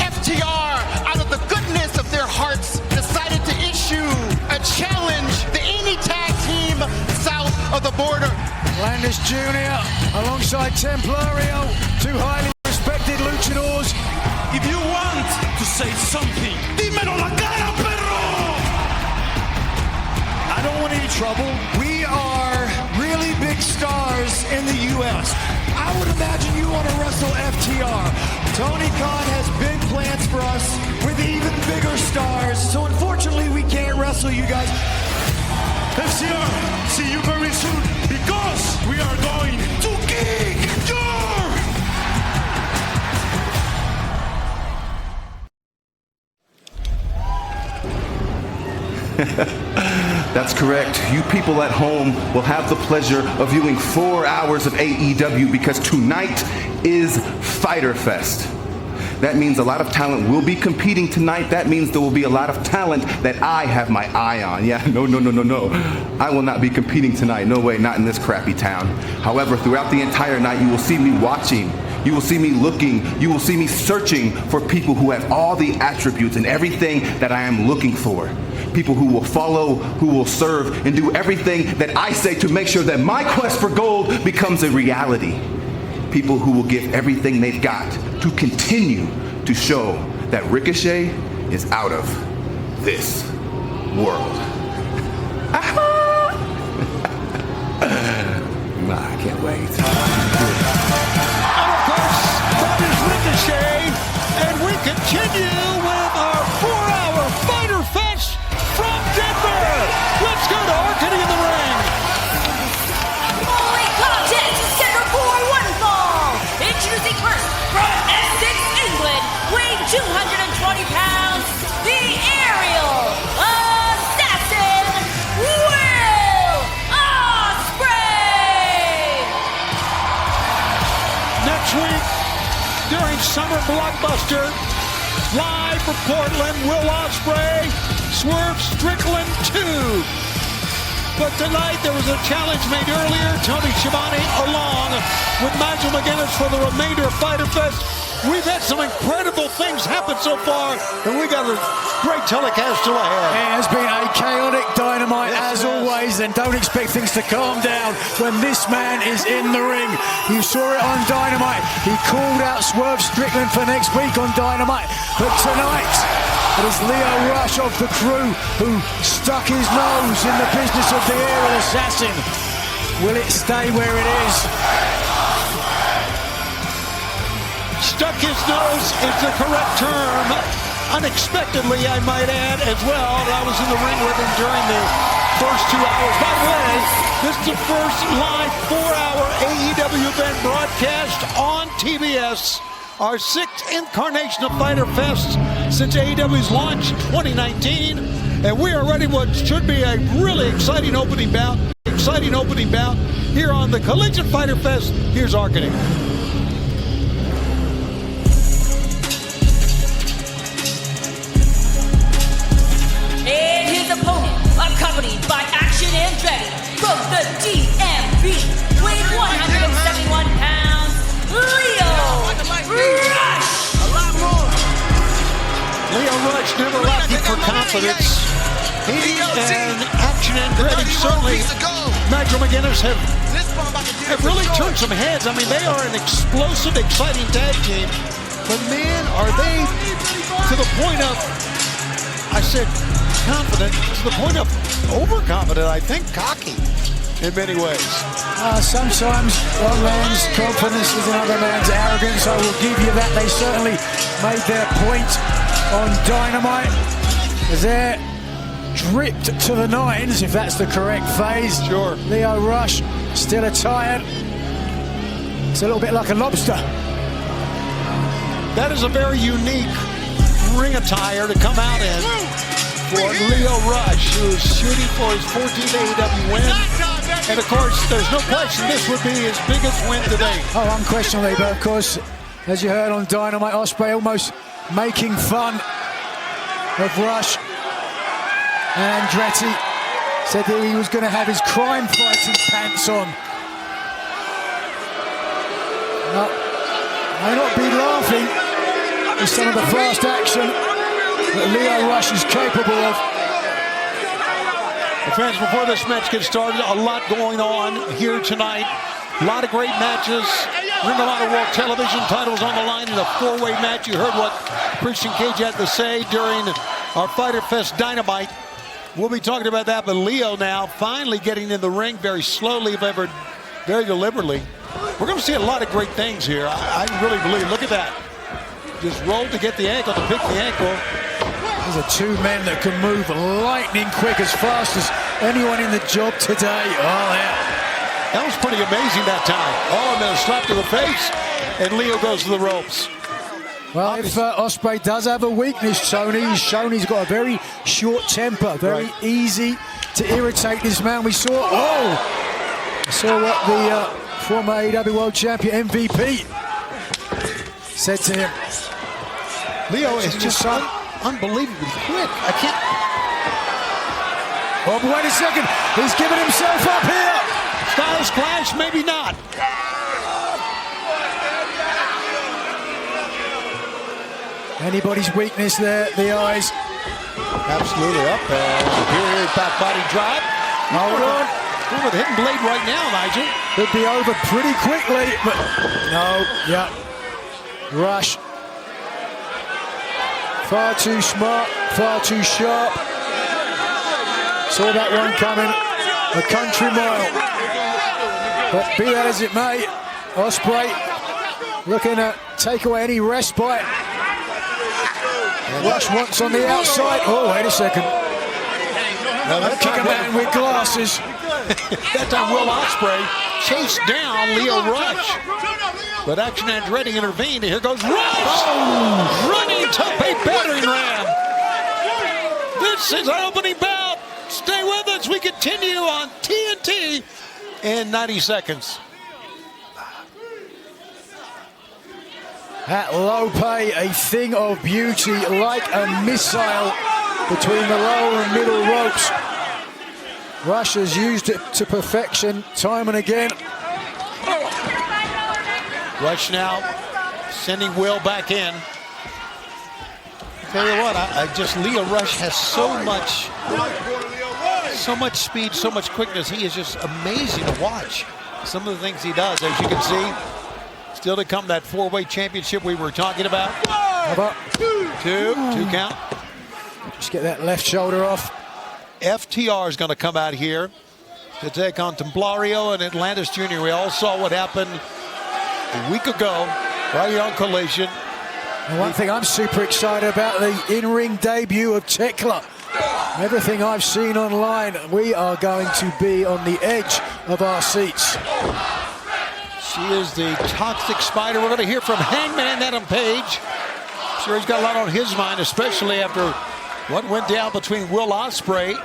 FTR, out of the goodness of their hearts, decided to issue a challenge to any tag team south of the border. Atlantis Jr. alongside Templario, two highly respected luchadors. If you want to say something, dímelo la cara, perro! I don't want any trouble. We are really big stars in the U.S. I would imagine you want to wrestle FTR. Tony Khan has big plans for us with even bigger stars, so unfortunately we can't wrestle you guys. FTR, see you very soon, because we are going to kick your... That's correct. You people at home will have the pleasure of viewing 4 hours of AEW because tonight is Fyter Fest. That means a lot of talent will be competing tonight. That means there will be a lot of talent that I have my eye on. Yeah, no. I will not be competing tonight. No way, not in this crappy town. However, throughout the entire night, you will see me watching. You will see me looking. You will see me searching for people who have all the attributes and everything that I am looking for. People who will follow, who will serve, and do everything that I say to make sure that my quest for gold becomes a reality. People who will give everything they've got to continue to show that Ricochet is out of this world. I can't wait. And of course, that is Ricochet, and we continue with our 4-hour Fighter Fest from Denver. Let's go to Arkady in the ring. Holy contest, Denver for one fall. Introducing first from Essex, England, weighing 220 pounds, the aerial assassin, Will Ospreay. Next week, during Summer Blockbuster, live from Portland, Will Ospreay, Swerve Strickland 2. But tonight there was a challenge made earlier. Tony Schiavone along with Nigel McGuinness for the remainder of Fighter Fest. We've had some incredible things happen so far, and we got a great telecast still ahead. It has been a chaotic Dynamite as always, and don't expect things to calm down when this man is in the ring. You saw it on Dynamite. He called out Swerve Strickland for next week on Dynamite, but tonight it is Lio Rush of the Crew who stuck his nose in the business of the aerial assassin. Will it stay where it is? Stuck his nose is the correct term. Unexpectedly, I might add, as well. I was in the ring with him during the first 2 hours. By the way, this is the first live 4-hour AEW event broadcast on TBS. Our 6th incarnation of Fighter Fest since AEW's launch in 2019. And we are ready for what should be a really exciting opening bout. Here on the Collision Fighter Fest. Here's Arkady. And his opponent, accompanied by Action Andretti from the DMV, weighing 171 pounds, Lio Rush. Lio Rush never lacking for confidence. He and Action Andretti, certainly Nigel McGuinness, have really turned some heads. I mean, they are an explosive, exciting tag team. But man, are they to the point of, I said confident, to the point of overconfident, I think cocky in many ways. Sometimes one man's confidence is another man's arrogance. I will give you that. They certainly made their point on Dynamite. They're dripped to the nines, if that's the correct phrase. Sure. Lio Rush still attired. It's a little bit like a lobster. That is a very unique ring attire to come out in for Lio Rush, who is shooting for his 14th AEW win. And of course, there's no question this would be his biggest win today. Oh, unquestionably, but of course, as you heard on Dynamite, Ospreay almost making fun of Rush. And Andretti said that he was going to have his crime fighting pants on. Now, may not be laughing with some of the fast action that Lio Rush is capable of. The fans, before this match gets started, a lot going on here tonight. A lot of great matches. Ring of Honor World Television titles on the line in a 4-way match. You heard what Christian Cage had to say during our Fighter Fest Dynamite. We'll be talking about that, but Lio now finally getting in the ring very slowly, but very deliberately. We're going to see a lot of great things here. I really believe. Look at that. Just rolled to get the ankle, to pick the ankle. These are two men that can move lightning quick, as fast as anyone in the job today. Oh, yeah. That was pretty amazing that time. Oh, and then a slap to the face, and Lio goes to the ropes. Well, if Ospreay does have a weakness, Tony, he's shown he's got a very short temper, very easy to irritate this man. We saw, what the former AEW World Champion MVP said to him. Leo is just unbelievably quick. I can't. Oh, but wait a second. He's giving himself up here. Styles clash, maybe not. Anybody's weakness there, the eyes. Absolutely up there. Superior back body drop. Hold on. Ooh, with a hidden blade right now, Nigel. Could be over pretty quickly, but no, yeah. Rush. Far too smart, far too sharp. Saw that one coming a country mile. But be that as it may, Ospreay looking to take away any respite. Rush once on the outside. Oh, wait a second. Kick a man with glasses. That time Will Ospreay chased down Leo Rush. But Action Andretti intervened. Here goes Rush! Oh, running tope battering ram. This is our opening bout. Stay with us. We continue on TNT in 90 seconds. That low pay, a thing of beauty, like a missile between the lower and middle ropes. Rush has used it to perfection time and again. Rush now sending Will back in. Tell you what, Leo Rush has so much speed, so much quickness. He is just amazing to watch. Some of the things he does, as you can see. Still to come, that four-way championship we were talking about. How about two count. Just get that left shoulder off. FTR is going to come out here to take on Templario and Atlantis Jr. We all saw what happened a week ago, right here on Collision. And one thing I'm super excited about, the in-ring debut of Tekla. Everything I've seen online, we are going to be on the edge of our seats. She is the Toxic Spider. We're going to hear from Hangman Adam Page. I'm sure he's got a lot on his mind, especially after what went down between Will Ospreay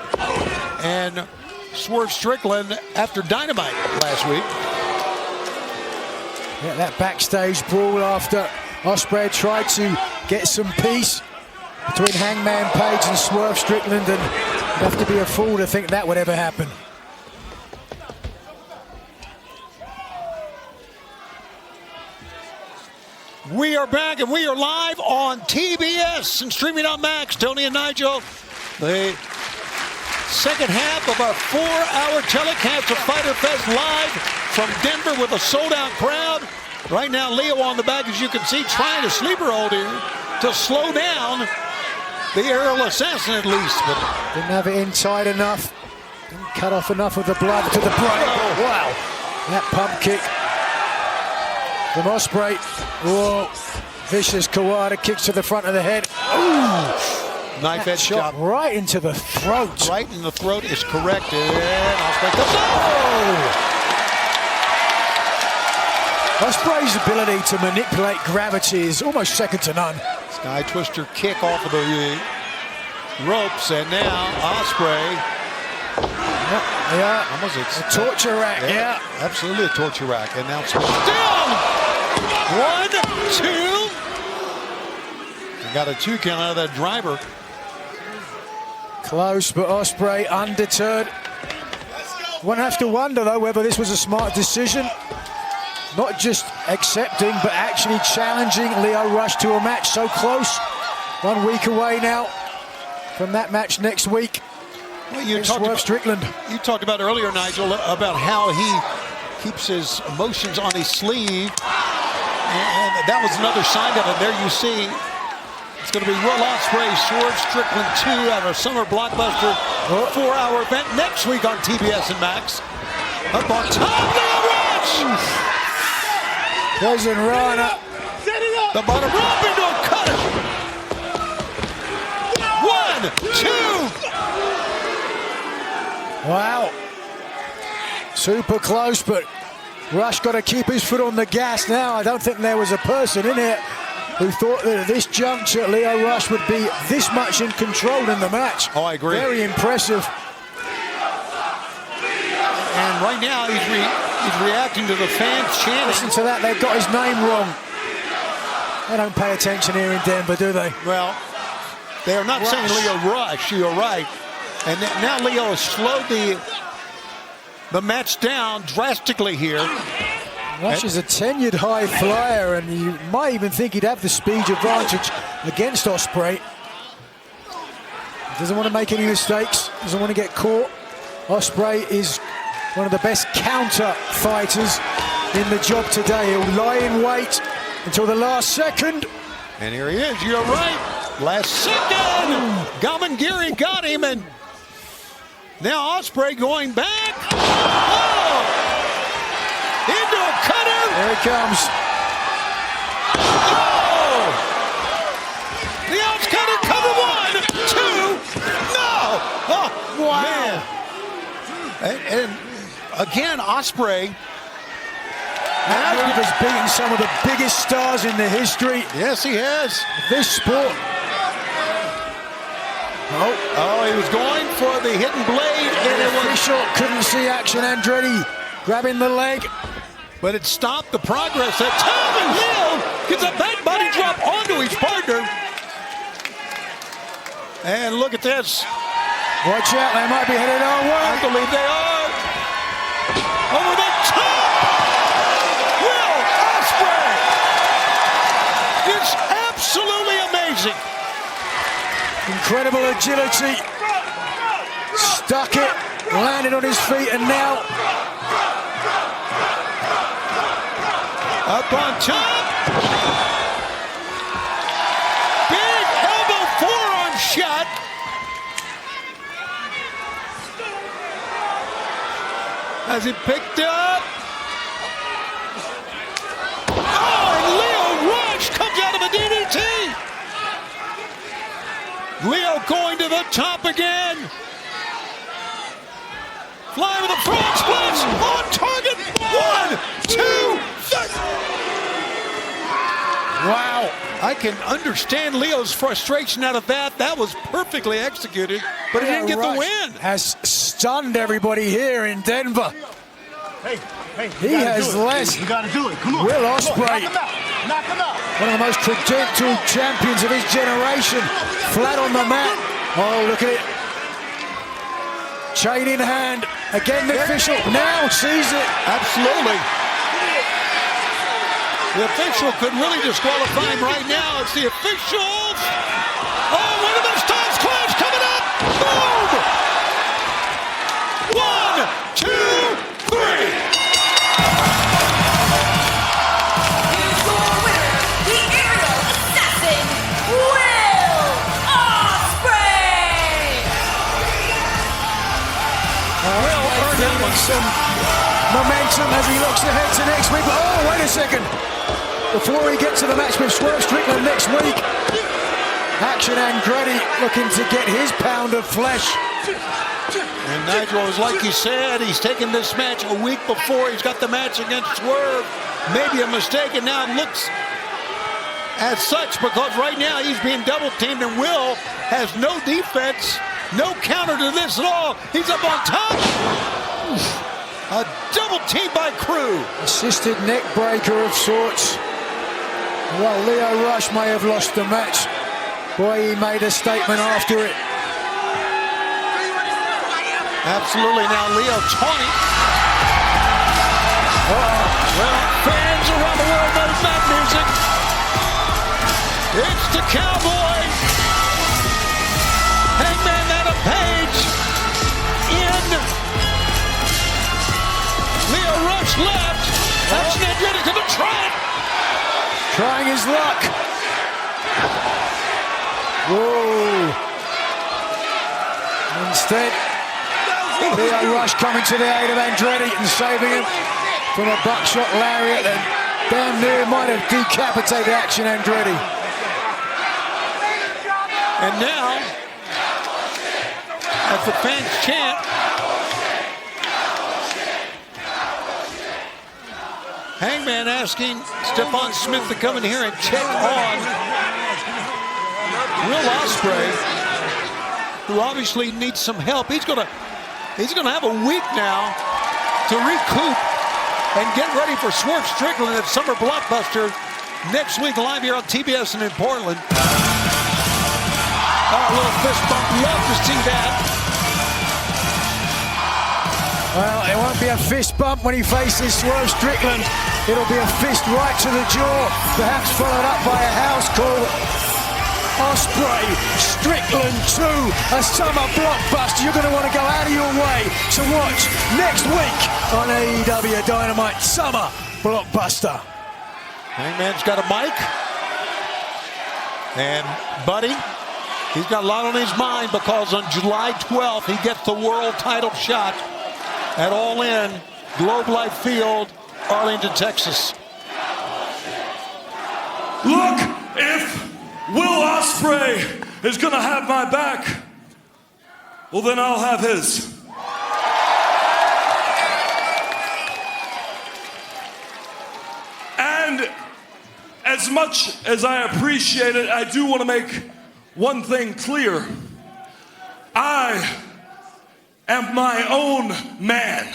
and Swerve Strickland after Dynamite last week. Yeah, that backstage brawl after Ospreay tried to get some peace between Hangman Page and Swerve Strickland, and you'd have to be a fool to think that would ever happen. We are back and we are live on TBS and streaming on Max. Tony and Nigel, the second half of our 4-hour telecast of Fyter Fest live from Denver with a sold-out crowd. Right now, Leo on the back, as you can see, trying to sleeper hold here to slow down the aerial assassin at least. But didn't have it in tight enough. Didn't cut off enough of the blood to the brain. Oh, wow. That pump kick from Ospreay. Whoa. Vicious Kawada kicks to the front of the head. Ooh. Knife edge shot right into the throat. Right in the throat is correct. And Ospreay comes out. Ospreay's ability to manipulate gravity is almost second to none. Sky Twister kick off of the ropes, and now Ospreay. Yeah, almost a torture rack. Yeah, absolutely a torture rack. And now it's down. 1, 2. Got a 2 count out of that driver. Close, but Ospreay undeterred. One have to wonder though whether this was a smart decision. Not just accepting, but actually challenging Leo Rush to a match so close. 1 week away now from that match next week. Well, you talked about earlier, Nigel, about how he keeps his emotions on his sleeve. And that was another side of it. There you see, it's going to be Will Ospreay, Swerve Strickland 2 at our summer blockbuster 4-hour event next week on TBS and Max. Up on top, Leo Rush! Doesn't run up. The bottom rope into a cutter. 1, 2. Wow. Super close, but Rush got to keep his foot on the gas now. I don't think there was a person in here who thought that at this juncture Leo Rush would be this much in control in the match. Oh, I agree. Very impressive. And right now he's reacting to the fans chanting. Listen to that, they've got his name wrong. They don't pay attention here in Denver, do they? Well, they are not saying Leo Rush. You're right. And now Leo has slowed the match down drastically here. Rush is a tenured high flyer, and you might even think he'd have the speed advantage against Ospreay. He doesn't want to make any mistakes, doesn't want to get caught. Ospreay is one of the best counter fighters in the job today. He'll lie in wait until the last second. And here he is, you're right. Last second. Gamangiri got him, and now Ospreay going back. Oh! Into a cutter. There he comes. Oh! The outs cutter, cover 1, 2. No! Oh, wow. And again, Ospreay has beaten some of the biggest stars in the history. Yes, he has. This sport. Oh, he was going for the hidden blade, and the official couldn't see action. Andretti grabbing the leg, but it stopped the progress. That time, and Leo gets a back body drop onto his partner. And look at this. Watch out, they might be headed our way. I believe they are. Over the top. Will Ospreay. It's absolutely amazing. Incredible agility. Stuck it, landed on his feet, and now up on top. Big elbow forearm shot. As he picked up. Oh, and Leo Rush comes out of a DDT. Leo going to the top again. Flying with a frog splash on target. 1, 2, 3. Wow. I can understand Leo's frustration out of that. That was perfectly executed, but he didn't get the win. Has stunned everybody here in Denver. Hey, he has less. You gotta do it. Come on. Will Ospreay, knock him out. One of the most credentialed champions of his generation, flat on the mat. Oh, look at it. Chain in hand. Again, the official now sees it. Absolutely. The official could really disqualify him right now. It's the officials. Oh, wait a minute. Styles Clash coming up. Boom! 1, 2, 3. Here's your winner, the aerial assassin, Will Ospreay. Will earning some momentum as he looks ahead to next week. Oh, wait a second. Before he gets to the match with Swerve Strickland next week, Action Andretti looking to get his pound of flesh. And Nigel, is like you said, he's taken this match a week before. He's got the match against Swerve. Maybe a mistake, and now it looks as such because right now he's being double teamed, and Will has no defense, no counter to this at all. He's up on top. A double team by Crew. Assisted neck breaker of sorts. Well, Leo Rush may have lost the match. Boy, he made a statement after it. Absolutely. Now Leo taunting. Well, fans around the world know that music. It's the Cowboy. Hangman Adam Page in. Leo Rush left. Action Andretti to the trap. Trying his luck. Whoa. Instead, Leo Rush coming to the aid of Andretti and saving him from a buckshot lariat and damn near might have decapitated Action Andretti. And now, as the fans chant, Hangman asking Stephon Smith to come in here and check on Will Ospreay, who obviously needs some help. He's gonna have a week now to recoup and get ready for Swerve Strickland at Summer Blockbuster next week live here on TBS and in Portland. Oh, a little fist bump. Love to see that. Well, it won't be a fist bump when he faces Swerve Strickland. It'll be a fist right to the jaw, perhaps followed up by a house call. Ospreay, Strickland 2, a summer blockbuster. You're going to want to go out of your way to watch next week on AEW Dynamite Summer Blockbuster. Hangman's got a mic. And Buddy, he's got a lot on his mind because on July 12th, he gets the world title shot at All In, Globe Life Field, Arlington, Texas. Look, if Will Ospreay is gonna have my back, well then I'll have his. And as much as I appreciate it, I do want to make one thing clear. I am my own man.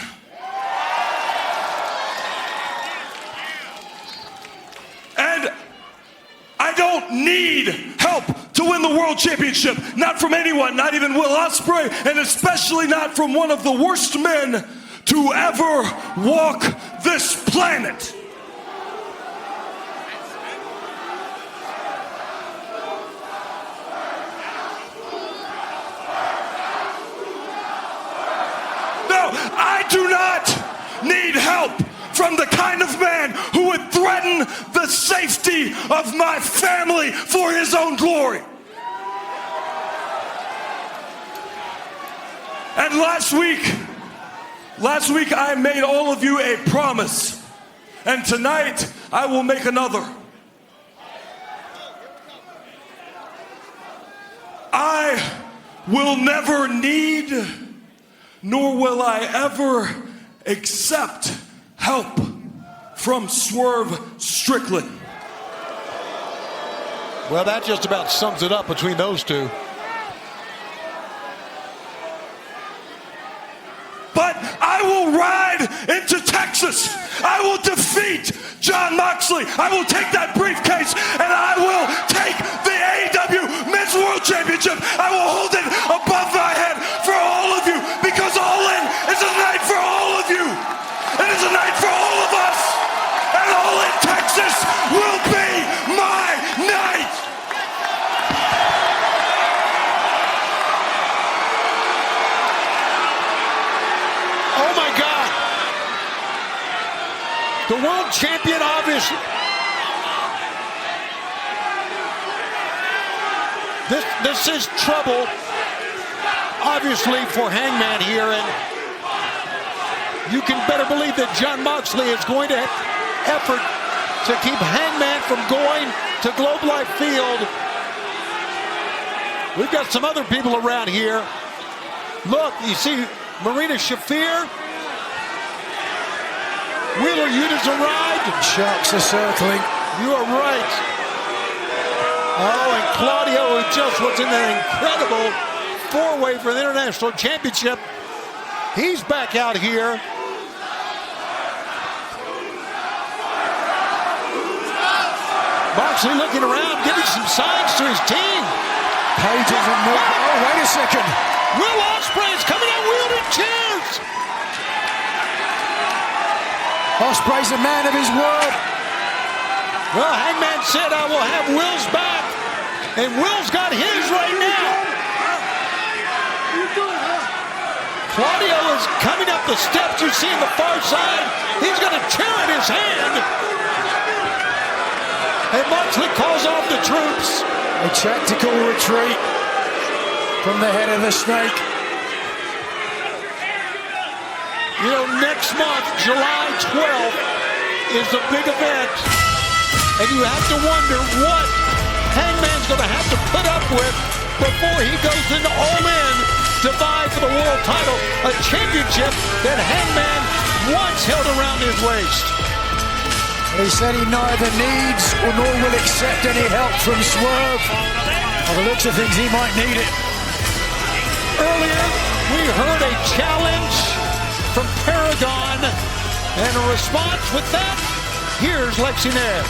And I don't need help to win the world championship. Not from anyone, not even Will Ospreay, and especially not from one of the worst men to ever walk this planet. No, I do not need help from the kind of man who would threaten the safety of my family for his own glory. And last week I made all of you a promise, and tonight I will make another. I will never need, nor will I ever accept help from Swerve Strickland. Well, that just about sums it up between those two. But I will ride into Texas. I will defeat Jon Moxley. I will take that briefcase and I will take the AEW Men's World Championship. I will hold it above my head for all of you, because All In is a night for all of you. It is a night for all of us. And All In Texas will be my night. Oh my God. The world champion, obviously. This is trouble, obviously, for Hangman here, and you can better believe that Jon Moxley is going to effort to keep Hangman from going to Globe Life Field. We've got some other people around here. Look, you see Marina Shafir. Wheeler Yuta's arrived. Sharks are circling. You are right. Oh, and Claudio, who just was in an incredible four-way for the International Championship. He's back out here. Moxley looking around, giving some signs to his team. Page isn't moving. Oh, wait a second. Will Ospreay is coming out wielding chairs. Ospreay's a man of his word. Well, Hangman said, I will have Will's back. And Will's got his right now. Claudio is coming up the steps you see on the far side. He's got a chair in his hand. And Moxley calls off the troops. A tactical retreat from the head of the snake. You know, next month, July 12th, is the big event. And you have to wonder what Hangman's going to have to put up with before he goes into All In to vie for the world title, a championship that Hangman once held around his waist. He said he neither needs nor will accept any help from Swerve. By the looks of things, he might need it. Earlier, we heard a challenge from Paragon, and a response with that, here's Lexi Nair.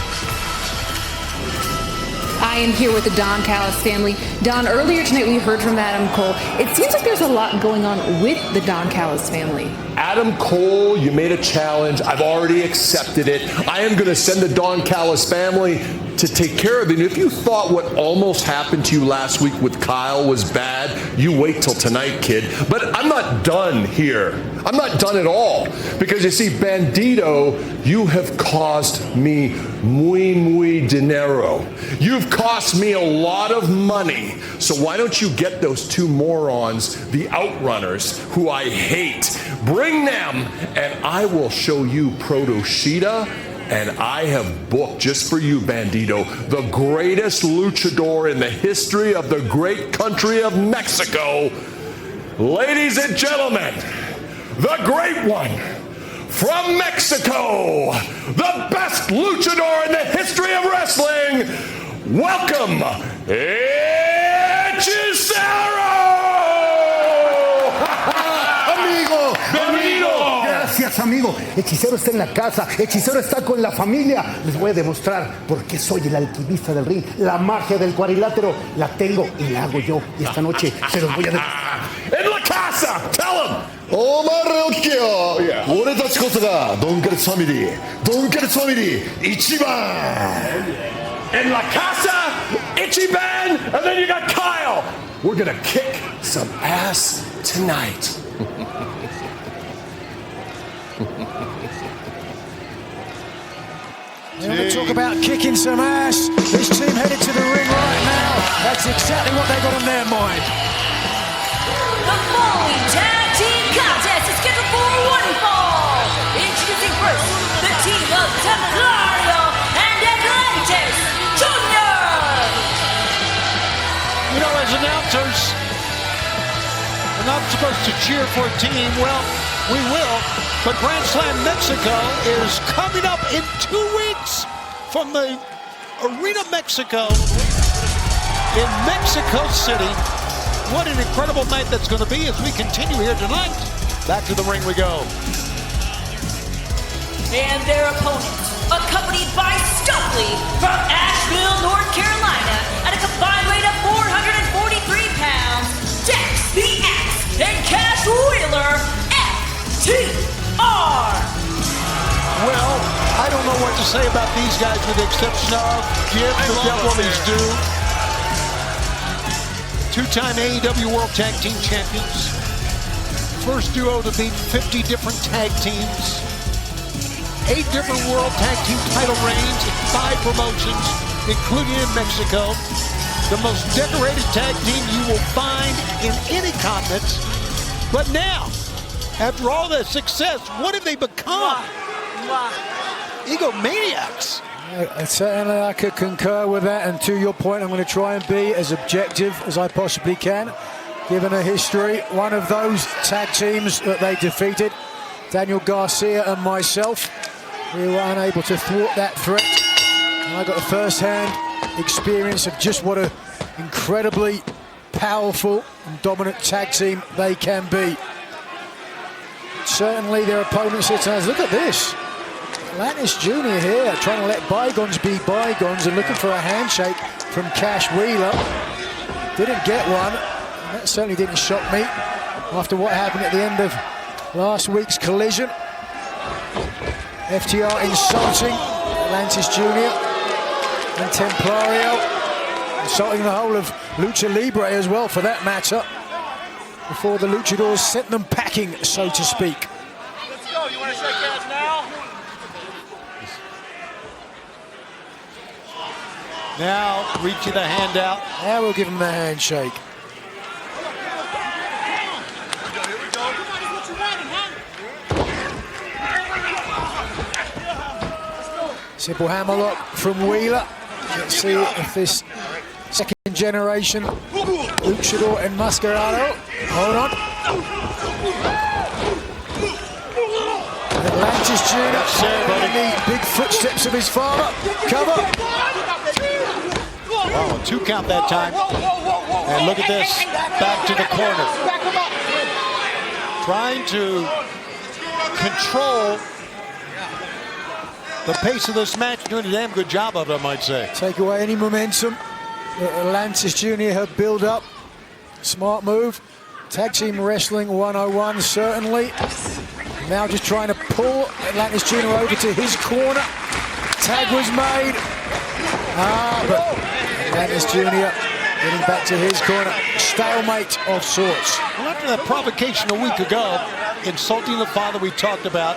I am here with the Don Callis family. Don, earlier tonight we heard from Adam Cole. It seems like there's a lot going on with the Don Callis family. Adam Cole, you made a challenge. I've already accepted it. I am going to send the Don Callis family to take care of it. And if you thought what almost happened to you last week with Kyle was bad, you wait till tonight, kid. But I'm not done here. I'm not done at all. Because you see, Bandito, you have cost me muy dinero. You've cost me a lot of money. So why don't you get those two morons, the Outrunners, who I hate, bring them, and I will show you Proto Sheeta. And I have booked, just for you, Bandito, the greatest luchador in the history of the great country of Mexico. Ladies and gentlemen, the great one from Mexico, the best luchador in the history of wrestling. Welcome, Hechicero! Amigo, Bienvenido. Gracias, amigo. Hechicero está en la casa. Hechicero está con la familia. Les voy a demostrar por qué soy el alquimista del ring. La magia del cuadrilátero la tengo y la hago yo. Y esta noche se los voy a demostrar. En la casa, tell him. お前らを聞けよ。俺たちこそがドンカレスファミリー。ドンカレスファミリー一番。En la casa, Ichiban, and then you got Kyle. We're gonna kick some ass tonight. You want to talk about kicking some ass? This team headed to the ring right now. That's exactly what they got on their mind. The following tag team contest is scheduled for one fall. Introducing first, the team of Templario and Atlantis Jr. You know, as announcers, we're not supposed to cheer for a team. Well, we will. But Grand Slam Mexico is coming up in 2 weeks from the Arena Mexico in Mexico City. What an incredible night that's going to be as we continue here tonight. Back to the ring we go. And their opponents, accompanied by Stokely from Asheville, North Carolina, at a combined weight of 443 pounds, Dex the Axe and Cash Wheeler, FTR. Well, I don't know what to say about these guys with the exception of give the devil his due. Two-time AEW World Tag Team Champions. First duo to beat 50 different tag teams. 8 different World Tag Team title reigns in 5 promotions, including in Mexico. The most decorated tag team you will find in any continent. But now, after all that success, what have they become? Egomaniacs. Certainly I could concur with that, and to your point, I'm going to try and be as objective as I possibly can. Given a history, one of those tag teams that they defeated, Daniel Garcia and myself, we were unable to thwart that threat. And I got a first-hand experience of just what an incredibly powerful and dominant tag team they can be. Certainly their opponents here tonight. Look at this. Atlantis Jr. here trying to let bygones be bygones and looking for a handshake from Cash Wheeler. Didn't get one. And that certainly didn't shock me after what happened at the end of last week's collision. FTR insulting Atlantis Jr. and Templario. Insulting the whole of Lucha Libre as well, for that matter. Before the Luchadors sent them packing, so to speak. Let's go. You want to shake hands now? Now, reaching the hand out. Now we'll give them the handshake. Simple hammerlock from Wheeler. Let's see if this second generation Luchador and Mascarado. Hold on. Atlantis Jr. following the big footsteps of his father. Cover. Oh, 2 count that time. And look at this. Back to the corner. Trying to control the pace of this match. Doing a damn good job of it, I might say. Take away any momentum. Atlantis Jr. have built up. Smart move. Tag Team Wrestling 101, certainly. Now just trying to pull Atlantis Jr. over to his corner. Tag was made. But Atlantis Jr. getting back to his corner. Stalemate of sorts. Well, after that provocation a week ago, insulting the father we talked about,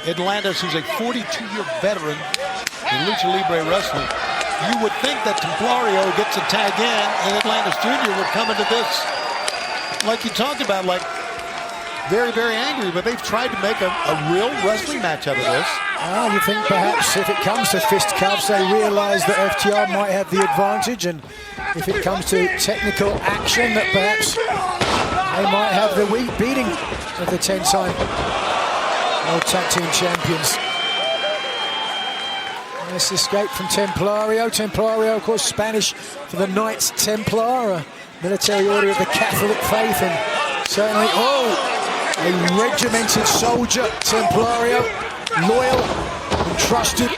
Atlantis, who's a 42-year veteran in Lucha Libre Wrestling, you would think that Templario gets a tag in and Atlantis Jr. would come into this, like you talked about, like very, very angry, but they've tried to make a real wrestling match out of this. You think perhaps if it comes to fisticuffs, they realize that FTR might have the advantage, and if it comes to technical action, that perhaps they might have the weak beating of the 10-time World Tag Team Champions. Nice escape from Templario. Templario, of course, Spanish for the Knights Templar, a military order of the Catholic faith, and certainly, a regimented soldier, Templario, loyal and trusted.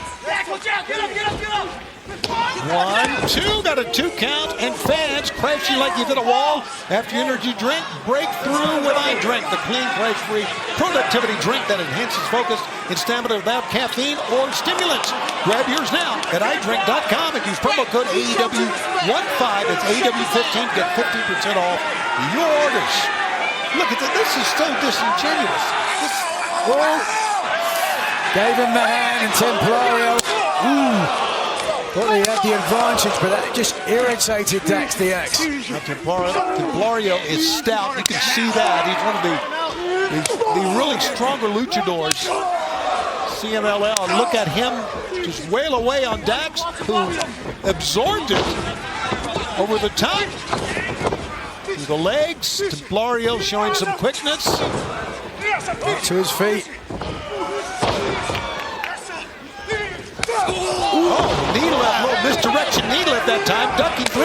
1, 2, got a 2 count, and fans crashing like you did a wall after your energy drink. Breakthrough with iDrink, the clean, crash-free productivity drink that enhances focus and stamina without caffeine or stimulants. Grab yours now at iDrink.com and use promo code AEW15. It's AEW15 to get 15% off your orders. Look at this. This is so disingenuous. Gave him the hand, and Templario. Thought he had the advantage, but that just irritated Dax the Axe. Now Templario is stout. You can see that. He's one of the really stronger luchadors. CMLL. And look at him just wail away on Dax, who absorbed it over the top. Through the legs. Templario showing some quickness. Back to his feet. Knee lift, little misdirection knee lift that time, ducking through.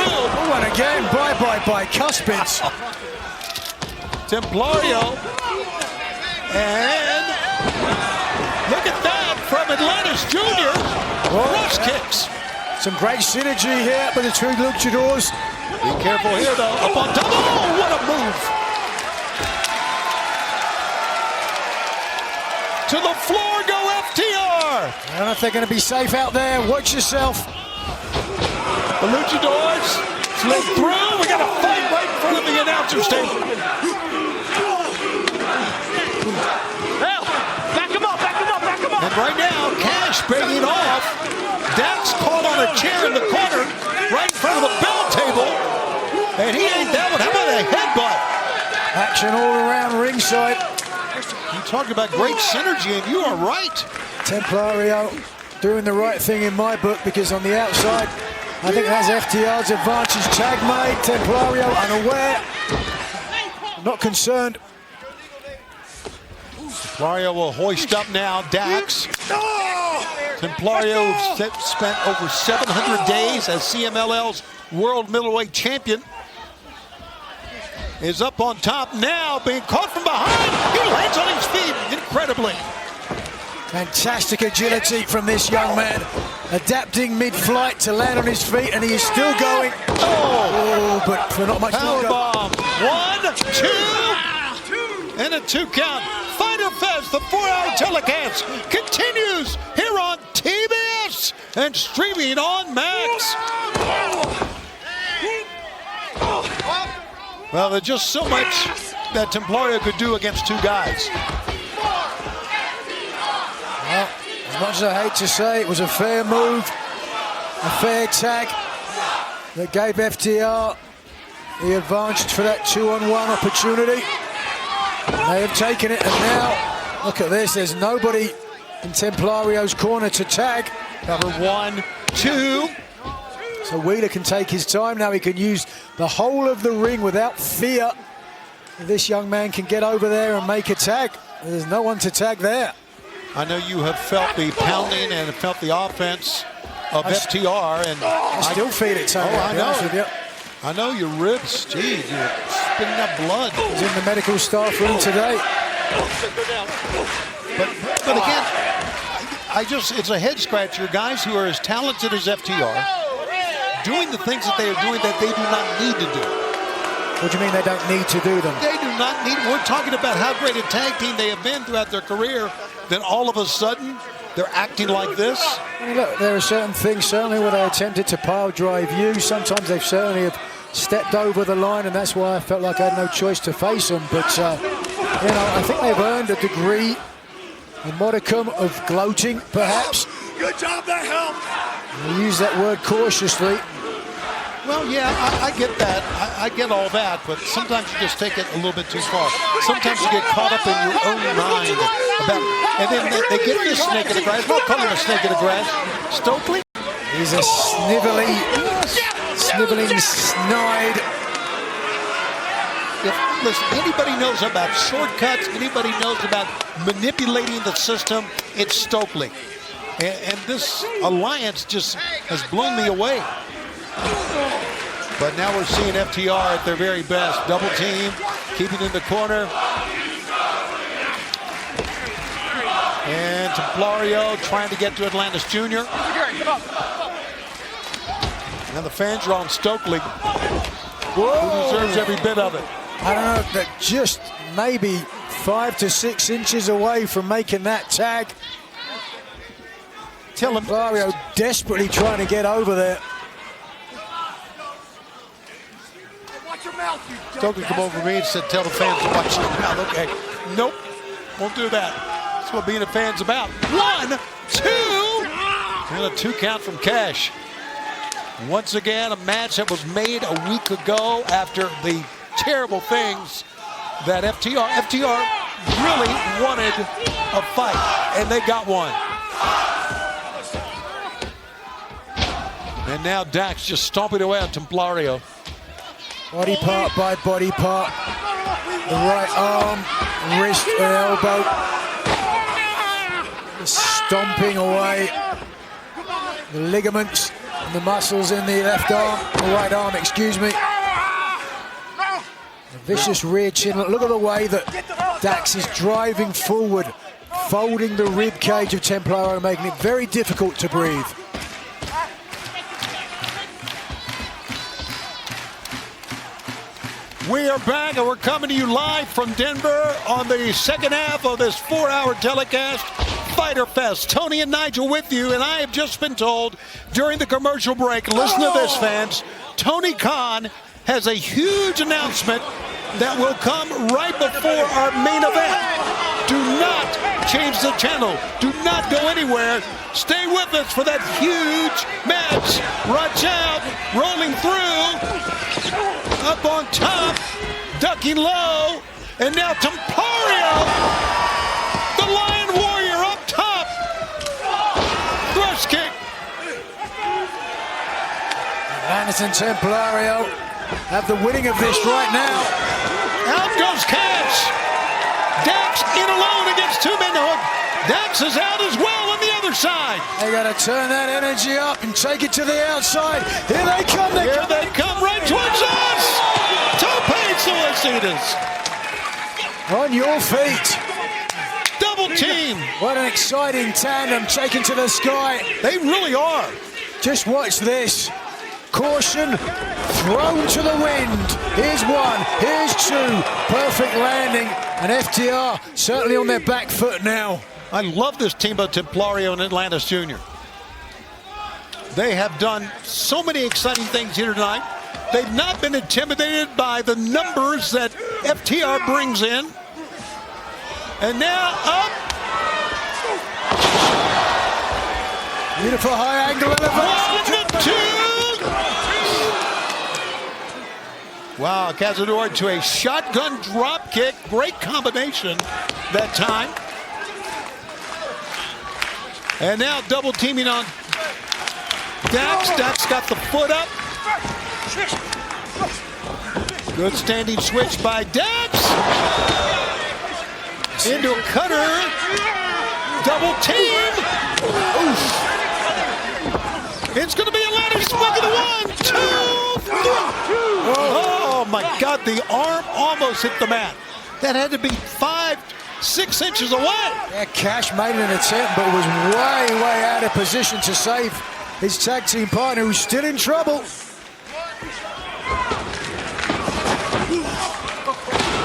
And again, bye Cuspids. Templario, and look at that from Atlantis Jr. Cross kicks. Some great synergy here with the two luchadors. Be careful here though, up on top. Oh, what a move. To the floor go FTR. I don't know if they're going to be safe out there. Watch yourself. The luchadors slid through. We got a fight right in front of the announcer's table. Back him up. And right now, Cash breaking off. Dax caught on a chair in the corner, right in front of the bell table. And he ain't that one. How about a headbutt? Action all around ringside. You talked about great synergy, and you are right. Templario doing the right thing in my book, because on the outside, I think that's FTR's advantage. Tag made, Templario unaware. Not concerned. Templario will hoist up now, Dax. Templario spent over 700 days as CMLL's World Middleweight Champion. Is up on top now, being caught from behind. He lands on his feet, incredibly. Fantastic agility from this young man. Adapting mid-flight to land on his feet, and he is still going. But for not much longer. Powerbomb. 1, 2, and a 2 count. Fighter Fest, the 4-hour telecast, continues here on TBS and streaming on Max. Well, there's just so much that Templario could do against two guys. Well, as much as I hate to say, it was a fair move, a fair tag that gave FTR the advantage for that 2-on-1 opportunity. They have taken it, and now, look at this, there's nobody in Templario's corner to tag. Cover 1, 2. So Wheeler can take his time now. He can use the whole of the ring without fear. This young man can get over there and make a tag. There's no one to tag there. I know you have felt the pounding and felt the offense of FTR, and I still feel it, Tony. I know. I know your ribs. Gee, you're spitting up blood. He's in the medical staff room today. But again, it's a head scratcher. Guys who are as talented as FTR, doing the things that they are doing that they do not need to do. What do you mean they don't need to do them? They do not need. We're talking about how great a tag team they have been throughout their career. Then all of a sudden, they're acting like this. I mean, look, there are certain things, certainly where they attempted to pile drive you. Sometimes they've certainly have stepped over the line, and that's why I felt like I had no choice to face them. But, you know, I think they've earned a degree, a modicum of gloating, perhaps. Good job, that helped. I use that word cautiously. Well, yeah, I get that. I get all that, but sometimes you just take it a little bit too far. Sometimes you get caught up in your own mind about, and then they get this snake in the grass. We'll call him a snake in the grass. Stokely? He's a sniveling snide. If, listen, anybody knows about shortcuts, anybody knows about manipulating the system, it's Stokely. And this alliance just has blown me away. But now we're seeing FTR at their very best. Double team, keeping in the corner. And Templario trying to get to Atlantis Jr. And the fans are on Stokely, who deserves every bit of it. I don't know, but just maybe 5 to 6 inches away from making that tag. Templario desperately trying to get over there. Stokely come over to me and said, tell the fans to watch your mouth. Okay. Nope. Won't do that. That's what being a fan's about. 1, 2. And a 2 count from Cash. Once again, a match that was made a week ago after the terrible things that FTR really wanted a fight, and they got one. And now Dax just stomping away on Templario. Body part by body part. The right arm, wrist and elbow. Just stomping away. The ligaments and the muscles in the left arm, the right arm, excuse me. A vicious rear chin. Look at the way that Dax is driving forward, folding the rib cage of Templario, making it very difficult to breathe. We are back, and we're coming to you live from Denver on the second half of this 4-hour telecast, Fighter Fest. Tony and Nigel with you, and I have just been told during the commercial break, listen to this, fans, Tony Khan has a huge announcement that will come right before our main event. Do not change the channel. Do not go anywhere. Stay with us for that huge match. Watch out, rolling through. Up on top, ducking low, and now Templario, the Lion Warrior up top. Thrust kick. Atlantis and Templario have the winning of this right now. Out goes Cash. Dax in alone against 2 men. Dax is out as well on the other side. They got to turn that energy up and take it to the outside. Here they come. Here they come right towards us. Tope Solicitas. On your feet. Double team. What an exciting tandem taken to the sky. They really are. Just watch this. Caution, thrown to the wind. Here's 1, here's 2. Perfect landing. And FTR certainly on their back foot now. I love this team of Templario and Atlantis Jr. They have done so many exciting things here tonight. They've not been intimidated by the numbers that FTR brings in. And now up. Beautiful high angle elevation. 1, 2. Wow, Cazador to a shotgun drop kick. Great combination that time. And now double teaming on Dax. Dax got the foot up. Good standing switch by Dax. Into a cutter. Double team. Oof. It's going to be Atlantis. Look at the 1, 2, 3. Oh my God, the arm almost hit the mat. That had to be 5, 6 inches away. Yeah, Cash made an attempt, but was way out of position to save his tag team partner, who's still in trouble.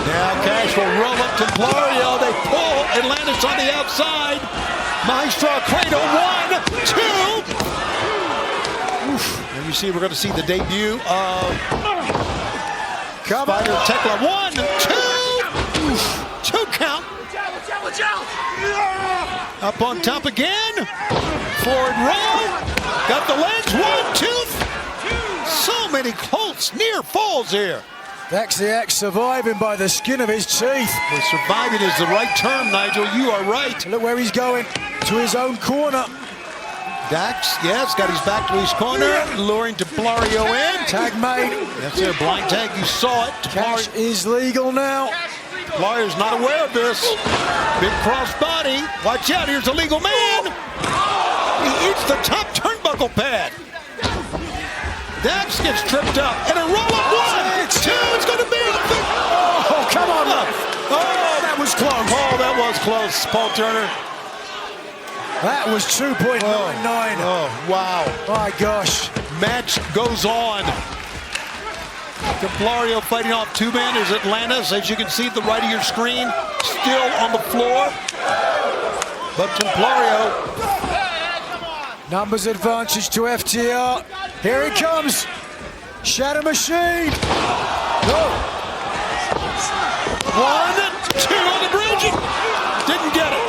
Now Cash will roll up to Glorio. They pull. Atlantis on the outside. Maestro Cradle. 1, 2. Oof. And you see, we're going to see the debut of Spider Tekla. 1, 2. Oof. 2 count. Up on top again. Forward roll. Got the legs. 1, 2. So many close near falls here. Dax the Axe surviving by the skin of his teeth. Well, surviving is the right term, Nigel. You are right. Look where he's going, to his own corner. Dax, yes, got his back to his corner, luring Templario in. Tag made. That's their blind tag. You saw it. Cash is legal now. Templario's not aware of this. Big cross body. Watch out, here's a legal man. He eats the top turnbuckle pad. Dax gets tripped up, and a roll-up. 1, 2, it's going to be a big... Oh, come on. Oh, that was close. Oh, that was close, Paul Turner. That was 2.99. Oh, wow. My gosh. Match goes on. Templario fighting off 2 men is Atlantis, as you can see at the right of your screen, still on the floor. But Templario... Numbers advantage to FTR. Here it comes. Shadow Machine. Go. 1, 2 on the bridge. Didn't get it.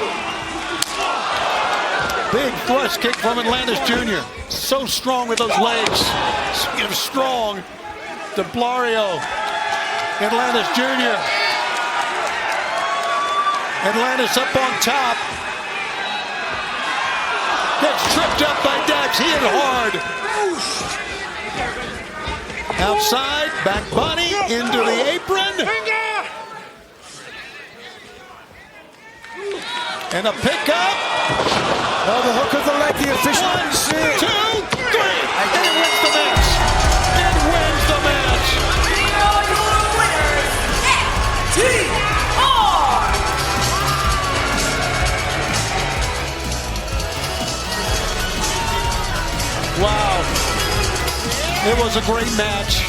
Big thrust kick from Atlantis Jr. So strong with those legs. Speaking of strong, Templario. Atlantis Jr. Atlantis up on top. Gets tripped up by Dax. He hit hard. Outside, back body, into the apron. And a pickup. Oh, the hook of the leg, the official. 1, 2, 3. And it wins the match. It wins the match. Here are your winners, FTR. Wow. It was a great match.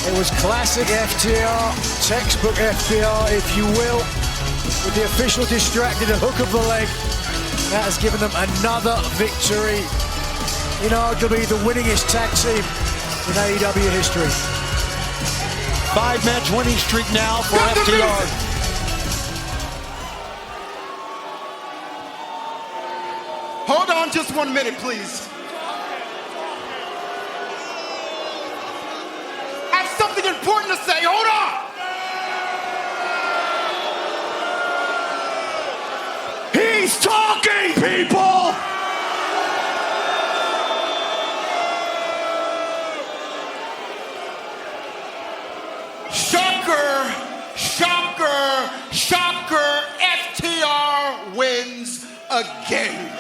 It was classic FTR, textbook FTR, if you will. With the official distracted, a hook of the leg. That has given them another victory. Inarguably the winningest tag team in AEW history. 5-match winning streak now for FTR. Hold on just 1 minute, please. I have something important to say. Hold on. He's talking, people. Shocker, shocker, shocker. FTR wins again.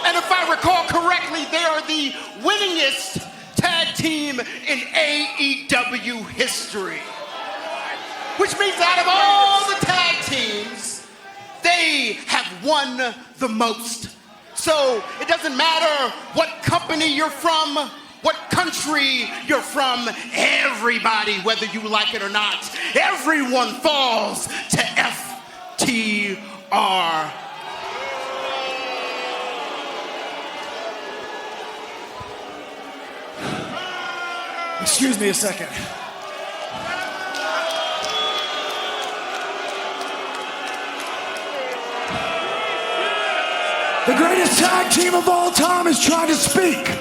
And if I recall correctly, they are the winningest tag team in AEW history. Which means out of all the tag teams, they have won the most. So it doesn't matter what company you're from, what country you're from, everybody, whether you like it or not, everyone falls to FTR. Excuse me a second. The greatest tag team of all time is trying to speak.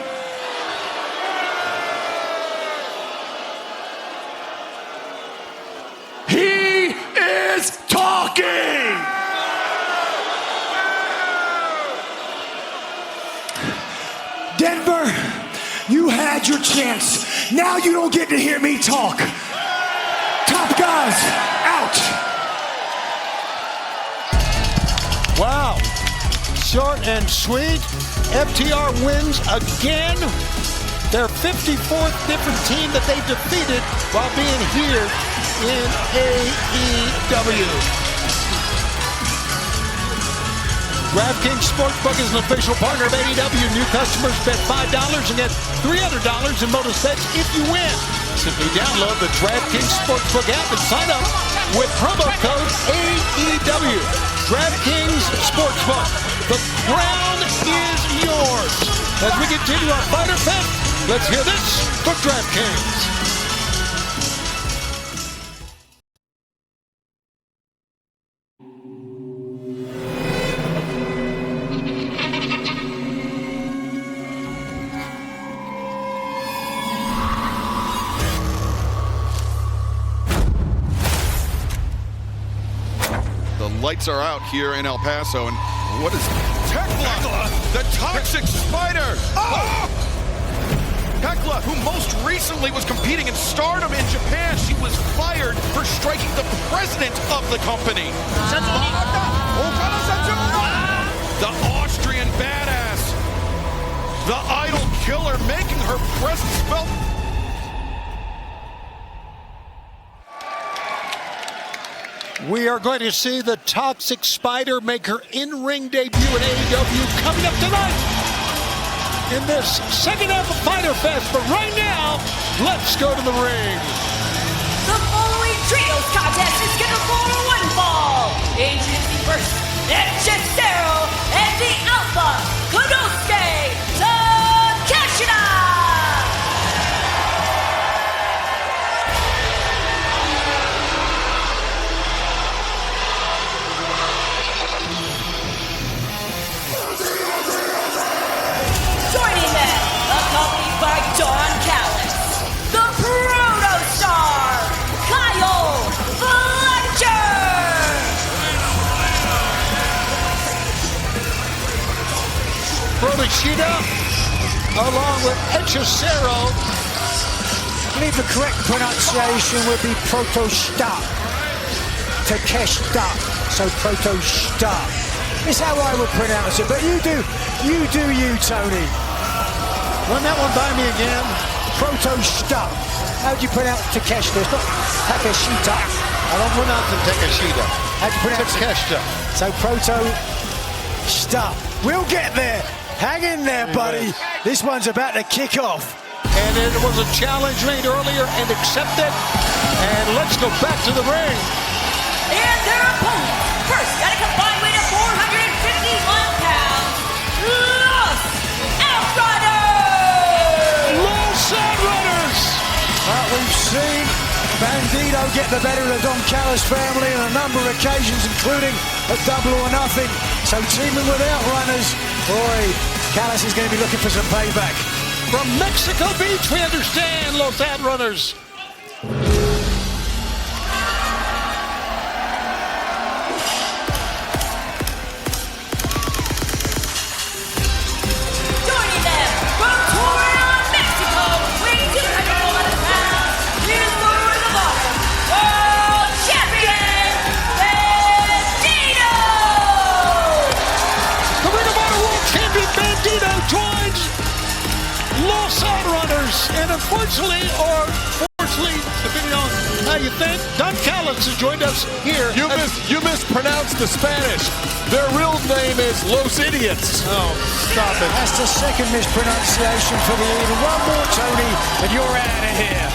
He is talking! Denver, you had your chance. Now you don't get to hear me talk. Top guys, out. Wow. Short and sweet. FTR wins again. Their 54th different team that they defeated while being here in AEW. DraftKings Sportsbook is an official partner of AEW. New customers bet $5 and get $300 in bonus bets if you win. Simply download the DraftKings Sportsbook app and sign up with promo code AEW. DraftKings Sportsbook. The crown is yours. As we continue our Fighter Fest, let's hear this from DraftKings. Lights are out here in El Paso, and what is Tekla, the Toxic Spider? Oh! Tekla, who most recently was competing in Stardom in Japan, she was fired for striking the president of the company. The Austrian badass, the idol killer, making her presence felt. We are going to see the Toxic Spider make her in-ring debut at AEW coming up tonight in this second half of Fighter Fest. But right now, let's go to the ring. The following trios contest is scheduled for one fall. Introducing first, Hechicero and the Alpha Konosuke Takeshita. Accompanied by Don Callis, the Protostar, Kyle Fletcher. Protostar, along with Hechicero. I believe the correct pronunciation would be Protostar. Takeshita, so Protostar. It's how I would pronounce it, but you do you, Tony. Run that one by me again. Protostar. How do you pronounce Takeshita? It's not Takeshita. I don't pronounce it Takeshita. How do you pronounce Takeshita? So Protostar. We'll get there. Hang in there, buddy. This one's about to kick off. And it was a challenge made earlier and accepted. And let's go back to the ring. And their opponents. First, got a combined weight of 451 pounds. Los Outriders! Los Outriders! We've seen Bandito get the better of the Don Callis family on a number of occasions, including a double or nothing. So teaming with Outrunners, boy, Callis is going to be looking for some payback. From Mexico Beach, we understand, Los Outrunners. Joining them from Torreon, Mexico, weighing 211 pounds, here's the Ring of Honor World Champion, Bandito! The Ring of Honor World Champion Bandito joins Los Outrunners, and unfortunately, or fortunately, depending on how you think, Don Callis has joined us here. You mispronounced the Spanish. Their real name is Los Idiots. Oh, stop it. That's the second mispronunciation for the evening. One more, Tony, and you're out of here.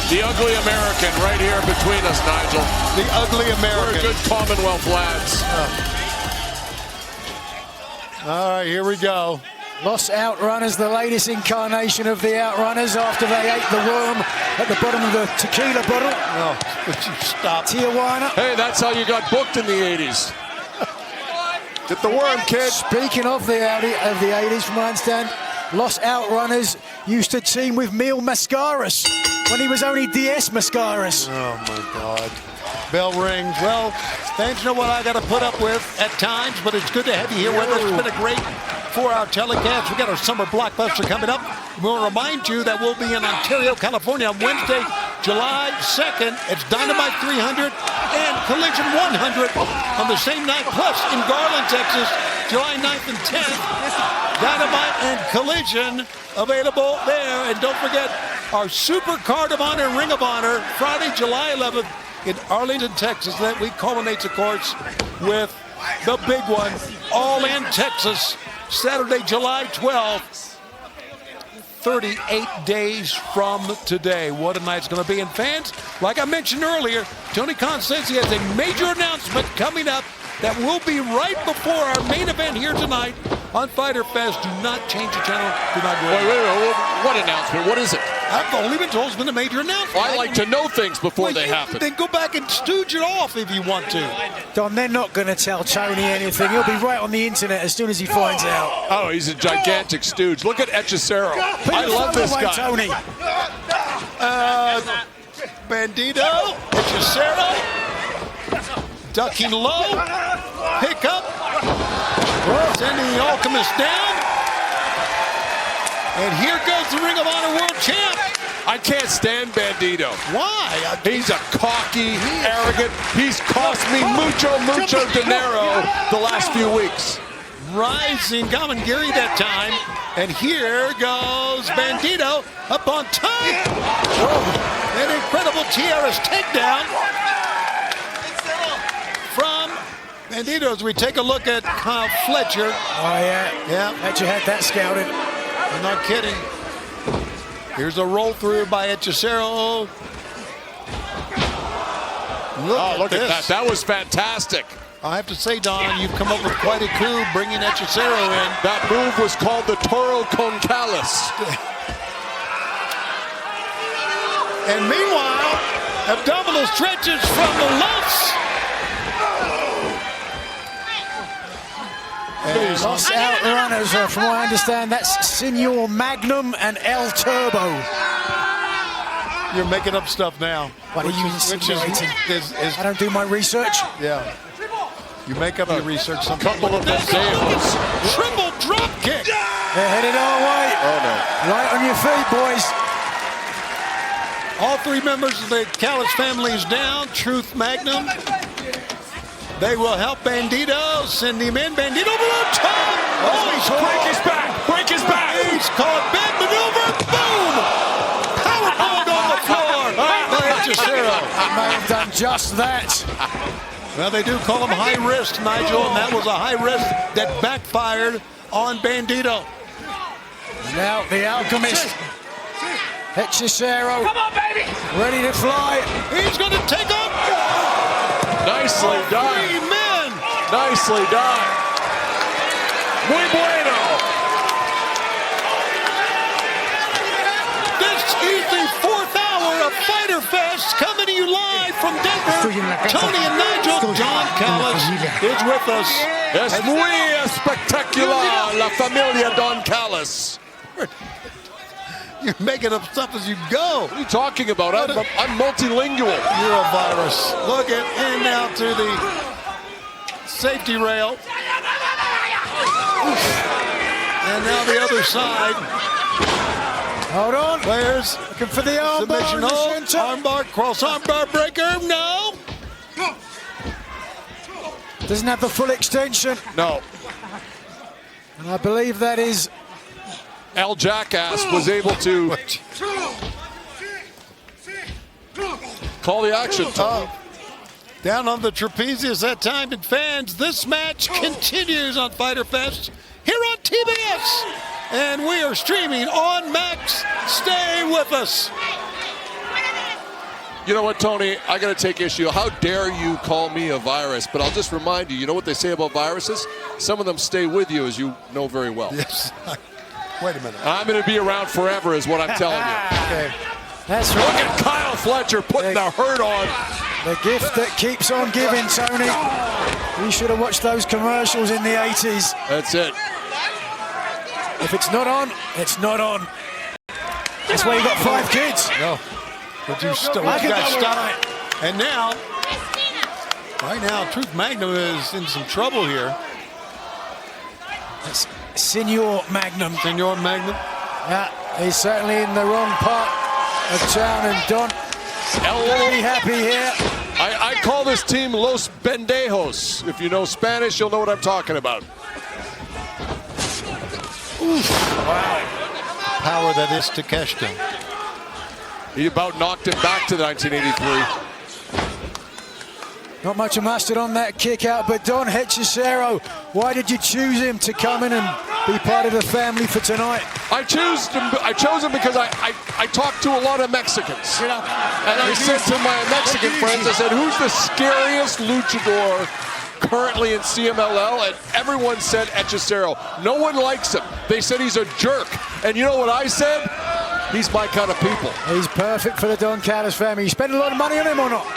The ugly American right here between us, Nigel. The ugly American. We're good Commonwealth lads. All right, here we go. Los Outrunners, the latest incarnation of the Outrunners after they ate the worm at the bottom of the tequila bottle. Oh, would you stop? Tijuana. Hey, that's how you got booked in the 80s. Get the worm, kid. Speaking of the 80s, from my understand, Los Outrunners used to team with Mil Mascaras when he was only DS Mascaras. Oh, my God. Bell rings. Well, fans know what I got to put up with at times, but it's good to have you here with us. It's been a great 4-hour telecast. We got our summer blockbuster coming up. We'll remind you that we'll be in Ontario, California on Wednesday, July 2nd. It's Dynamite 300 and Collision 100 on the same night. Plus, in Garland, Texas, July 9th and 10th, Dynamite and Collision available there. And don't forget our Super Card of Honor and Ring of Honor, Friday, July 11th in Arlington, Texas. That week culminates, of course, with the big one, All In Texas, Saturday, July 12th. 38 days from today. What a night it's going to be. And fans, like I mentioned earlier, Tony Khan says he has a major announcement coming up that will be right before our main event here tonight on Fyter Fest. Do not change the channel. Do not go. Wait. What announcement? What is it? I've only been told it's been a major announcement. Well, I like to know things before they happen. Then go back and stooge it off if you want to. Don, they're not going to tell Tony anything. He'll be right on the internet as soon as he finds out. Oh, he's a gigantic stooge. Look at Hechicero. I love this guy. Tony. Bandito, Hechicero, ducking low, pick up, sending the Alchemist down. And here goes the Ring of Honor World Champ. I can't stand Bandito. Why? He's a cocky, arrogant. He's cost me mucho dinero the last few weeks. Rising Gamangiri that time. And here goes Bandito up on top. An incredible Tierra's takedown from Bandito as we take a look at Kyle Fletcher. Oh, yeah. Fletcher had that scouted. I'm not kidding. Here's a roll through by Hechicero. Look at that. That was fantastic. I have to say, Don, you've come up with quite a coup bringing Hechicero in. That move was called the Toro con Callis. And meanwhile, abdominal stretches from the Los. Los outrunners, from what I understand, that's Senor Magnum and El Turbo. You're making up stuff now. What are you insinuating? I don't do my research. Yeah. You make up your research. A couple of those deals. Triple drop kick. They're headed our way. Oh, no. Right on your feet, boys. All three members of the Callis family is down. Truth Magnum. They will help Bandito. Send him in. Bandito below top. Oh, he's break his back. Break his back. He's caught bad maneuver. Boom. Powerbomb on the floor. May have done just that. Well, they do call him high risk, Nigel, and that was a high risk that backfired on Bandito. Now the Alchemist. Hechicero. Come on, baby. Ready to fly. He's going to take up. Nicely done. 3 men. Nicely done. Muy bueno. This is the 4th hour of Fyter Fest coming to you live from Denver. Tony and Nigel. John Callis is with us. Es muy espectacular, la familia Don Callis. You're making up stuff as you go. What are you talking about? I'm multilingual. You're a virus. Look at, and now to the safety rail. And now the other side. Hold on. Players looking for the arm bar. Submission hold. Armbar, cross armbar breaker. No. Doesn't have the full extension. No. And I believe that is El Jackass was able to call the action. Down on the trapezius that time. And fans, this match continues on Fyter Fest here on TBS. And we are streaming on Max. Stay with us. You know what, Tony? I got to take issue. How dare you call me a virus? But I'll just remind you, you know what they say about viruses? Some of them stay with you, as you know very well. Yes. Wait a minute. I'm going to be around forever is what I'm telling you. Okay. That's Look right. at Kyle Fletcher putting the hurt on. The gift that keeps on giving, Tony. You should have watched those commercials in the 80s. That's it. If it's not on, it's not on. That's why you got 5 kids. No. But you got stopped. And now, right now, Truth Magnum is in some trouble here. It's Senor Magnum. Senor Magnum. Yeah, he's certainly in the wrong part of town, and Don very happy here. I call this team Los Bendejos. If you know Spanish, you'll know what I'm talking about. Oof. Wow. Power that is Takeshita. He about knocked him back to 1983. Not much of mustard on that kick out, but Don Hechicero, why did you choose him to come in and be part of the family for tonight? I chose him because I talked to a lot of Mexicans. And I said to my Mexican friends, I said, who's the scariest luchador currently in CMLL? And everyone said Hechicero. No one likes him. They said he's a jerk. And you know what I said? He's my kind of people. He's perfect for the Don Callis family. You spend a lot of money on him or not?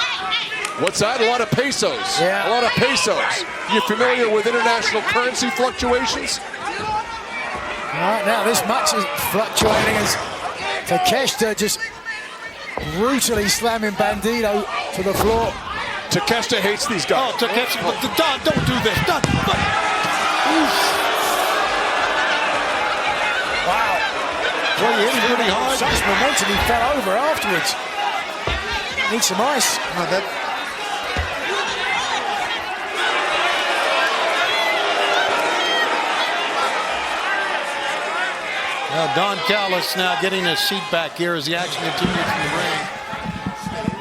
What's that? A lot of pesos. Yeah. A lot of pesos. You familiar with international currency fluctuations? All right, now this match is fluctuating as Takeshita just brutally slamming Bandito to the floor. Takeshita hates these guys. Oh, Takeshita, Don, don't do this. Don, wow. Boy, he hit him pretty hard. Such momentum, he fell over afterwards. Need some ice. Now Don Callis now getting his seat back here as the action continues in the ring.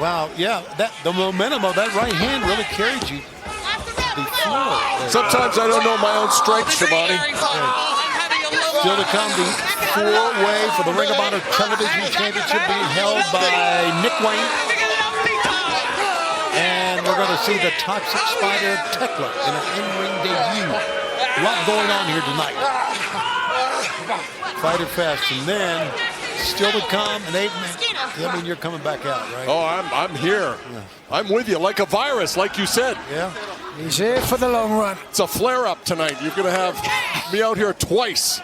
Wow, yeah, the momentum of that right hand really carried you to the floor. Sometimes I don't know my own strength, Shivani. Still to come, the four-way for the Ring of Honor Television Championship being held by Nick Wayne. And we're going to see the Toxic Spider Tekla in an in-ring debut. A lot going on here tonight. Fighter Fest, and then still to come an 8-man. I mean, you're coming back out, right? Oh, I'm here. Yeah. I'm with you, like a virus, like you said. Yeah. He's here for the long run. It's a flare-up tonight. You're going to have me out here twice.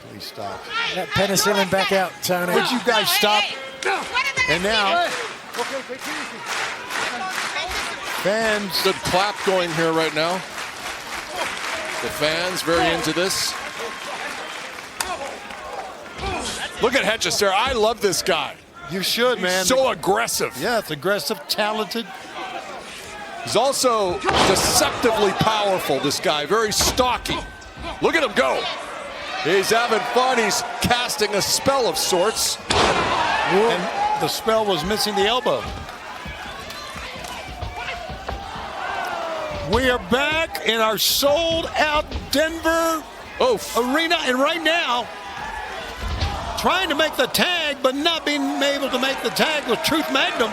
Please stop. That penicillin back out, Tony. Would you guys stop? And now, fans. Good clap going here right now. The fans very into this. Look at Hechicero. I love this guy. You should, man. He's so aggressive. Yeah, it's aggressive, talented. He's also deceptively powerful, this guy. Very stocky. Look at him go. He's having fun. He's casting a spell of sorts. And the spell was missing the elbow. We are back in our sold-out Denver arena, and right now, trying to make the tag, but not being able to make the tag with Truth Magnum.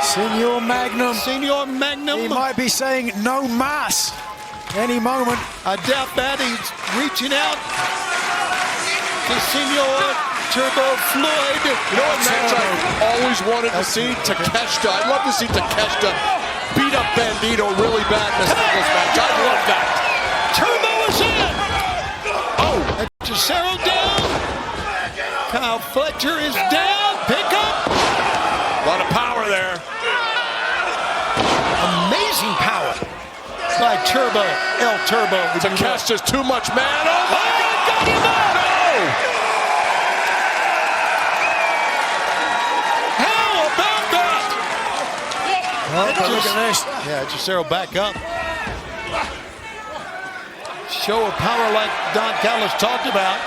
Senor Magnum. Senor Magnum. He might be saying no mas any moment. I doubt that. He's reaching out to Senor Turbo Floyd. You know what match I always wanted to see? Takeshita. I'd love to see Takeshita beat up Bandito really bad in a singles match. I'd love that. Turbo is in. Oh, Hechicero down. Kyle Fletcher is down. Pick up. A lot of power there. Amazing power by Turbo. El Turbo. Takeshita's too much, man. Oh my God, got him up. No. How about that? Oh, look at this. Yeah, Hechicero back up. Show of power like Don Callis talked about.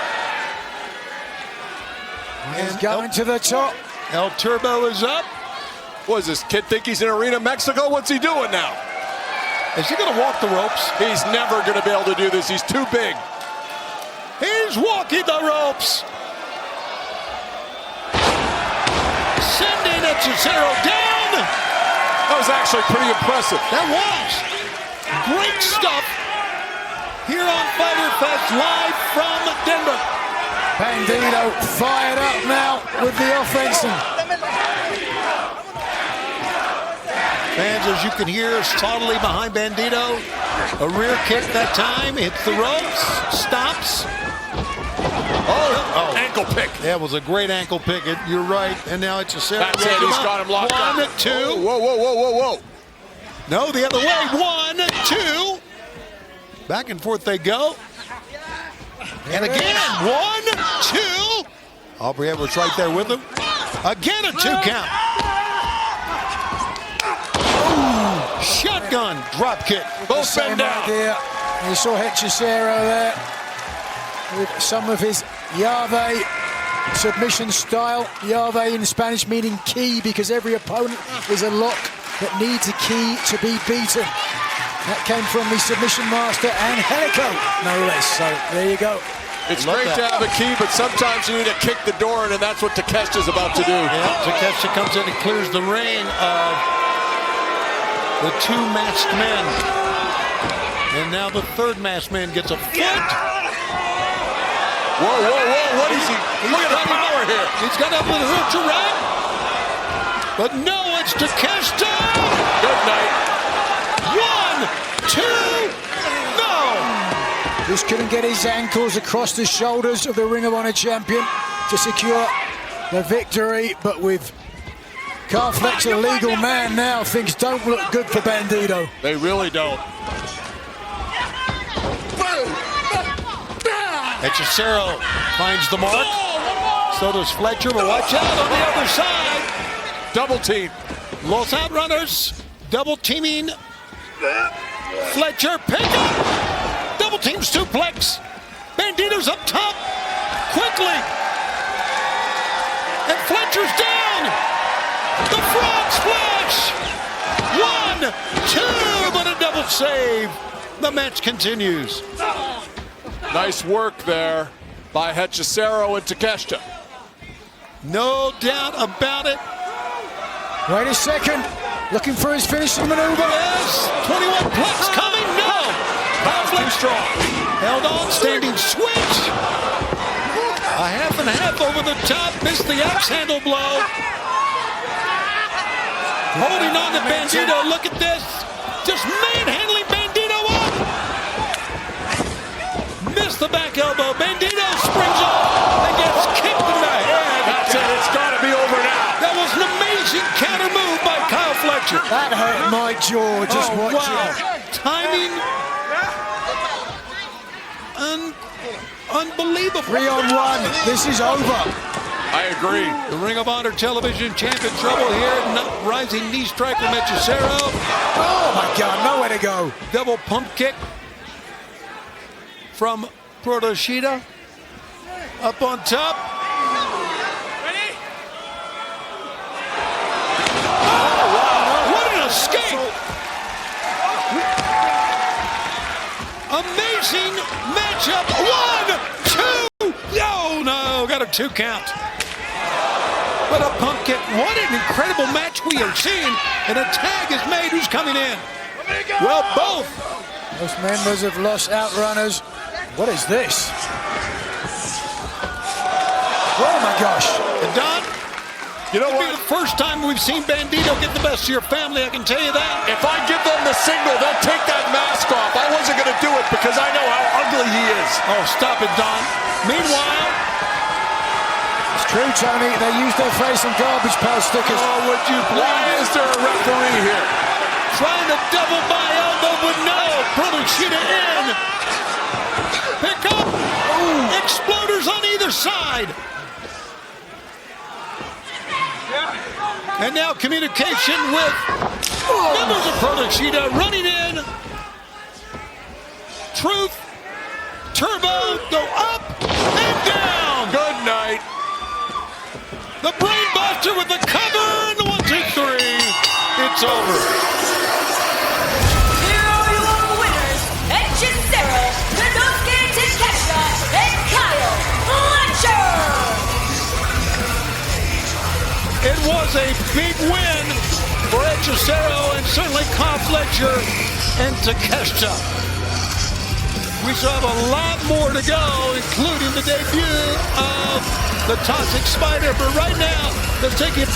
He's going to the top. El Turbo is up. What does this kid think he's in Arena Mexico? What's he doing now? Is he going to walk the ropes? He's never going to be able to do this. He's too big. He's walking the ropes. Sending Hechicero down. That was actually pretty impressive. That was. Great stuff here on Fighter Fest live from Denver. Bandito fired up now with the offensive. Fans, as you can hear, solidly behind Bandito. A rear kick that time. Hits the ropes. Stops. Oh, ankle pick. That was a great ankle pick. You're right. And now it's a That's it. He's got him locked up. 1, 2. Whoa, whoa, whoa, whoa, whoa. No, the other way. 1, 2. Back and forth they go. And again, 1, 2. Aubrey Edwards right there with him. Again, a 2 count. Ooh, shotgun drop kick. Both men down. Idea. You saw Hechicero there with some of his llave submission style. Llave in Spanish meaning key because every opponent is a lock that needs a key to be beaten. That came from the submission master Angelico, no less. So there you go. It's great to have a key, but sometimes you need to kick the door in, and that's what Takeshita's about to do. Yeah, Takeshita comes in and clears the ring of the two masked men. And now the third masked man gets a foot. Whoa, what is he? Look at the power here. He's got up with a Lucha Rat. But no, it's Takeshita. Good night. 1, 2, no. Just couldn't get his ankles across the shoulders of the Ring of Honor champion to secure the victory, but with Carl Fletcher, legal man now, things don't look good for Bandito. They really don't. Hechicero finds the mark. So does Fletcher, but watch out on the other side. Double team. Los Outrunners double teaming Fletcher. Pick up. Double team suplex. Bandito's up top. Quickly. And Fletcher's down. The frog splash. 1, 2, but a double save. The match continues. Nice work there by Hechicero and Takeshita. No doubt about it. Wait a second. Looking for his finishing maneuver. Yes. 21 plus coming. No. Too strong. Held on. Standing switch. A half and half over the top. Missed the axe handle blow. Holding on to Bandito. Look at this. Just manhandling Bandito up. Missed the back elbow. Bandito springs up and gets kicked in the head. That's it. It's got to be over now. That was an amazing counter move by Kyle Fletcher. That hurt my jaw. Just watch it. Timing. Unbelievable. 3 on 1. This is over. I agree. The Ring of Honor Television Champion trouble here. Rising knee strike from Hechicero. Oh my God, nowhere to go. Double pump kick from Protoshita. Up on top. Ready? Oh, wow. What an escape. Amazing matchup. 1, 2. No, got a 2 count. But a pump kick. What an incredible match we are seeing. And a tag is made. Who's coming in? Well, both. Most members of Los Outrunners. What is this? Oh my gosh. And Don, you know what? It'll be the first time we've seen Bandito get the best of your family, I can tell you that. If I give them the signal, they'll take that mask off. I wasn't going to do it because I know how ugly he is. Oh, stop it, Don. Meanwhile, it's true, Tony. They use their face on garbage pail stickers. Oh, would you please? Why is there a referee here? Trying to double by elbow, but no. Protoshita in. Pick up. Ooh. Exploders on either side. And now communication with members of Protoshita running in. Truth. Turbo. Go up and down. Good night. The Brainbuster with the cover and the 1, 2, 3. It's over. Here are your winners, Hechicero, Konosuke Takeshita, and Kyle Fletcher. It was a big win for Hechicero and certainly Kyle Fletcher and Takeshita. We still have a lot more to go, including the debut of the Toxic Spider. But right now, let's take it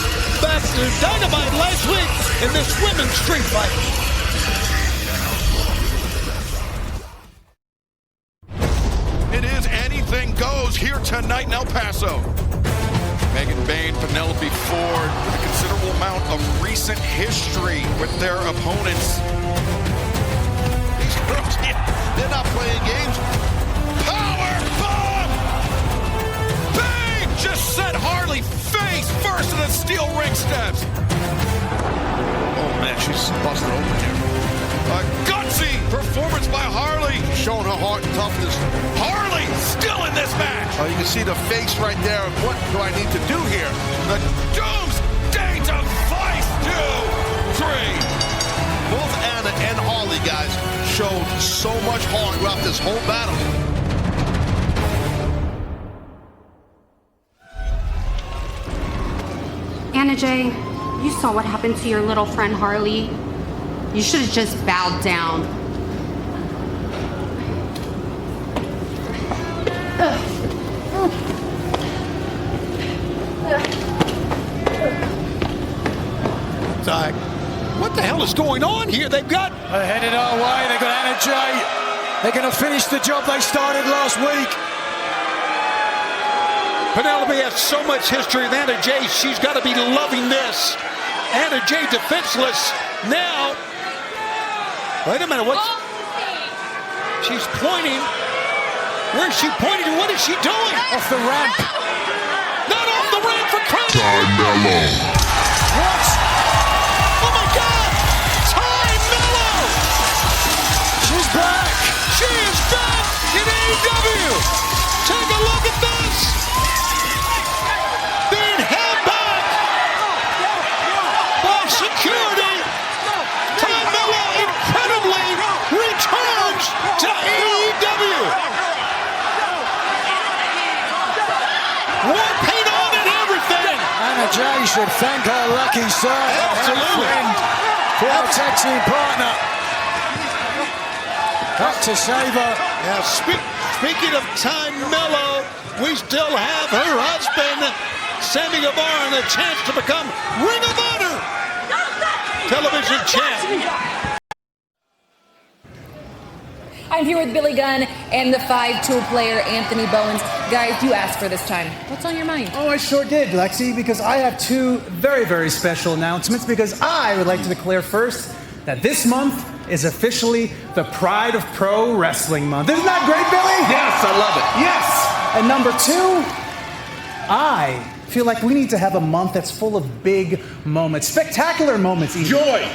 back to Dynamite last week in this women's street fight. It is anything goes here tonight in El Paso. Megan Bayne, Penelope Ford, with a considerable amount of recent history with their opponents. These girls, they're not playing games. Power bomb! Bayne just sent Harley face first to the steel ring steps. Oh man, she's busted open here. A gutsy performance by Harley. Showing her heart and toughness. Harley still in this match. You can see the face right there. What do I need to do here? The Doomsday device 2, 3. guys showed so much heart throughout this whole battle. Anna Jay, you saw what happened to your little friend Harley. You should have just bowed down. What the hell is going on here? They're headed our way. They've got Anna Jay. They're going to finish the job they started last week. Penelope has so much history with Anna Jay. She's got to be loving this. Anna Jay defenseless now. Wait a minute. She's pointing. Where's she pointing? What is she doing? Off the ramp. Not off the ramp for crying. Carmelo. What? Oh my God! Ty Mello! She's back! She is back in AEW! Take a look at this! Being held back by security. Ty Mello incredibly returns to AEW! War paint on and everything! Anna Jay should thank her lucky stars. Absolutely. For our tag team partner. Up to save her. Now, speaking of Ty Mello, we still have her husband, Sammy Guevara, and a chance to become Ring of Honor television champ. I'm here with Billy Gunn and the 5-tool player, Anthony Bowens. Guys, you asked for this time. What's on your mind? Oh, I sure did, Lexi, because I have two very, very special announcements, because I would like to declare first that this month is officially the Pride of Pro Wrestling Month. Isn't that great, Billy? Yes, I love it. Yes. And number two, I feel like we need to have a month that's full of big moments, spectacular moments even. Joy.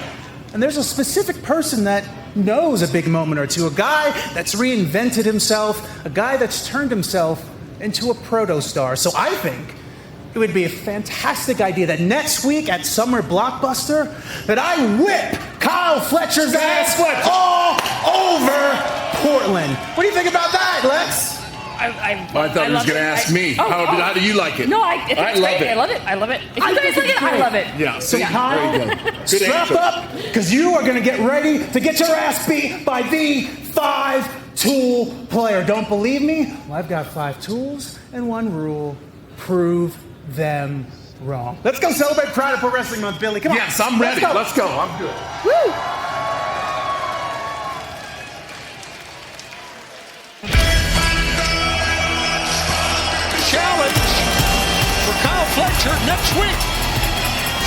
And there's a specific person that knows a big moment or two, a guy that's reinvented himself, a guy that's turned himself into a proto-star. So I think it would be a fantastic idea that next week at Summer Blockbuster, that I whip Kyle Fletcher's ass all over Portland. What do you think about that, Lex? I thought he was going to ask me. How do you like it? No, I love it. I love it. I love it. If you guys like it, I love it. Yeah. So Kyle, strap up, because you are going to get ready to get your ass beat by the 5-tool player. Don't believe me? Well, I've got 5 tools and 1 rule. Prove them wrong. Let's go celebrate Pride of Pro Wrestling Month, Billy. Come on. Yes, I'm ready. Let's go. I'm good. Woo! Challenge for Kyle Fletcher next week.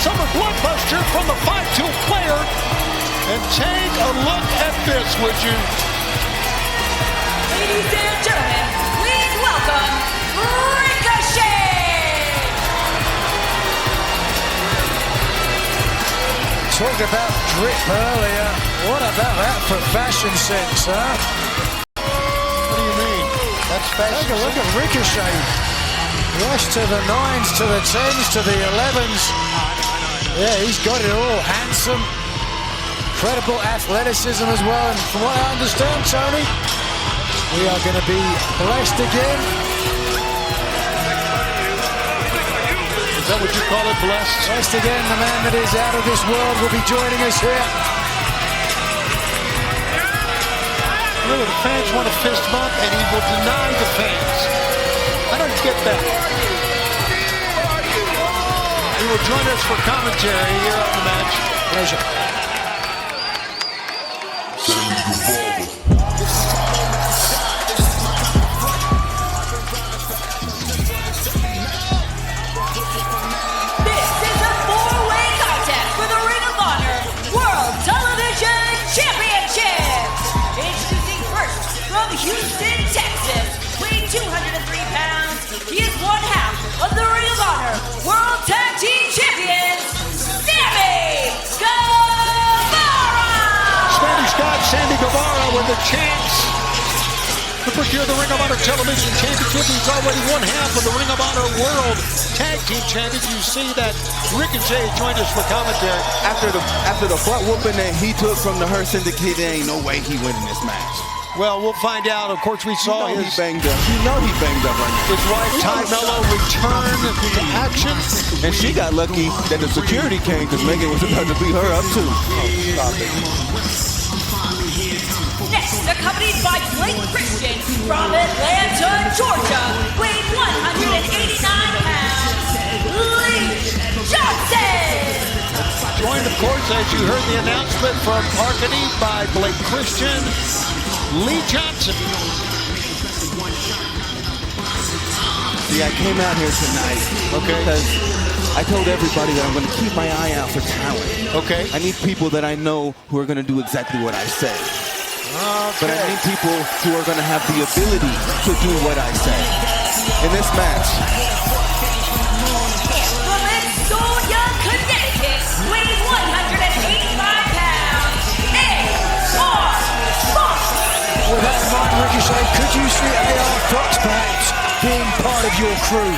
Summer Blockbuster from the 5-tool player. And take a look at this, would you? Ladies and gentlemen, please welcome Ricochet! Talked about drip earlier. What about that for fashion sense, huh? What do you mean? That's fashion. Take a look at Ricochet. Rush to the 9s, to the 10s, to the 11s. Yeah, he's got it all. Handsome. Incredible athleticism as well. And from what I understand, Tony, we are going to be blessed again. Is that what you call it, blessed? Blessed again. The man that is out of this world will be joining us here. Look, the fans want a fist bump, and he will deny the fans. I don't get that. He will join us for commentary here on the match. Pleasure. This is a 4-way contest for the Ring of Honor World Television Championship. Introducing first from Houston, Texas, weighing 203 pounds, he is one half of the Ring of Honor World Tag Team Champions, Sammy Guevara! Spanish God Sandy Guevara with a chance Look here, the Ring of Honor Television Championship. He's already one half of the Ring of Honor World Tag Team Champions. You see that Ricochet joined us for commentary. After the butt whooping that he took from the Hurt Syndicate, there ain't no way he winning this match. Well, we'll find out. Of course, we saw he banged up. You know he banged up right now. His wife, Ty Mello, returned to action. And she got lucky that the security came because Megan was about to beat her up too. Stop it. Next, accompanied by Blake Christian from Atlanta, Georgia, weighing 189 pounds, Lee Johnson. Joined, of course, as you heard the announcement from Arcady, by Blake Christian, Lee Johnson. See, I came out here tonight, because I told everybody that I'm going to keep my eye out for talent. Okay. I need people that I know who are going to do exactly what I say. But I need people who are going to have the ability to do what I say. In this match, From Ansonia, Connecticut, weighing 185 pounds, A.R. Fox. With that in mind, Ricochet, could you see A.R. Fox perhaps being part of your crew?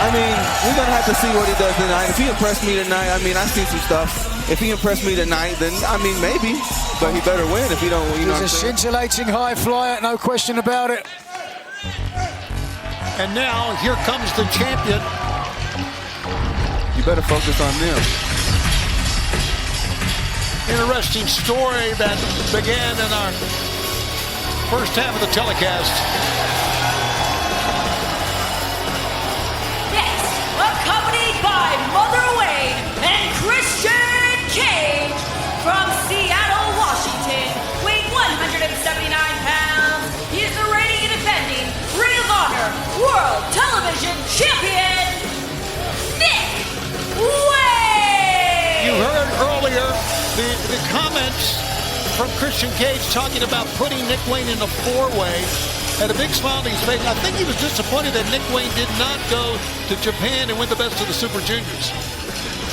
I mean, we're going to have to see what he does tonight. If he impressed me tonight, I mean, I've seen some stuff. If he impressed me tonight, then, I mean, maybe. But he better win if he don't, you know. He's a scintillating high flyer, no question about it. And now, here comes the champion. You better focus on them. Interesting story that began in our first half of the telecast. Next, accompanied by Mother Wayne and Christian Cage from Seattle, Washington, weighing 179 pounds. He is the reigning and defending Ring of Honor World Television Champion, Nick Wayne. You heard earlier the comments from Christian Cage talking about putting Nick Wayne in a four-way. Had a big smile on his face. I think he was disappointed that Nick Wayne did not go to Japan and win the best of the Super Juniors.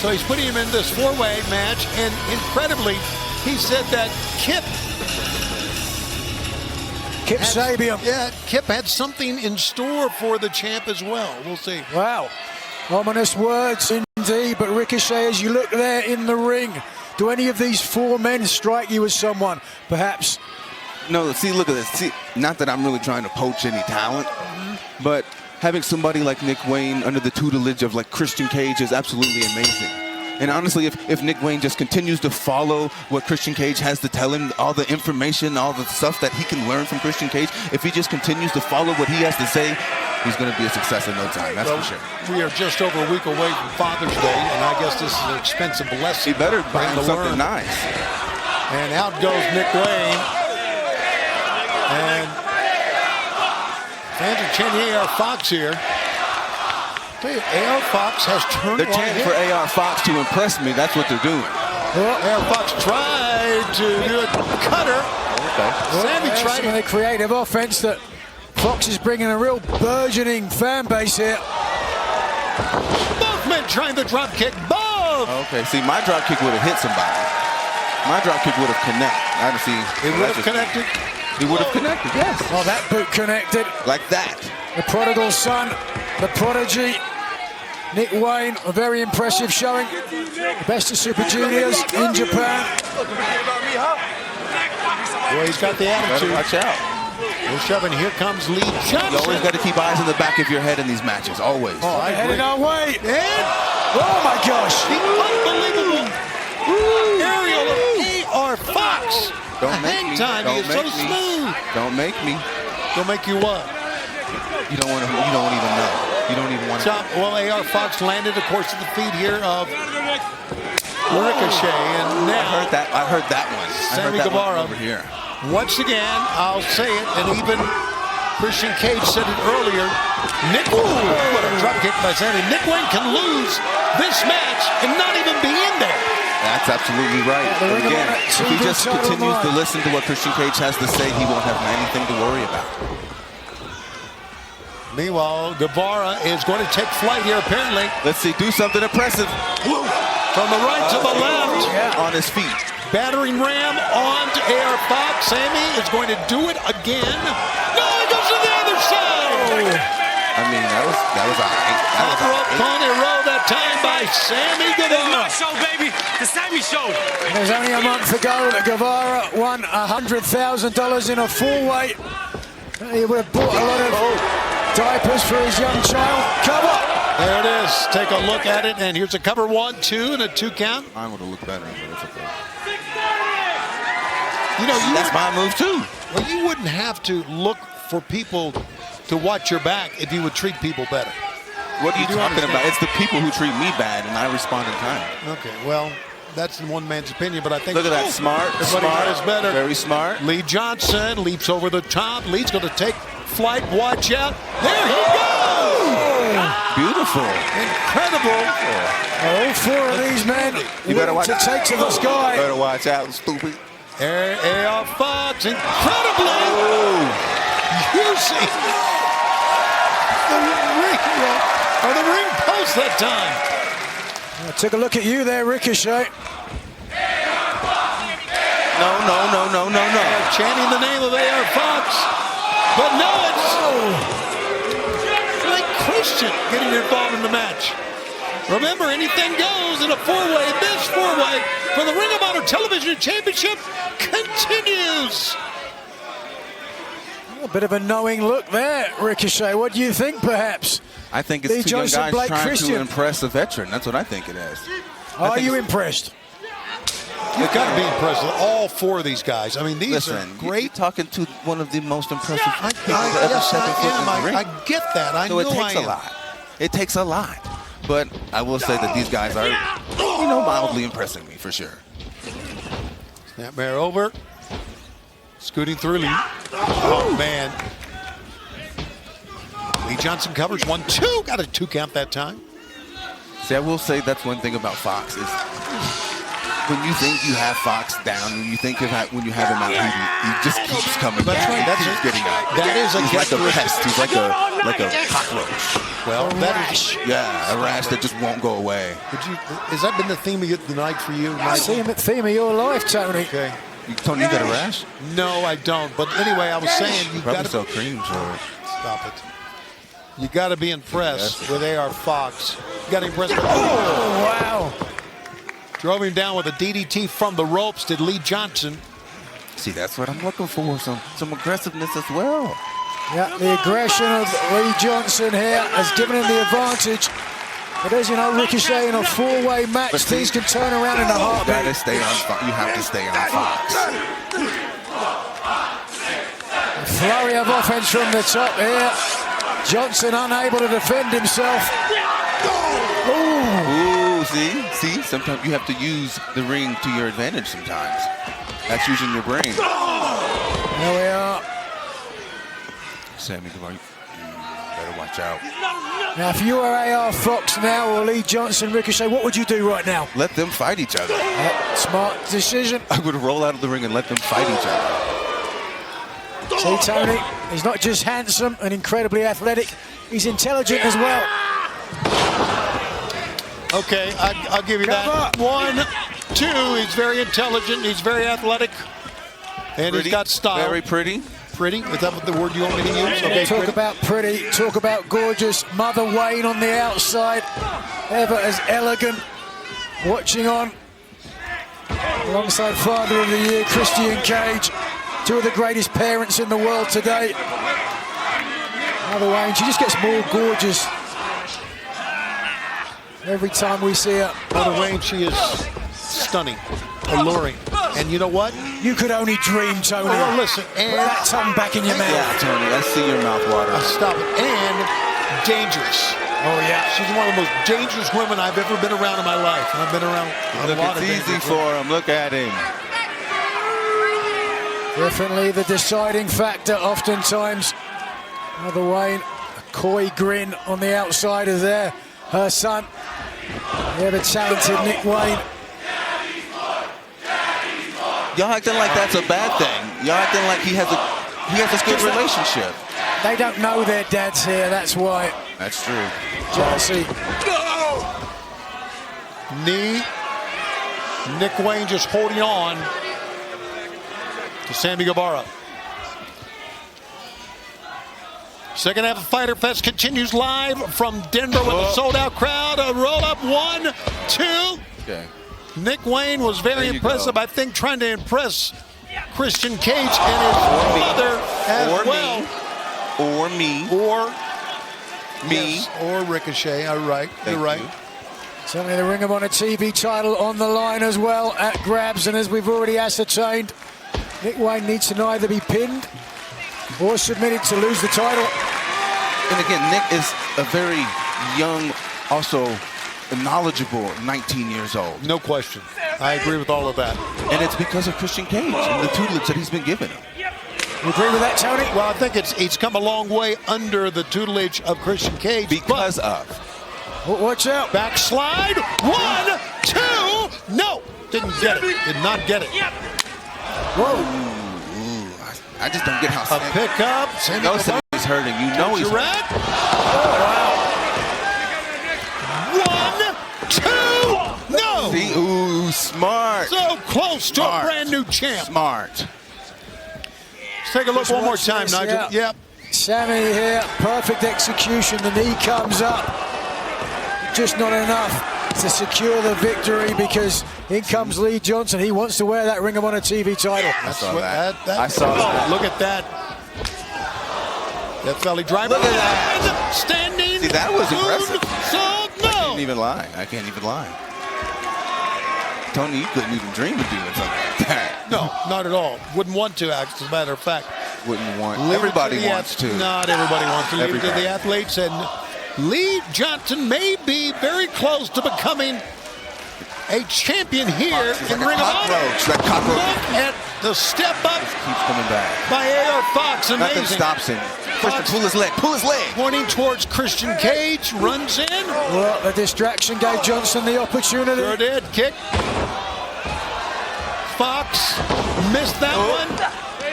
So he's putting him in this four-way match, and incredibly, he said that Kip Sabian. Yeah, Kip had something in store for the champ as well. We'll see. Wow. Ominous words indeed, but Ricochet, as you look there in the ring, do any of these four men strike you as someone, perhaps? No, see, look at this. See, not that I'm really trying to poach any talent, but having somebody like Nick Wayne under the tutelage of like Christian Cage is absolutely amazing. And honestly, if Nick Wayne just continues to follow what Christian Cage has to tell him, all the information, all the stuff that he can learn from Christian Cage, if he just continues to follow what he has to say, he's going to be a success in no time, that's for sure. We are just over a week away from Father's Day, and I guess this is an expensive lesson. He better buy him something nice. And out goes Nick Wayne. And fans are chanting AR Fox here. AR Fox has turned. They're chanting for AR Fox to impress me. That's what they're doing. Well, AR Fox tried to do a cutter. Okay. Sammy tried some of the creative offense that Fox is bringing a real burgeoning fan base here. Both men trying the drop kick. Both. Okay. See, my drop kick would have hit somebody. My drop kick would have connected. I see. It would have connected. He would have connected. Yes. Oh, that boot connected. Like that. The prodigal son, the prodigy, Nick Wayne, a very impressive showing. The best of Super Juniors in Japan. Well, he's got the attitude. Watch out. We're shoving. Here comes Lee Johnson. You always got to keep eyes in the back of your head in these matches. Always. Oh, I headed our way. And oh my gosh. The unbelievable aerial of AR Fox. Don't make me. Time. He is so smooth. Don't make me. Don't make you what? You don't want to. You don't even know. You don't even want to. Well, AR Fox landed, of course, at the feet here of Ricochet, and now I heard that one. Sammy Guevara over here. Once again, I'll say it, and even Christian Cage said it earlier. What a drop kick by Sammy. Nick Wayne can lose this match and not even be in there. That's absolutely right. But again, if he just continues to listen to what Christian Cage has to say, he won't have anything to worry about. Meanwhile, Guevara is going to take flight here, apparently. Let's see, do something impressive. From the right to the left. On his feet. Battering ram on to AR Fox. Sammy is going to do it again. No, he goes to the other side. I mean, that was all right. Top rope Coney roll that time by Sammy Guevara. It's my show, baby. The Sammy Show. There's only a month ago that Guevara won $100,000 in a four-way. He would have bought a lot of diapers for his young child. Cover. There it is. Take a look at it, and here's a cover 1, 2, and a 2 count. I would have looked better, but it's okay. You know, that's my move too. Well, you wouldn't have to look for people to watch your back if you would treat people better. What are you talking about? It's the people who treat me bad, and I respond in kind. Okay, well, that's in one man's opinion, but I think... Look at that, smart, is better. Very smart. Lee Johnson leaps over the top. Lee's going to take flight. Watch out. There he goes! Beautiful. Incredible. All four of these men You better watch to take to the sky. You better watch out, stupid. AR Fox, incredibly using the ring post that time. Took a look at you there, Ricochet. No. Chanting the name of AR Fox. But no, it's like Christian getting involved in the match. Remember, anything goes in a four-way. This four-way for the Ring of Honor Television Championship continues. A bit of a knowing look there, Ricochet. What do you think, perhaps? I think it's Lee two young Johnson, guys Blake trying Christian. to impress a veteran. That's what I think it is. Are you impressed? You've got to be impressed with all four of these guys. I mean, these are great. You're talking to one of the most impressive people I ever stepped foot in the ring. I get that. I So know it takes I a am. lot. It takes a lot. But I will say that these guys are, mildly impressing me for sure. Snapmare over. Scooting through Lee. Oh, man. Lee Johnson covers 1-2. Got a 2 count that time. See, I will say that's one thing about Fox is when you think you have Fox down, when you think when you have him out, he just keeps coming back. That's right. He keeps getting out. That is a He's like a pest. He's like a cockroach. Well, that is a rash that just won't go away. Has that been the theme of the night for you? Theme of your life, Tony. Okay. Tony, you got a rash? No, I don't. But anyway, I was saying you got Probably to sell creams or stop it. You got to be impressed with AR Fox. You got to impress. Oh, wow! Drove him down with a DDT from the ropes. Did Lee Johnson? See, that's what I'm looking for. Some aggressiveness as well. Yeah, the aggression of Lee Johnson here has given him the advantage. But as you know, Ricochet in a four-way match, things can turn around in a heartbeat. You gotta stay on Fox. You have to stay on Fox. A flurry of offense from the top here. Johnson unable to defend himself. Ooh, see? Sometimes you have to use the ring to your advantage sometimes. That's using your brain. There we are. Sammy, better watch out. Now, if you were AR Fox now or Lee Johnson, Ricochet, what would you do right now? Let them fight each other. Smart decision. I would roll out of the ring and let them fight each other. See, Tony, he's not just handsome and incredibly athletic, he's intelligent as well. Okay, I'll give you that. 1, 2, he's very intelligent, he's very athletic, and Pretty, he's got style. Very pretty. Pretty? Is that what the word you want me to use? Okay, Talk about pretty, talk about gorgeous. Mother Wayne on the outside, ever as elegant. Watching on, alongside Father of the Year, Christian Cage. Two of the greatest parents in the world today. Mother Wayne, she just gets more gorgeous every time we see her. Mother Wayne, she is stunning, alluring. And you know what? You could only dream, Tony. Oh, well, listen. And put that tongue back in your mouth. Yeah, Tony, I see your mouth water. Stop it. And dangerous. Oh, yeah. She's one of the most dangerous women I've ever been around in my life. I've been around a lot of It's easy dangerous for women. him. Look at him. Definitely the deciding factor oftentimes. Mother Wayne, a coy grin on the outside of there. Her son, the ever-talented Nick Wayne. Y'all acting like that's a bad thing. Y'all acting like he has a good relationship. They don't know their dad's here, that's why. That's true. Jealousy. Knee. Nick Wayne just holding on to Sammy Guevara. Second half of Fyter Fest continues live from Denver with a sold-out crowd. A roll-up, 1, 2. Okay. Nick Wayne was very impressive, I think, trying to impress Christian Cage and his mother as well. Or me. Yes, or Ricochet. All right, you're right. Certainly the Ring of Honor TV title on the line as well at grabs, and as we've already ascertained, Nick Wayne needs to either be pinned or submitted to lose the title. And again, Nick is a very young, also knowledgeable 19 years old. No question. I agree with all of that. And it's because of Christian Cage and the tutelage that he's been given him. You agree with that, Tony? Well, I think it's come a long way under the tutelage of Christian Cage. Because of. Watch out. Backslide. 1, 2. No. Didn't get it. Did not get it. Whoa. I just don't get how a pickup. You know Sammy's hurting. You know he's hurting. Oh, wow. 1, 2. No. See? Ooh, smart. So close to a brand new champ. Smart. Let's take a look one more time, Nigel. Yeah. Yep. Sammy here, perfect execution. The knee comes up. Just not enough to secure the victory because in comes Lee Johnson. He wants to wear that Ring of Honor TV title. I saw that. I saw that. Look at that. That belly driver. Look at that. Standing. See, that was impressive. So, no. I can't even lie. I can't even lie. Tony, you couldn't even dream of doing something like that. No, not at all. Wouldn't want to, as a matter of fact. Wouldn't want. Everybody wants to. Not everybody wants to. Leave it to the athletes. And Lee Johnson may be very close to becoming a champion here in Ring of Honor. That cockroach. Look at the step up. Keeps coming back. By A.R. Fox. Amazing. Nothing stops him. Christian, pull his leg. Pull his leg. Pointing towards Christian Cage. Runs in. Well, the distraction gave Johnson the opportunity. Sure did. Kick. Fox missed that one.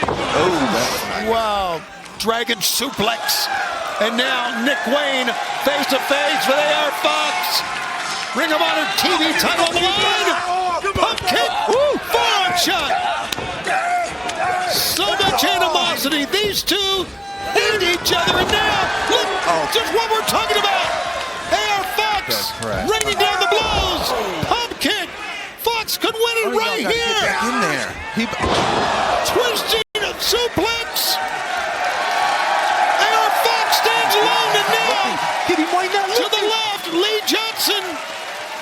Oh, that's nice. Wow. Dragon suplex. And now Nick Wayne face to face with A.R. Fox. Ring of Honor TV title on the line. Pump kick. Forearm shot. So much animosity. These two hate each other. And now, look, just what we're talking about. A.R. Fox raining down the blows. Pump kick. Fox could win it right here. Get back in there. Twisting suplex. A.R. Fox stands alone and now to the left, Lee Johnson.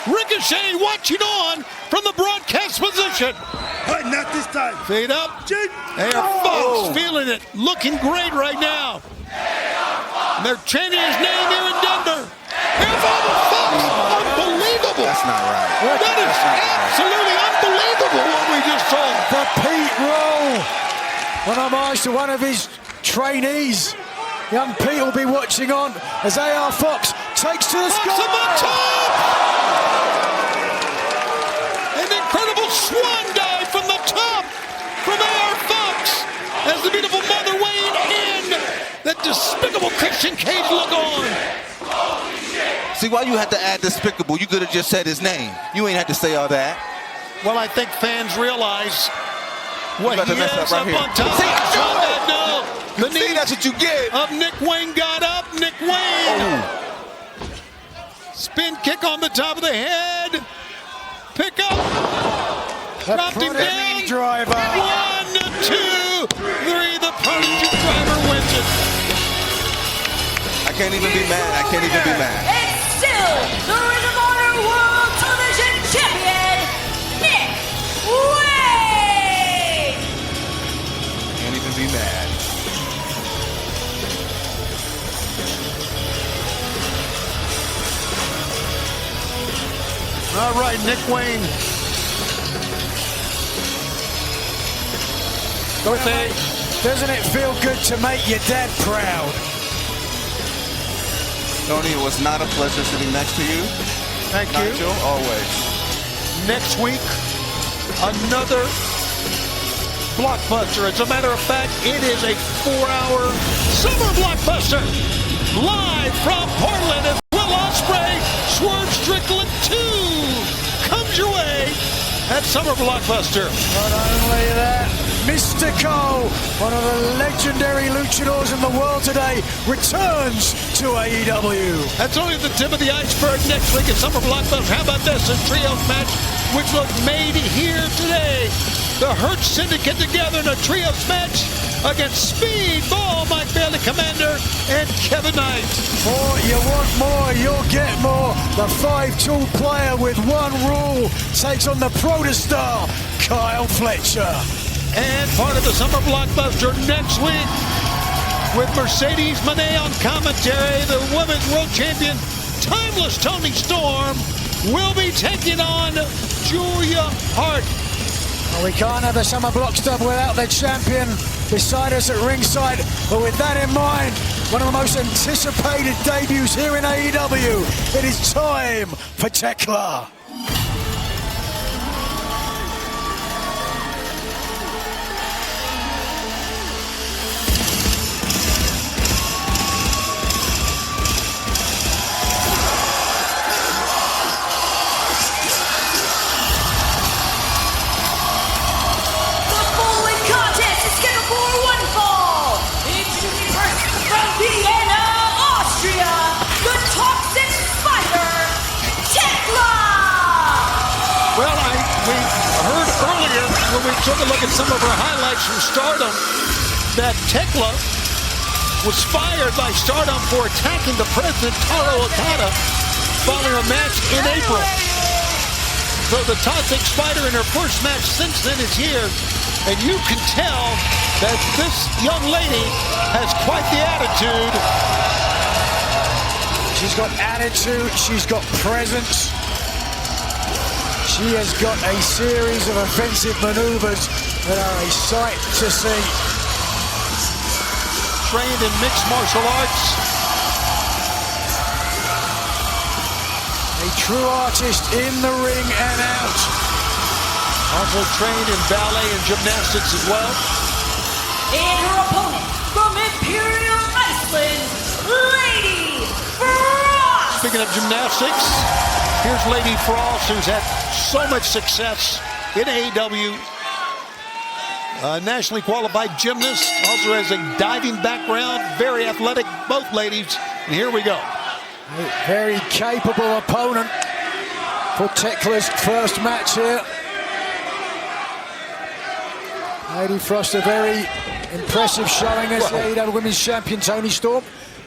Ricochet watching on from the broadcast position. Not this time. Feet up. A.R. Fox feeling it. Looking great right now. And they're chanting his name here in Denver. A.R. Fox. Unbelievable. That's not right. That is absolutely unbelievable what we just saw. The Pete roll. An homage to one of his trainees. Young Pete will be watching on as A.R. Fox takes to the sky. An incredible swan dive from the top from A.R. Fox as the beautiful mother weighing in. That despicable Christian Cage look on. See, why you had to add despicable? You could have just said his name. You ain't had to say all that. Well, I think fans realize what he is up right on top. The knee, that's what you get. Of Nick Wayne got up. Nick Wayne. Spin kick on the top of the head. Pick up. Dropped him down. Driver. 1, 2, 3. The prodigy driver wins it. I can't even be mad. I can't even be mad. And still the Ring of Honor World Television Champion, Nick Wayne. Can't even be mad. All right, Nick Wayne. Doesn't it feel good to make your dad proud? Tony, it was not a pleasure sitting next to you. Thank you. Nigel, always. Next week, another blockbuster. As a matter of fact, it is a 4-hour summer blockbuster. Live from Portland as Will Ospreay, Swerve Strickland 2 comes your way at Summer Blockbuster. Not only that, Mystico, one of the legendary luchadors in the world today, returns to AEW. That's only the tip of the iceberg. Next week at Summer Blockbuster. How about this? A trios match which was made here today. The Hurt Syndicate together in a trios match against Speedball, Mike Bailey Commander, and Kevin Knight. You want more, you'll get more. The 5-tool player with one rule takes on the protostar, Kyle Fletcher. And part of the Summer Blockbuster next week with Mercedes Moné on commentary. The Women's World Champion, Timeless Toni Storm, will be taking on Julia Hart. Well, we can't have the Summer Blockbuster without the champion beside us at ringside. But with that in mind, one of the most anticipated debuts here in AEW, it is time for Tekla. When we took a look at some of her highlights from Stardom, that Tekla was fired by Stardom for attacking the president, Taro Okada, following a match in April. So the Toxic Spider in her first match since then is here, and you can tell that this young lady has quite the attitude. She's got attitude, she's got presence. She has got a series of offensive maneuvers that are a sight to see. Trained in mixed martial arts. A true artist in the ring and out. Also trained in ballet and gymnastics as well. And her opponent from Imperial Iceland, Lady Frost. Speaking of gymnastics, here's Lady Frost, who's had so much success in AEW. Nationally qualified gymnast, also has a diving background, very athletic, both ladies. And here we go. A very capable opponent for Tekla's first match here. Lady Frost, a very impressive showing as the AEW Women's Champion, Toni Storm,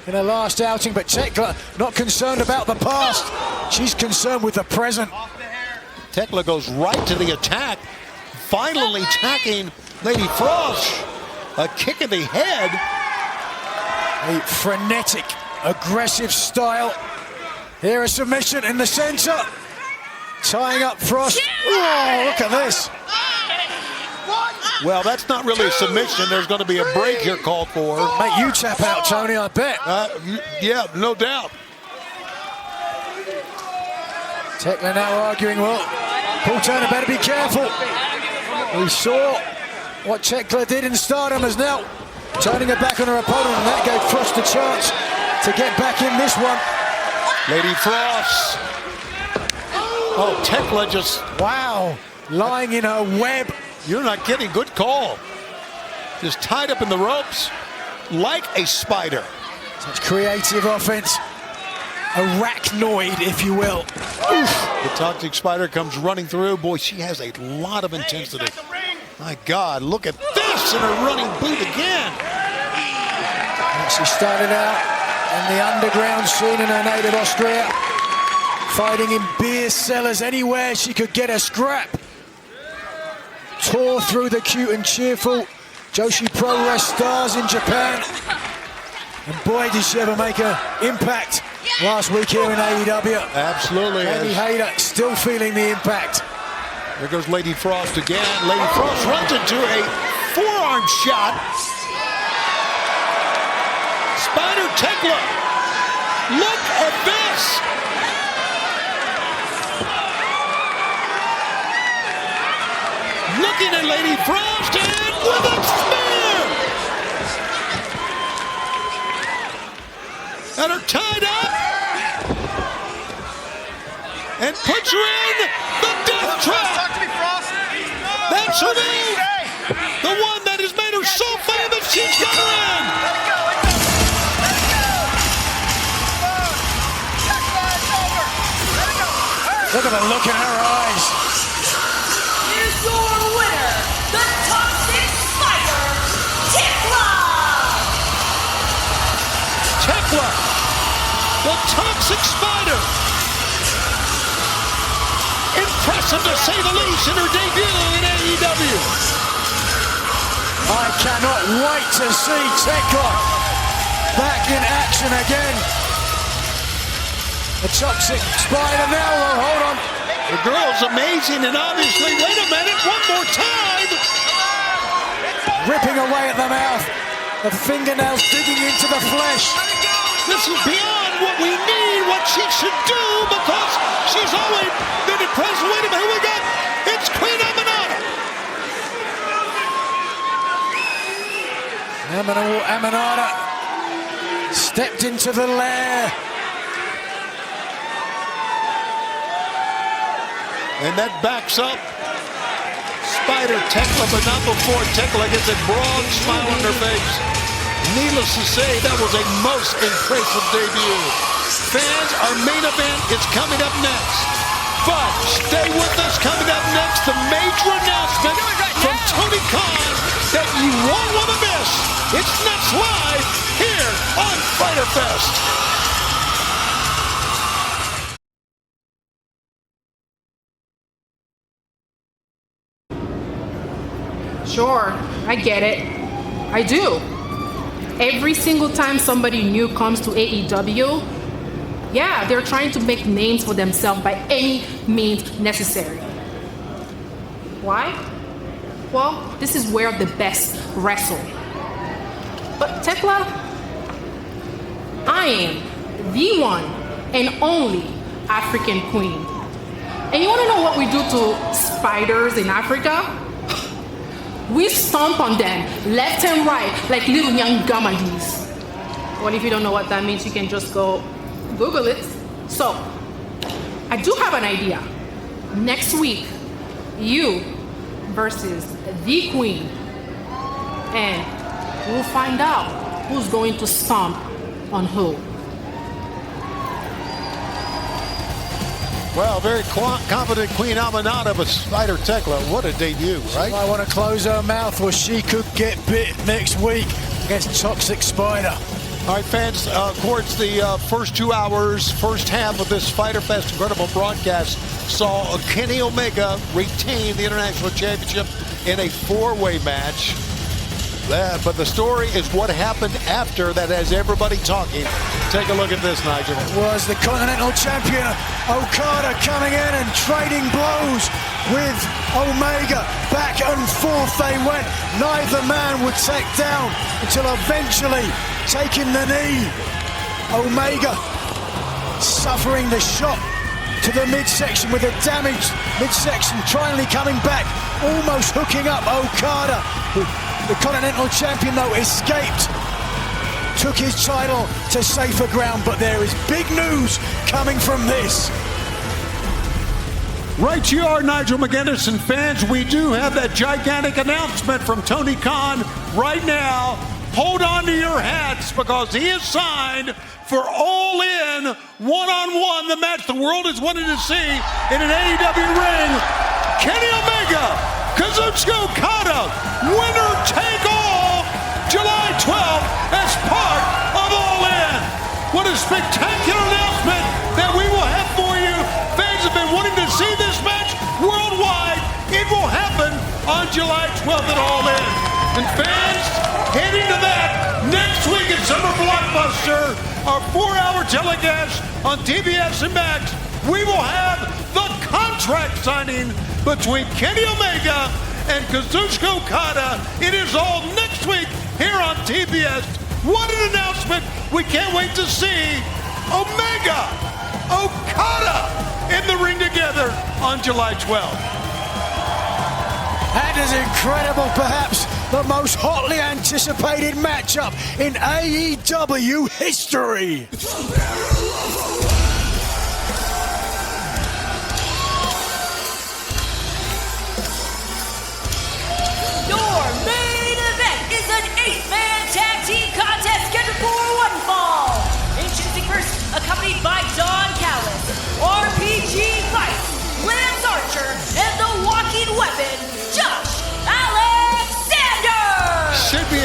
in her last outing, but Tekla not concerned about the past. She's concerned with the present. Tekla goes right to the attack, finally attacking Lady Frost. A kick in the head. A frenetic, aggressive style. Here a submission in the center. Tying up Frost. Oh, look at this. Well, that's not really a submission. There's going to be a break here called for. Mate, you tap out, Tony, I bet. Yeah, no doubt. Tekla now arguing, well, Paul Turner better be careful. We saw what Tekla did in Stardom, is now turning her back on her opponent, and that gave Frost a chance to get back in this one. Lady Frost. Oh, Tekla just... Wow, lying in her web. You're not kidding, good call. Just tied up in the ropes like a spider. Such creative offense. Arachnoid, if you will. Oof. The Toxic Spider comes running through. Boy, she has a lot of intensity. My God, look at this in her running boot again. And she started out in the underground scene in her native Austria, fighting in beer cellars anywhere she could get a scrap. Tore through the cute and cheerful Joshi Pro Wrestling stars in Japan. And boy, did she ever make an impact last week here in AEW. Absolutely. Lady Hayter still feeling the impact. There goes Lady Frost again. Lady Frost runs into a forearm shot. Spider Tekla. Look at this. Looking at Lady Frost and with a spear. And her tied up. And puts her in the death trap. Survey, the one that has made her so famous, she's got her in. Look at the look in her eyes. Here's your winner, the Toxic Spider, Tekla! Tekla, the Toxic Spider. Impressive to say the least in her debut in AEW. I cannot wait to see Tekla back in action again. The Toxic Spider now, though, hold on. The girl's amazing, and obviously, wait a minute, one more time. Ripping away at the mouth, the fingernails digging into the flesh. This is beyond what we need, what she should do, because she's always been impressed. Wait a minute, who we got? It's Queen Aminata. Aminata stepped into the lair. And that backs up Spider Tekla, but not before Tekla gets a broad smile on her face. Needless to say, that was a most impressive debut. Fans, our main event is coming up next. But stay with us. Coming up next, the major announcement from Tony Khan that you won't want to miss. It's next live here on Fyter Fest. Sure, I get it. I do. Every single time somebody new comes to AEW, yeah, they're trying to make names for themselves by any means necessary. Why? Well, this is where the best wrestle. But Tekla, I am the one and only African queen. And you want to know what we do to spiders in Africa? We stomp on them left and right like little young gamadis. Well, if you don't know what that means, you can just go Google it. So, I do have an idea. Next week, you versus the queen. And we'll find out who's going to stomp on who. Well, very confident Queen Aminata, but Spider Tekla, what a debut, right? I want to close her mouth or she could get bit next week against Toxic Spider. All right, fans, of course, the first 2 hours, first half of this Fyter Fest incredible broadcast saw Kenny Omega retain the International Championship in a four-way match. But the story is what happened after that has everybody talking. Take a look at this, Nigel. It was the Continental Champion, Okada, coming in and trading blows with Omega. Back and forth they went. Neither man would take down until eventually taking the knee. Omega suffering the shot to the midsection with a damaged midsection, finally coming back, almost hooking up Okada. The Continental Champion, though, escaped, took his title to safer ground, but there is big news coming from this. Right you are, Nigel McGuinness, and fans, we do have that gigantic announcement from Tony Khan right now. Hold on to your hats, because he is signed for All In one-on-one, the match the world has wanted to see in an AEW ring. Kenny Omega, Kazuchika Okada, winner take all, July 12th as part of All In. What a spectacular announcement that we will have for you. Fans have been wanting to see this match worldwide. It will happen on July 12th at All In. And fans, heading to that next week at Summer Blockbuster, our 4-hour telecast on TBS and Max, we will have the contract signing between Kenny Omega and Kazuchika Okada. It is all next week here on TBS. What an announcement. We can't wait to see Omega, Okada in the ring together on July 12th. That is incredible, perhaps the most hotly anticipated matchup in AEW history.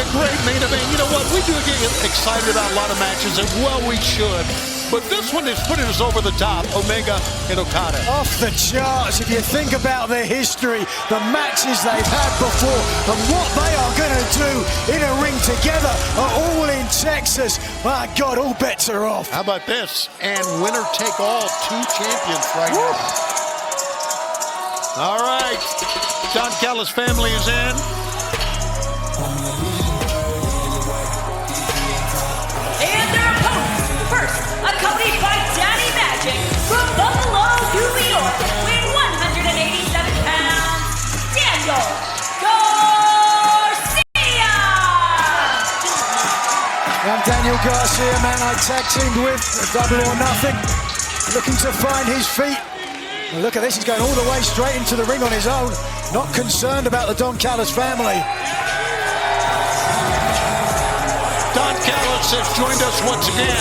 a great main event. You know what? We do get excited about a lot of matches, and well, we should. But this one is putting us over the top, Omega and Okada. Off the charts, if you think about their history, the matches they've had before, and what they are going to do in a ring together are all in Texas. My God, all bets are off. How about this? And winner take all, 2 champions right now. All right, Don Callis' family is in. And their opponents, first, accompanied by Daddy Magic from Buffalo, New York, weighing 187 pounds, Daniel Garcia! I'm Daniel Garcia, man I tag teamed with Double or Nothing, looking to find his feet. And look at this, he's going all the way straight into the ring on his own, not concerned about the Don Callis family. Don Callis has joined us once again.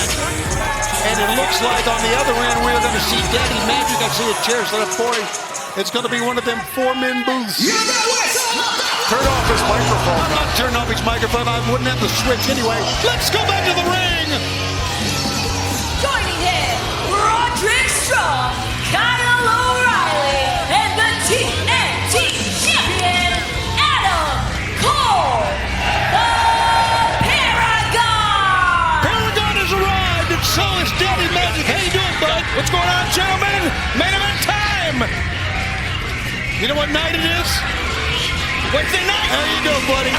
And it looks like on the other end, we're going to see Daddy Magic. I see a chair set up for him. It's going to be one of them 4-man booths. Turn off his microphone. I'm not turning off his microphone. I wouldn't have the switch anyway. Let's go back to the ring. Joining him, Roderick Strong, Kyle O'Reilly, and the TNT champion, Adam Cole, the Paragon! Paragon has arrived, and so is Daddy Magic. How you doing, bud? What's going on, gentlemen? Main event time! You know what night it is? Wednesday night! How you doing, buddy?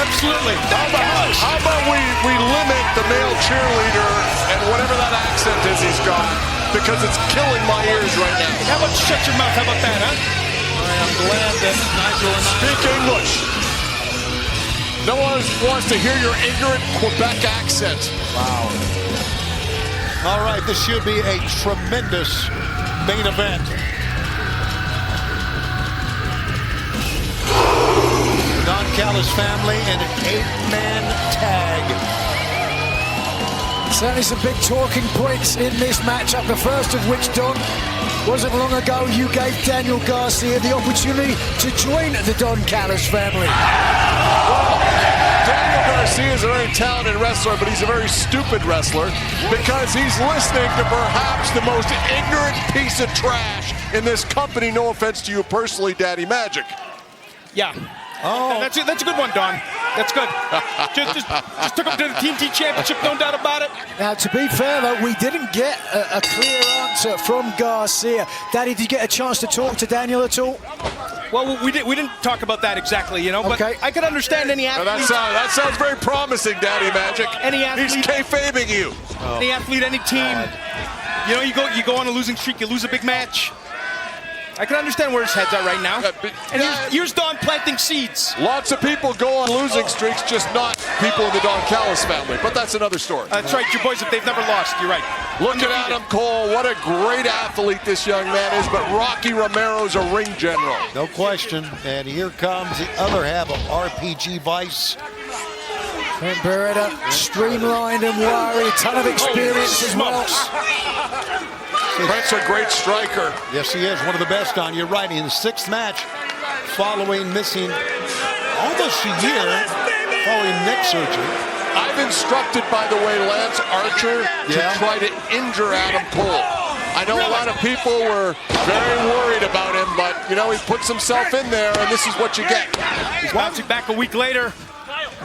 Absolutely. How about we limit the male cheerleader and whatever that accent is he's got, because it's killing my ears right now. How about you shut your mouth? How about that, huh? I'm glad that Nigel and I... Speak English. No one wants to hear your ignorant Quebec accent. Wow. All right, this should be a tremendous main event. Don Callis family in an 8-man tag. Certainly some big talking points in this matchup, the first of which, Don, wasn't long ago you gave Daniel Garcia the opportunity to join the Don Callis family. Well, Daniel Garcia is a very talented wrestler, but he's a very stupid wrestler because he's listening to perhaps the most ignorant piece of trash in this company. No offense to you personally, Daddy Magic. Yeah. Oh, that's a good one, Don. That's good. just took him to the TNT Championship, no doubt about it. Now, to be fair, though, we didn't get a clear answer from Garcia. Daddy, did you get a chance to talk to Daniel at all? Well, we didn't talk about that exactly, you know, but I could understand any athlete. That sounds very promising, Daddy Magic. Any athlete. He's kayfabing you. Any athlete, any team. You know, you go on a losing streak, you lose a big match. I can understand where his head's at right now. And here's Don planting seeds. Lots of people go on losing streaks, just not people in the Don Callis family. But that's another story. That's right. Your boys, they've never lost. You're right. Look at Adam Cole. What a great athlete this young man is. But Rocky Romero's a ring general. No question. And here comes the other half of RPG Vice. Trent Beretta, streamlined and wiry, a ton of experience as well. Trent's a great striker. Yes, he is. One of the best, Don. You're right. In the 6th match, following missing almost a year following neck surgery. I've instructed, by the way, Lance Archer to try to injure Adam Cole. I know a lot of people were very worried about him, but, you know, he puts himself in there, and this is what you get. He's bouncing back a week later.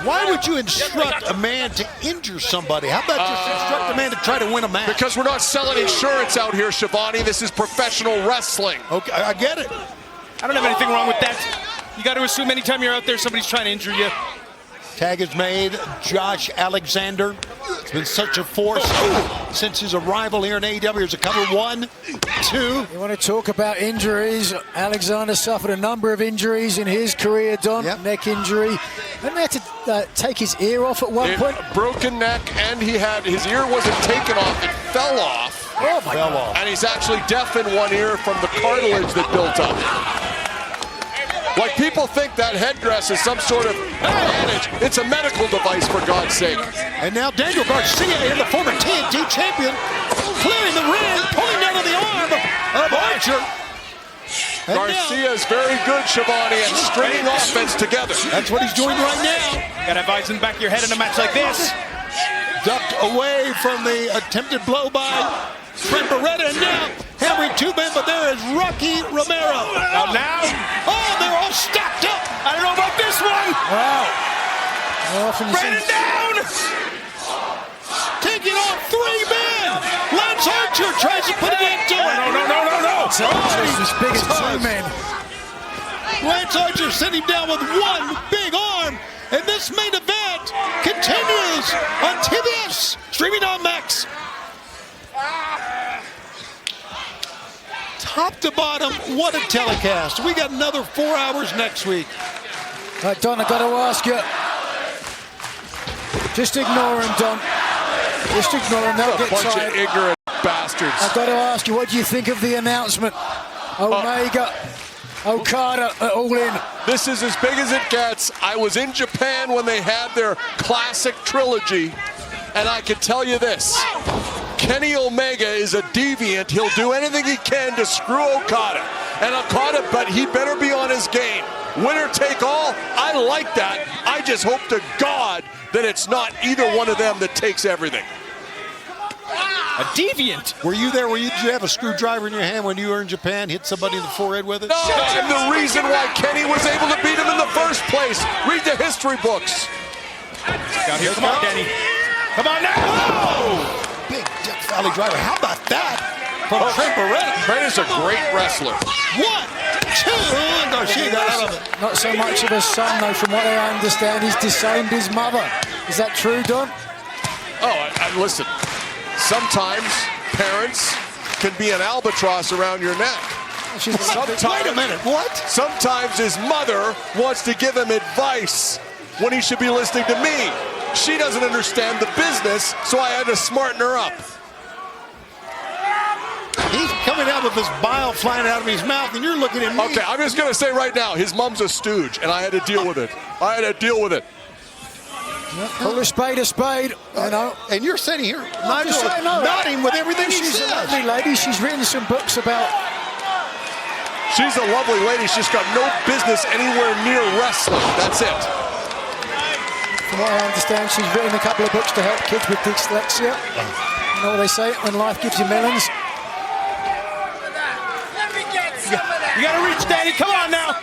Why would you instruct a man to injure somebody? How about just instruct a man to try to win a match? Because we're not selling insurance out here, Shivani. This is professional wrestling. Okay, I get it. I don't have anything wrong with that. You got to assume anytime you're out there, somebody's trying to injure you. Tag is made. Josh Alexander. It's been such a force since his arrival here in AEW. Here's a cover 1, 2. You want to talk about injuries? Alexander suffered a number of injuries in his career, Don. Neck injury. Didn't they have to take his ear off at one point? Broken neck, and his ear wasn't taken off. It fell off. Oh, my God. And he's actually deaf in one ear from the cartilage that built up. Like, people think that headdress is some sort of advantage. It's a medical device, for God's sake. And now Daniel Garcia, the former TNT champion, clearing the ring, pulling down on the arm of Archer. Garcia is very good, Shivani, at stringing offense together. That's what he's doing right now. Gotta have eyes in the back of your head in a match like this. Ducked away from the attempted blow by Trent Beretta, and now hammering two men, but there is Rocky Romero. Now. Oh, they're all stacked up. I don't know about this one. Wow. Brandon down. Taking on three men. Lance Archer tries to put it into it. No. It's as big as two men. Lance Archer sent him down with one big arm. And this main event continues on TBS, streaming on Max. Top to bottom, what a telecast. We got another 4 hours next week. Right, Don, I got to ask you. Just ignore him, Don. Just ignore him. They'll get Bunch tired. of ignorant bastards. I've got to ask you, what do you think of the announcement? Omega, Okada, all in. This is as big as it gets. I was in Japan when they had their classic trilogy, and I can tell you this. Kenny Omega is a deviant. He'll do anything he can to screw Okada. But he better be on his game. Winner take all, I like that. I just hope to God that it's not either one of them that takes everything. A deviant. Were you there? Did you have a screwdriver in your hand when you were in Japan? Hit somebody in the forehead with it? No, and the reason why Kenny was able to beat him in the first place. Read the history books. Down here, come on, Danny. Come on now. Whoa! Big Death Valley driver. How about that from Trent Beretta? Trent is a great wrestler. 1, 2, and Garcia got out of it. Not so much of a son, though, from what I understand. He's disowned his mother. Is that true, Don? Listen. Sometimes parents can be an albatross around your neck. Wait a minute, what? Sometimes his mother wants to give him advice when he should be listening to me. She doesn't understand the business, so I had to smarten her up. He's coming out with this bile flying out of his mouth, and you're looking at me. Okay, I'm just going to say right now, his mom's a stooge, and I had to deal with it. Call a spade, you know. And you're sitting here nodding with everything she She's says. a lovely lady. She's written some books about... She's a lovely lady. She's got no business anywhere near wrestling. That's it. From what I understand, she's written a couple of books to help kids with dyslexia. You know what they say? When life gives you melons. You gotta reach, Danny. Come on now.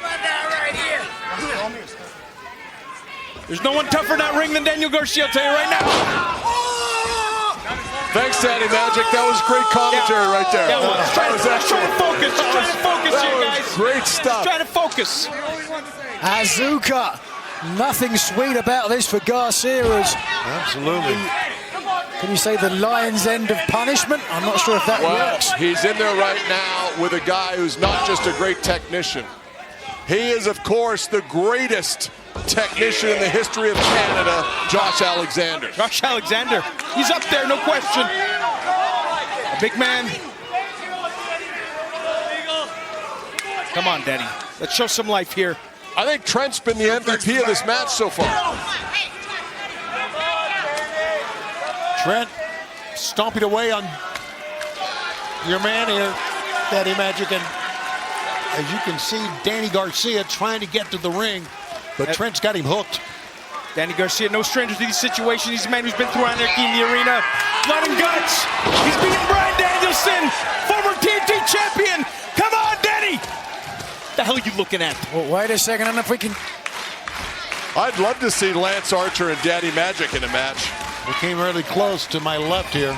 There's no one tougher in that ring than Daniel Garcia, I'll tell you right now. Thanks, Daddy Magic. That was great commentary right there. Yeah, well, let's try to focus here, guys. Great stuff. Trying to focus. Azuka. Nothing sweet about this for Garcia. Absolutely. Can you say the lion's end of punishment? I'm not sure if that works. He's in there right now with a guy who's not just a great technician. He is, of course, the greatest technician in the history of Canada, Josh Alexander. Josh Alexander. He's up there, no question. A big man. Come on, Danny. Let's show some life here. I think Trent's been the MVP of this match so far. Trent stomping away on your man here, Daddy Magic. And as you can see, Danny Garcia trying to get to the ring, but Trent's got him hooked. Danny Garcia, no stranger to these situations. He's a man who's been through anarchy in the arena. Blood and guts. He's beating Bryan Danielson, former TNT champion. Come on, Danny. What the hell are you looking at? Well, wait a second, I don't know if we can... I'd love to see Lance Archer and Daddy Magic in a match. We came really close to my left here.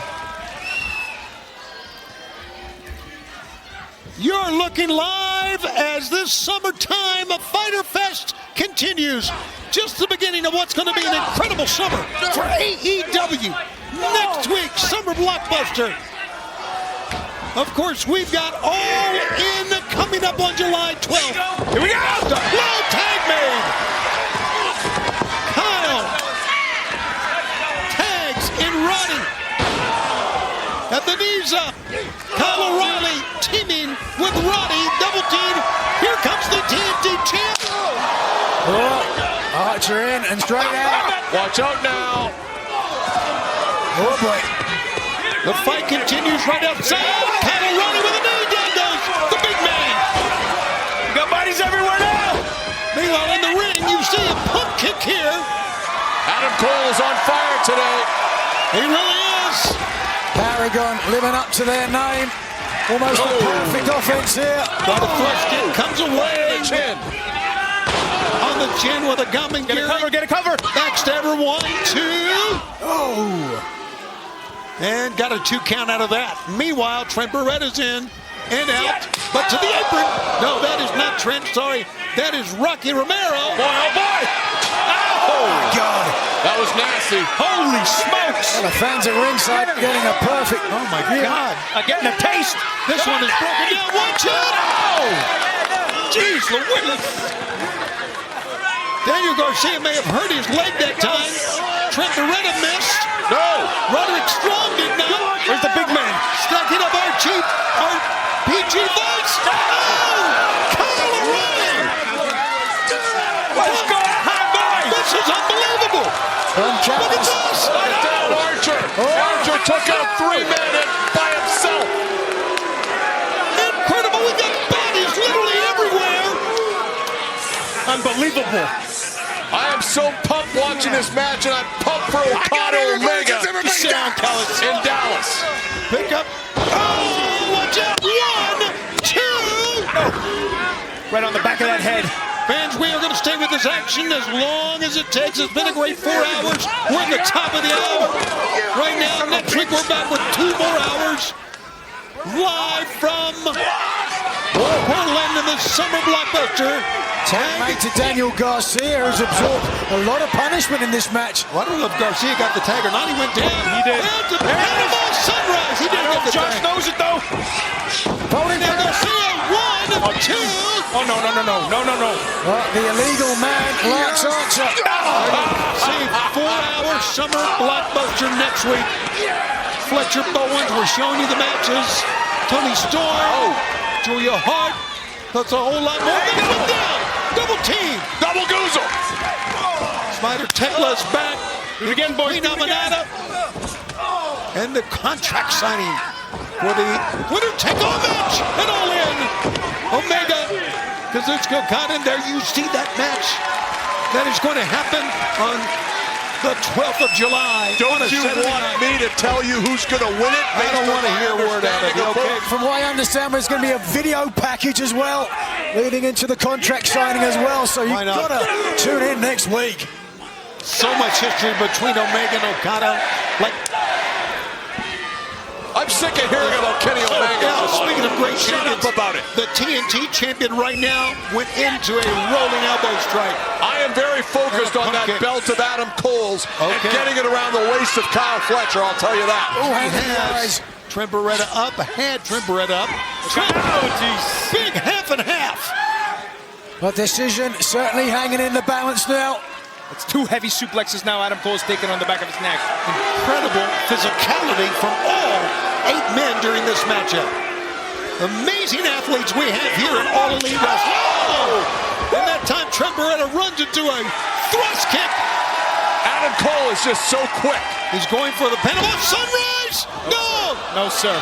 You're looking live as this summertime of Fyter Fest continues. Just the beginning of what's going to be an incredible summer for AEW. Next week, Summer Blockbuster. Of course, we've got All In coming up on July 12th. Here we go! Low tag made. Kyle tags in Roddy. At the knees up. Kyle O'Reilly teaming with Roddy. Double team. Here comes the TNT champ. Oh, Archer in and straight out. Watch out now. Oh, boy. The fight continues right outside. Kyle O'Reilly with a knee. Down goes the big man. You got bodies everywhere now. Meanwhile, in the ring, you see a pump kick here. Adam Cole is on fire today. He really is. Paragon living up to their name. Almost a perfect offense here. But the thrust kick comes away. Chin. On the chin with a gumming gear. Get a cover. Backstabber, 1, 2. Oh. And got a 2 count out of that. Meanwhile, Trent Beretta's in and out. But to the apron. No, that is not Trent. Sorry. That is Rocky Romero. Boy, oh boy. Oh my God. That was nasty. Holy smokes. Well, the fans at ringside getting a perfect. Oh my God. Getting a taste. This one is broken down. 1, 2. Oh. Jeez Louise. Daniel Garcia may have hurt his leg that time. Trent Beretta missed. No. Roderick Strong did not. Where's the big man? Stacking up our PG Vice. Oh! Kyle O'Reilly. Let's go. High five. This is unbelievable. Look at this. Down Archer. Archer took out 3 men by himself. Incredible. We got bodies literally everywhere. Unbelievable. I am so pumped watching this match, and I'm pumped for Okada Omega in Dallas. Pick up. Oh, watch out. 1, 2. Right on the back of that head. Fans, we are going to stay with this action as long as it takes. It's been a great 4 hours. We're at the top of the hour. Right now, next week, we're back with 2 more hours. Live from Portland in the summer blockbuster. Tag mate to Daniel Garcia, who's absorbed a lot of punishment in this match. Well, I don't know if Garcia got the tag or not. He went down. He did. And to Panama Sunrise. He didn't get the Josh tag. knows it though. Holding Now down. Garcia, 1, 2. Oh no. Well, the illegal man likes Archer. See, 4-hour summer blockbuster next week. Fletcher Bowens, we're showing you the matches. Tony Storm, Julia Hart. That's a whole lot more. They went down. Double team. Double goozle. Spider Tekla is back. Do it again, boys. Nominata. And the contract signing for the winner take-all match. And all in. Omega, Kazuchika Okada. There you see that match. That is going to happen on the 12th of July. Don't you want me to tell you who's going to win it? I don't want to hear a word out of it, okay? From what I understand, there's going to be a video package as well, leading into the contract signing as well. So you've got to tune in next week. So much history between Omega and Okada. I'm sick of hearing about Kenny Omega. Speaking of great Shut champions, up about it. The TNT champion right now went into a rolling elbow strike. I am very focused on that belt of Adam Cole's and getting it around the waist of Kyle Fletcher, I'll tell you that. He has Trent Beretta up, had Trent Beretta up. Big half and half. But decision certainly hanging in the balance now. It's 2 heavy suplexes now Adam Cole's taking on the back of his neck. Incredible physicality from all 8 men during this matchup. Amazing athletes we have here in All Elite Wrestling. Oh! And that time Trent Beretta runs into a thrust kick. Adam Cole is just so quick. He's going for the Panama Sunrise. No! No, sir.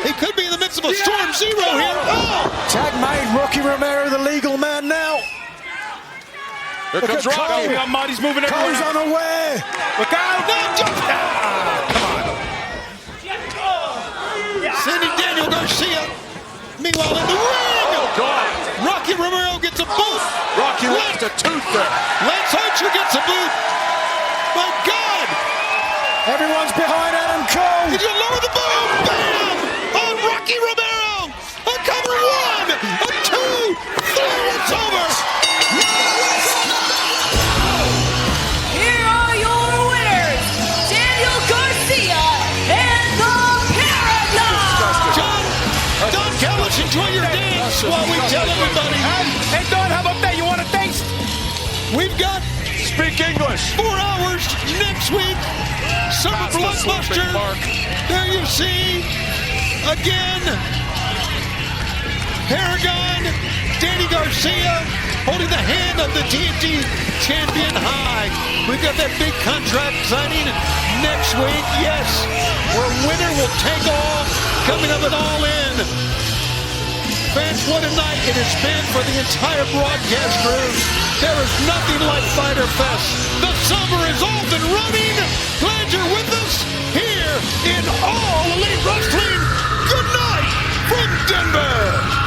He could be in the midst of a Storm Zero here. Oh! Tag made Rocky Romero the legal man now. Here comes Rocky. Marty's moving everywhere. Cole's unaware. Look out! Come on. Sending Daniel Garcia. Meanwhile in the ring. Oh, God. Rocky Romero gets a boot. Rocky lost a tooth there. Lance Archer gets a boot. My God. Everyone's behind Adam Cole. Did you lower the boot? Bam! On Rocky Romero. A cover 1, a 2, 3. It's over. Here are your winners, Daniel Garcia and the Paragon. Don Callis, enjoy your dance while we tell everybody. Hey, Don, how about that? You want a taste? We've got Speak English. 4 hours next week. Summer blockbuster. There you see again. Paragon, Danny Garcia holding the hand of the TNT champion high. We've got that big contract signing next week. Yes, where winner will take all. Coming up at All In. Fans, what a night it has been for the entire broadcast crew. There is nothing like Fyter Fest. The summer is off and running. Glad you're with us here in All Elite Wrestling. Good night from Denver.